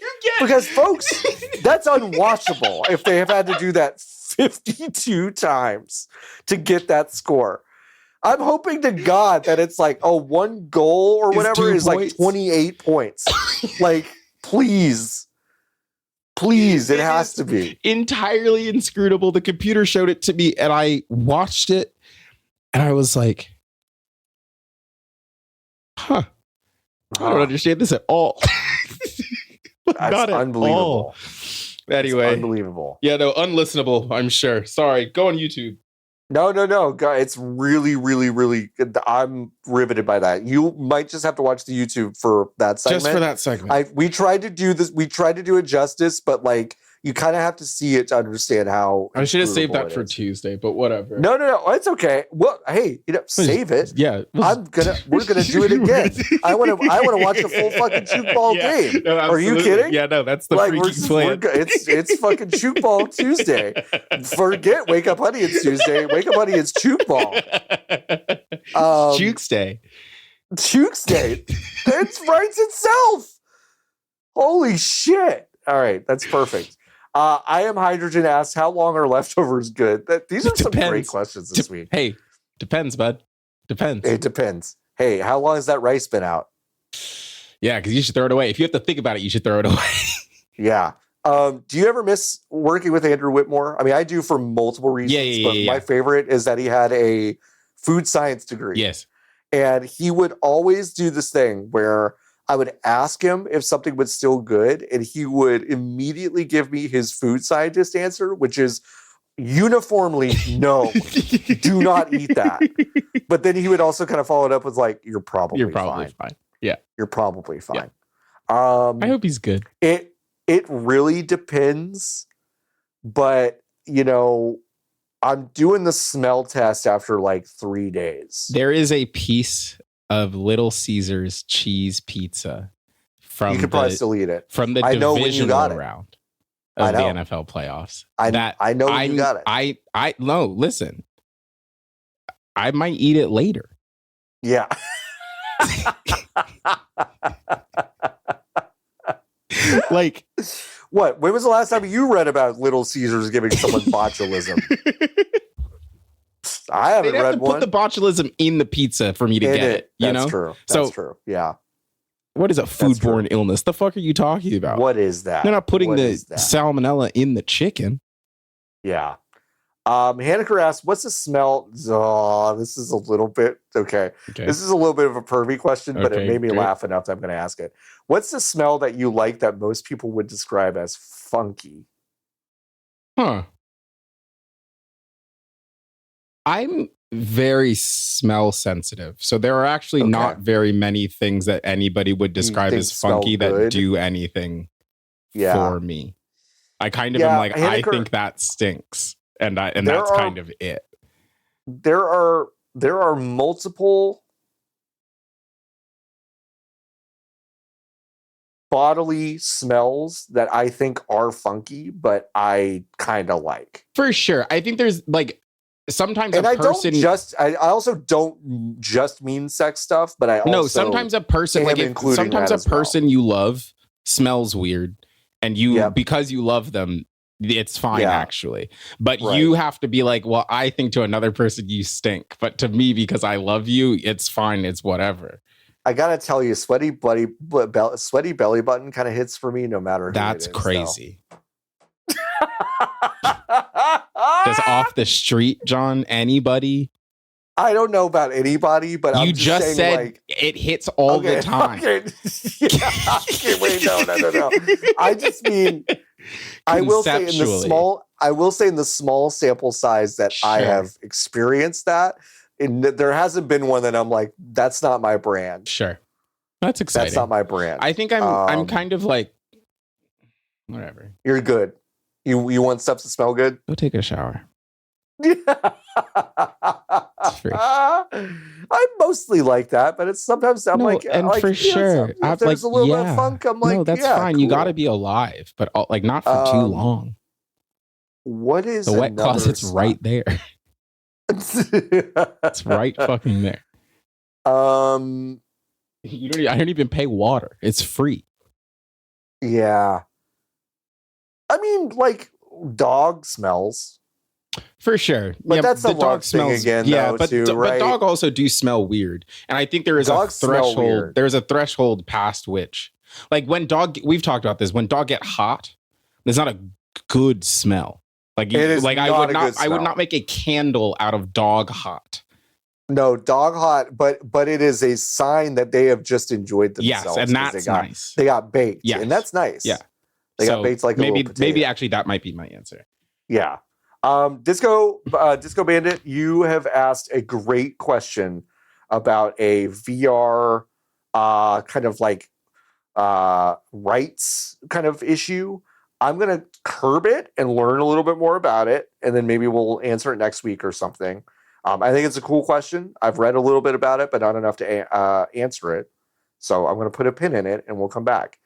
folks, that's unwatchable if they have had to do that 52 times to get that score. I'm hoping to God that it's like, one goal or whatever is like 28 points. Like, please, it has to be. Entirely inscrutable. The computer showed it to me and I watched it and I was like, I don't understand this at all. That's unbelievable. Anyway. It's unbelievable. Yeah, no, unlistenable, I'm sure. Sorry. Go on YouTube. No. It's really, really, really good. I'm riveted by that. You might just have to watch the YouTube for that segment. Just for that segment. We tried to do this. We tried to do it justice, but you kind of have to see it to understand how. I should have saved that for Tuesday, but whatever. No, it's okay. Well, hey, save it. Yeah, we're gonna do it again. I want to watch a full fucking Tchoukball game. No, are you kidding? Yeah, no, that's the freaking plan. It's fucking Tchoukball Tuesday. Forget Wake Up Honey, it's Tuesday. Wake Up Honey, it's Tchoukball. Tchouk's Day. It writes itself. Holy shit! All right, that's perfect. I Am Hydrogen asks, how long are leftovers good? These are some great questions this week. Hey, depends, bud. Depends. It depends. Hey, how long has that rice been out? Yeah, because you should throw it away. If you have to think about it, you should throw it away. Yeah. Do you ever miss working with Andrew Whitmore? I mean, I do for multiple reasons, but my favorite is that he had a food science degree. Yes. And he would always do this thing where I would ask him if something was still good, and he would immediately give me his food scientist answer, which is uniformly no, do not eat that. But then he would also kind of follow it up with like, you're probably fine. Yeah. You're probably fine. Yeah. I hope he's good. It really depends, but you know, I'm doing the smell test after like 3 days. There is a piece of Little Caesars cheese pizza from you could probably still eat it from the divisional round of the NFL playoffs. I know when you got it. I no, listen. I might eat it later. Yeah. Like what? When was the last time you read about Little Caesars giving someone botulism? I haven't read to one. Put the botulism in the pizza for me to get it. You know, true. That's true. Yeah. What is a foodborne illness? The fuck are you talking about? What is that? They're not putting the salmonella in the chicken. Yeah. Haircare asks, what's the smell? Oh, this is a little bit okay. This is a little bit of a pervy question, but it made me laugh enough that I'm going to ask it. What's the smell that you like that most people would describe as funky? Huh. I'm very smell sensitive. So there are actually not very many things that anybody would describe as funky that do anything for me. I kind of am like, I think that stinks. And that's kind of it. There are multiple bodily smells that I think are funky, but I kind of like. For sure. I think there's like sometimes a person. I also don't just mean sex stuff, but I also sometimes a person sometimes a person you love smells weird, and you because you love them. It's fine, actually. But you have to be like, well, I think to another person you stink. But to me, because I love you, it's fine. It's whatever. I got to tell you, sweaty belly button kind of hits for me no matter who That's it is, crazy. Does off the street, John, anybody? I don't know about anybody, but I'm just saying, said like, it hits all the time. Wait, no. I just mean, I will say in the small sample size that I have experienced that, and there hasn't been one that I'm like, that's not my brand. Sure, that's exciting. That's not my brand. I think I'm kind of like, whatever. You're good. You want stuff to smell good? Go take a shower. I mostly like that, but it's sometimes I'm like, and like, for sure, if there's a little bit of funk, I'm like, no, that's fine. Cool. You got to be alive, but like not for too long. What is the wet closet's right there? It's right fucking there. I don't even pay water. It's free. Yeah. I mean, like dog smells. For sure. But that's the dog smells again, but dog also do smell weird. And I think there is a threshold. There's a threshold past which, like we've talked about this, when dog get hot, there's not a good smell. Like, I would not make a candle out of dog hot. No, dog hot, but it is a sign that they have just enjoyed themselves. Yes, and that's nice. They got baked. Yeah. And that's nice. Yeah. They got baked like maybe actually that might be my answer. Yeah. Disco Bandit, you have asked a great question about a VR kind of like rights kind of issue. I'm going to curb it and learn a little bit more about it, and then maybe we'll answer it next week or something. I think it's a cool question. I've read a little bit about it, but not enough to answer it. So I'm going to put a pin in it, and we'll come back.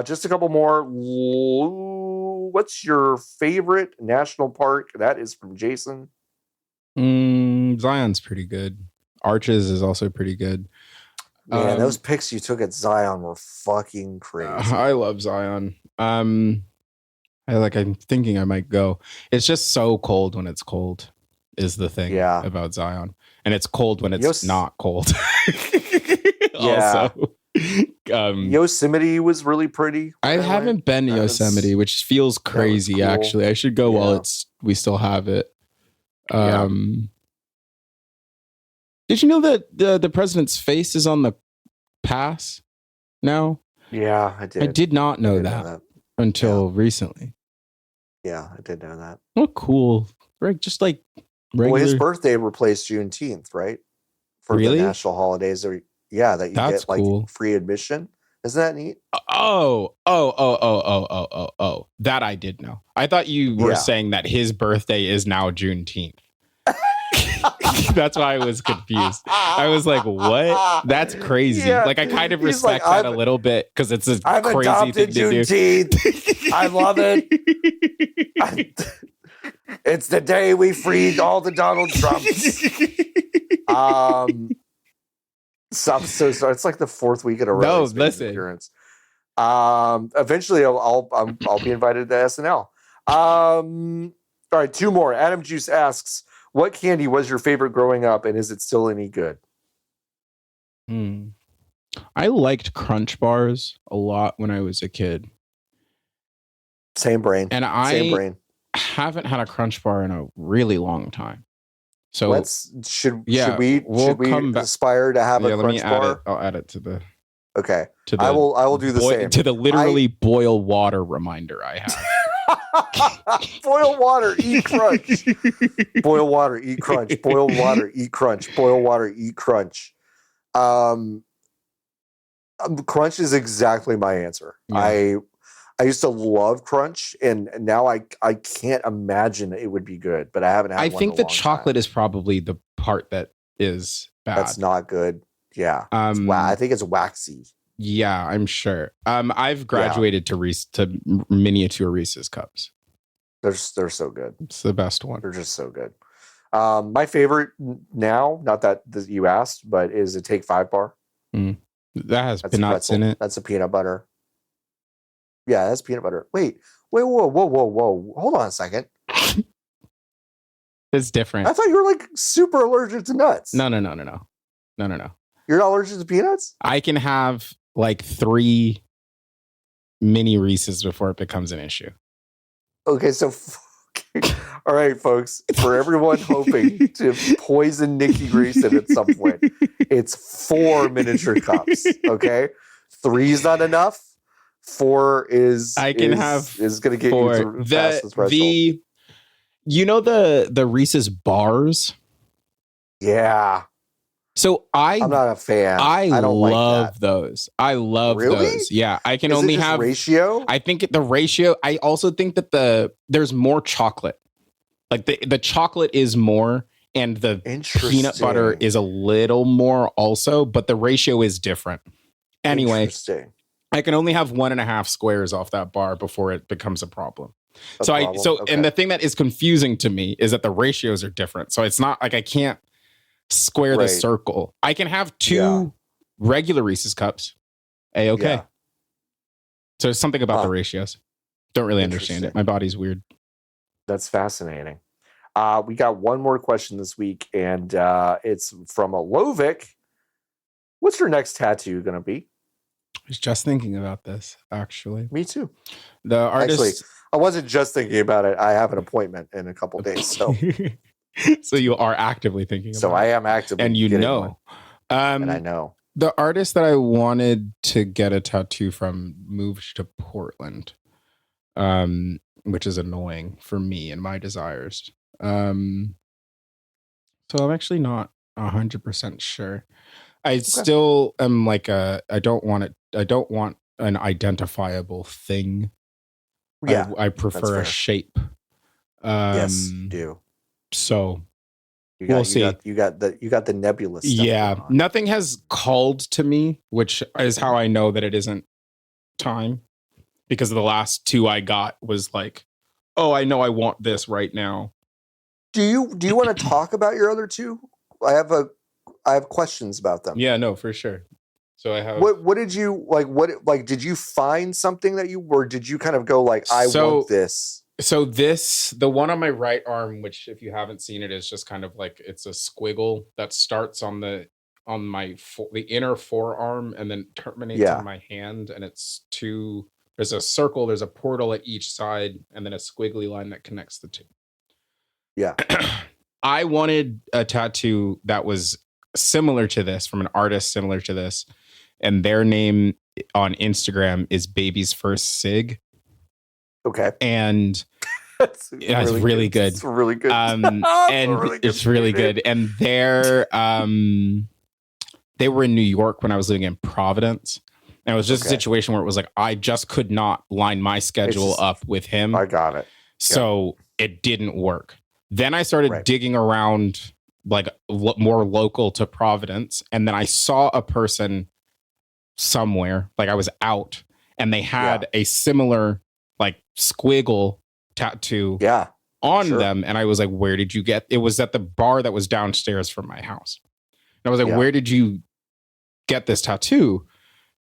Just a couple more. What's your favorite national park? That is from Jason. Zion's pretty good. Arches is also pretty good. Man, those picks you took at Zion were fucking crazy. I love Zion. I'm thinking I might go. It's just so cold when it's cold. is the thing Yeah. about Zion. And it's cold when it's Yos- not cold. Yeah. Also. Yosemite was really pretty. I haven't been to Yosemite, which feels crazy, cool. actually. I should go while we still have it. Did you know that the president's face is on the pass now? Yeah, I did. I did not know that until recently. Yeah, I did know that. Oh, cool. Right, just like regular... Well, his birthday replaced Juneteenth, right? For the national holidays. That you get like cool. Free admission. Isn't that neat? Oh. That I did know. I thought you were saying that his birthday is now Juneteenth. That's why I was confused. I was like, what? That's crazy. Yeah. Like, I kind of respect that a little bit because it's a crazy thing to Juneteenth. do. I love it. It's the day we freed all the Donald Trumps. So it's like the fourth week in a row. No, listen. Appearance. Eventually, I'll be invited to SNL. All right, two more. Adam Juice asks, "What candy was your favorite growing up, and is it still any good?" I liked Crunch Bars a lot when I was a kid. Same brain. And I haven't had a Crunch Bar in a really long time. So should we aspire to have a Crunch Bar? I'll add it to the. Okay. I will do the same. To the literally boil water reminder I have. Boil water, eat crunch. Boil water, eat crunch. Boil water, eat crunch. Boil water, eat crunch. Crunch is exactly my answer. Yeah. I used to love Crunch, and now I can't imagine it would be good, but I haven't had one in a long time. I think the chocolate is probably the part that is bad. That's not good. Yeah. I think it's waxy. Yeah, I'm sure. I've graduated to miniature Reese's cups. They're so good. It's the best one. They're just so good. My favorite now, not that you asked, but is a Take 5 bar. That has peanuts in it. That's a peanut butter. Yeah, that's peanut butter. Wait, whoa. Hold on a second. It's different. I thought you were like super allergic to nuts. No. You're not allergic to peanuts? I can have like 3 mini Reese's before it becomes an issue. Okay, so all right, folks. For everyone hoping to poison Niki Grayson at some point, it's 4 miniature cups. Okay, 3 is not enough. 4 is going to get 4. You past the threshold. You know the Reese's bars? Yeah. So I'm not a fan. I don't love those. I love those. Yeah, I can only have ratio. I think the ratio. I also think that there's more chocolate. Like the chocolate is more, and the peanut butter is a little more also, but the ratio is different. Anyway, I can only have 1.5 squares off that bar before it becomes a problem. And the thing that is confusing to me is that the ratios are different. So it's not like I can't square the circle. I can have 2 regular Reese's cups. A-okay. Yeah. So there's something about the ratios. Don't really understand it. My body's weird. That's fascinating. We got one more question this week, and it's from a Lovic. What's your next tattoo going to be? I was just thinking about this, actually. Me too. The artist... Actually, I wasn't just thinking about it. I have an appointment in a couple days, so... So you are actively thinking about it. So I am actively and you know. And I know. The artist that I wanted to get a tattoo from moved to Portland, which is annoying for me and my desires. So I'm actually not 100% sure. I still am like I don't want an identifiable thing. Yeah, I prefer a shape. Yes, do. So we'll see. You got the nebulous stuff. Yeah, nothing has called to me, which is how I know that it isn't time, because the last 2 I got was like, oh, I know I want this right now. Do you want to talk about your other 2? I have questions about them. Yeah, no, for sure. So I have. What did you like? Did you find something that or did you kind of go like, I want this? So the one on my right arm, which if you haven't seen it, is just kind of like it's a squiggle that starts on the inner forearm and then terminates on my hand, and it's two. There's a circle, there's a portal at each side, and then a squiggly line that connects the two. Yeah. I wanted a tattoo that was similar to this from an artist similar to this, and their name on Instagram is Baby's First Sig. Okay. And it's really good. It's really good. And it's really good. And they were in New York when I was living in Providence. And it was just a situation where it was like, I just could not line my schedule up with him. I got it. So it didn't work. Then I started digging around like more local to Providence. And then I saw a person somewhere, like I was out, and they had a similar like squiggle tattoo on them. And I was like, where did you get it? Was at the bar that was downstairs from my house. And I was like, where did you get this tattoo?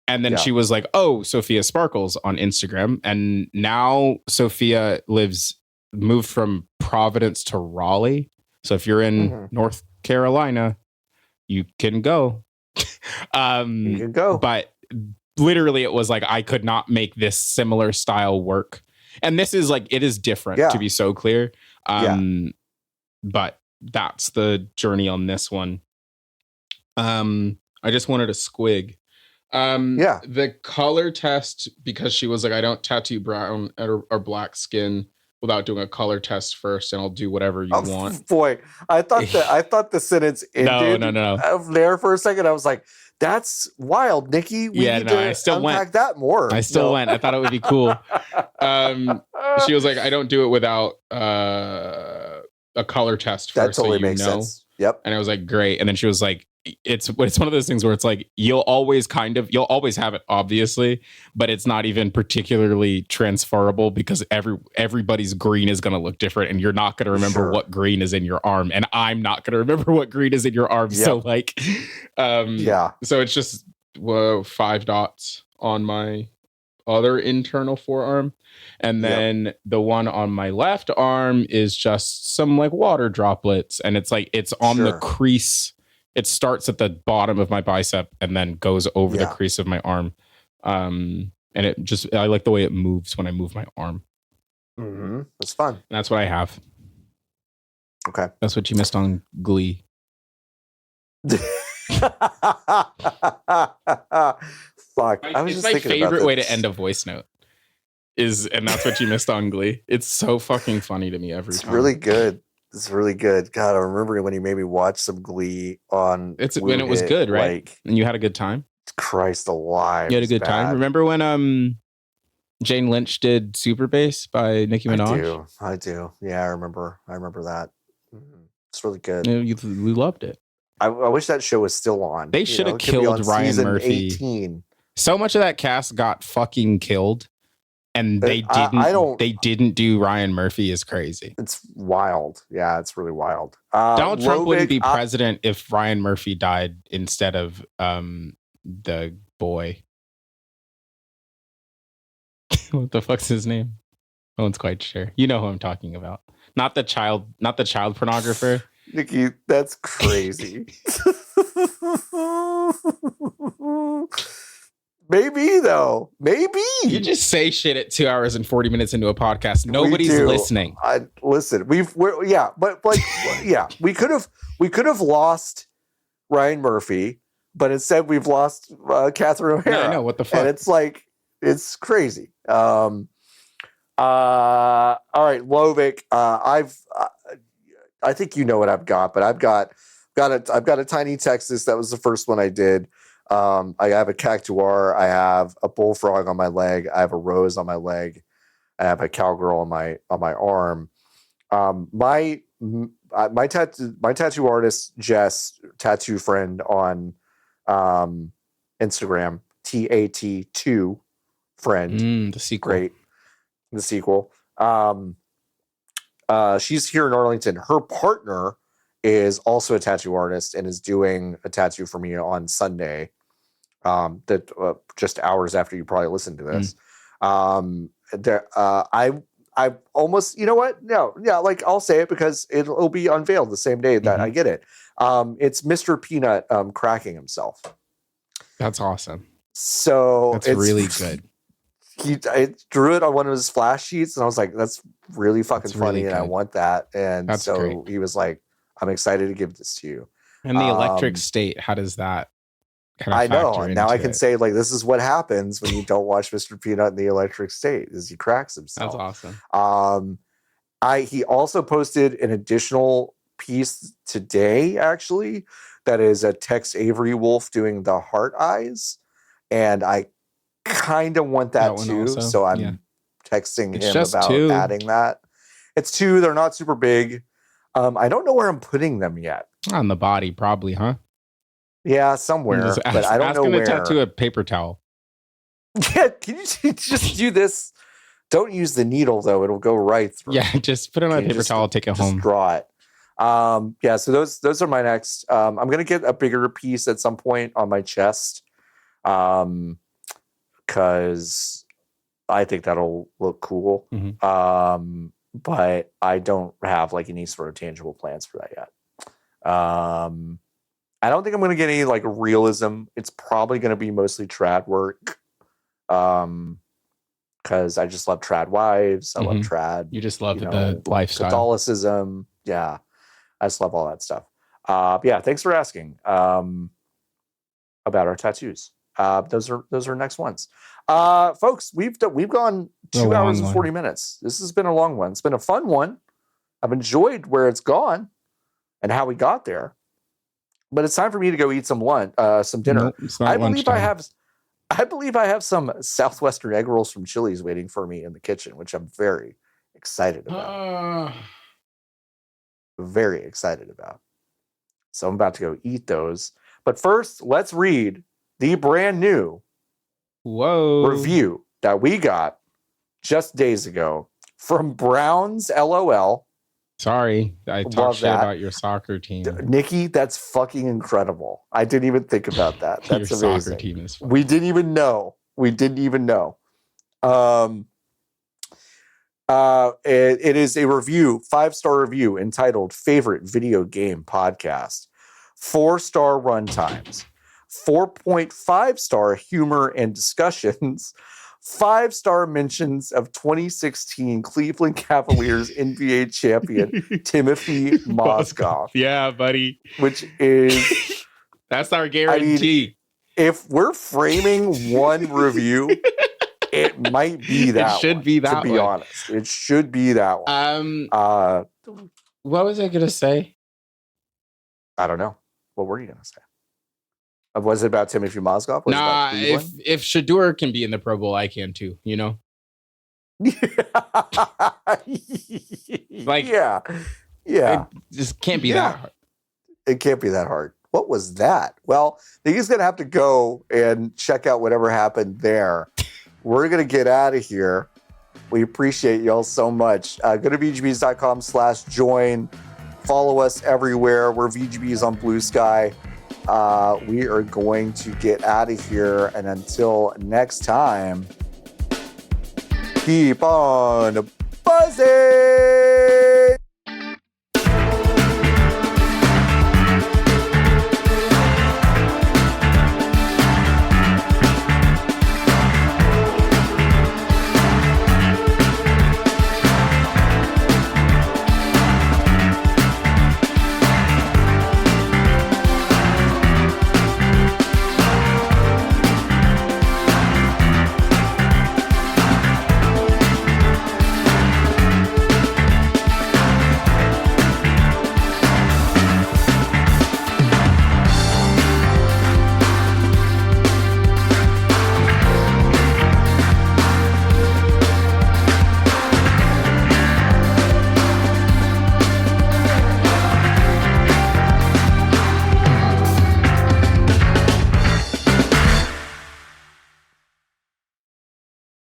And then she was like, oh, Sophia Sparkles on Instagram. And now Sophia moved from Providence to Raleigh. So if you're in North Carolina, you can go. You can go. But literally it was like, I could not make this similar style work. And this is like, it is different to be so clear. But that's the journey on this one. I just wanted a squig. The color test, because she was like, I don't tattoo brown or black skin without doing a color test first, and I'll do whatever you want. Boy, I thought the sentence ended there for a second. I was like, that's wild, Niki. We need to I still unpack that more. I still went. I thought it would be cool. She was like, I don't do it without a color test first. That totally makes sense. Yep. And I was like, great. And then she was like, it's one of those things where it's like, you'll always have it, obviously, but it's not even particularly transferable because everybody's green is going to look different, and you're not going to remember what green is in your arm, and I'm not going to remember what green is in your arm. Yep. So like, so it's just 5 dots on my other internal forearm. And then the one on my left arm is just some like water droplets. And it's like, it's on the crease. It starts at the bottom of my bicep and then goes over the crease of my arm. And I like the way it moves when I move my arm. Mm-hmm. That's fun. And that's what I have. Okay. That's what you missed on Glee. Fuck. It's my favorite way to end a voice note. And that's what you missed on Glee. It's so fucking funny to me every time. It's really good. It's really good. God, I remember when you made me watch some Glee on. When it was good, right? Like, and you had a good time. Christ alive! You had a good time. Remember when Jane Lynch did Super Bass by Nicki Minaj? I do. Yeah, I remember that. It's really good. We loved it. I wish that show was still on. They should have killed Ryan Murphy. 18. So much of that cast got fucking killed. And they didn't do Ryan Murphy is crazy. It's wild. Yeah, it's really wild. Donald Trump wouldn't be president if Ryan Murphy died instead of the boy. What the fuck's his name? No one's quite sure. You know who I'm talking about. Not the child pornographer. Niki, that's crazy. Maybe though. Maybe you just say shit at 2 hours and 40 minutes into a podcast. Nobody's listening. Listen. We could have lost Ryan Murphy, but instead we've lost Catherine O'Hara. Yeah, I know what the fuck. And it's like it's crazy. All right, Lovick. I think you know what I've got, but I've got a tiny Texas. That was the first one I did. I have a cactuar. I have a bullfrog on my leg. I have a rose on my leg. I have a cowgirl on my arm. My tattoo artist Jess, tattoo friend on Instagram, TAT2 friend. The sequel. Great. The sequel. She's here in Arlington. Her partner is also a tattoo artist and is doing a tattoo for me on Sunday. Just hours after you probably listen to this. I I almost, you know what? No, yeah, like I'll say it because it'll be unveiled the same day that I get it. It's Mr. Peanut cracking himself. That's awesome. So that's really good. I drew it on one of his flash sheets, and I was like, "That's really fucking funny, and I want that." And that's so great. He was like, "I'm excited to give this to you." And the electric state, how does that? I know. And now I can say, like, this is what happens when you don't watch Mr. Peanut in the electric state, is he cracks himself. That's awesome. He also posted an additional piece today, actually, that is a Tex Avery Wolf doing the heart eyes. And I kind of want that too. Also. So I'm texting him about adding that. It's 2. They're not super big. I don't know where I'm putting them yet. On the body, probably, huh? Yeah, somewhere, but I don't know where. Ask him to tattoo a paper towel. Yeah, can you just do this? Don't use the needle, though. It'll go right through. Yeah, just put it on a paper towel, take it home. Just draw it. Yeah, so those are my next. I'm going to get a bigger piece at some point on my chest because I think that'll look cool. Mm-hmm. But I don't have like any sort of tangible plans for that yet. I don't think I'm going to get any like realism. It's probably going to be mostly trad work. Because I just love trad wives. I love trad. You just love the lifestyle. Catholicism. Yeah. I just love all that stuff. Yeah. Thanks for asking about our tattoos. Those are next ones. Folks, we've gone 2 hours and 40 minutes. This has been a long one. It's been a fun one. I've enjoyed where it's gone and how we got there. But it's time for me to go eat some lunch, some dinner. Nope, I believe I have some Southwestern egg rolls from Chili's waiting for me in the kitchen, which I'm very excited about. Very excited about. So I'm about to go eat those. But first, let's read the brand new review that we got just days ago from Browns LOL. Sorry, I talked shit about your soccer team. Niki, that's fucking incredible. I didn't even think about that. That's your amazing. Soccer team is fun. We didn't even know. It is a review, 5-star review entitled Favorite Video Game Podcast. 4-star runtimes, 4.5-star humor and discussions, 5-star mentions of 2016 Cleveland Cavaliers NBA champion Timothy Mozgov. Yeah, buddy. Which is... That's our guarantee. I mean, if we're framing one review, it might be that one. It should be that one. To be honest. It should be that one. What was I going to say? I don't know. What were you going to say? Was it about Timothy Mozgov? Nah, if Shedeur can be in the Pro Bowl, I can too, you know? Like, yeah. It just can't be that hard. It can't be that hard. What was that? Well, he's going to have to go and check out whatever happened there. We're going to get out of here. We appreciate y'all so much. Go to VGBs.com/join. Follow us everywhere. We're VGBs on Blue Sky. We are going to get out of here. And until next time, keep on buzzing.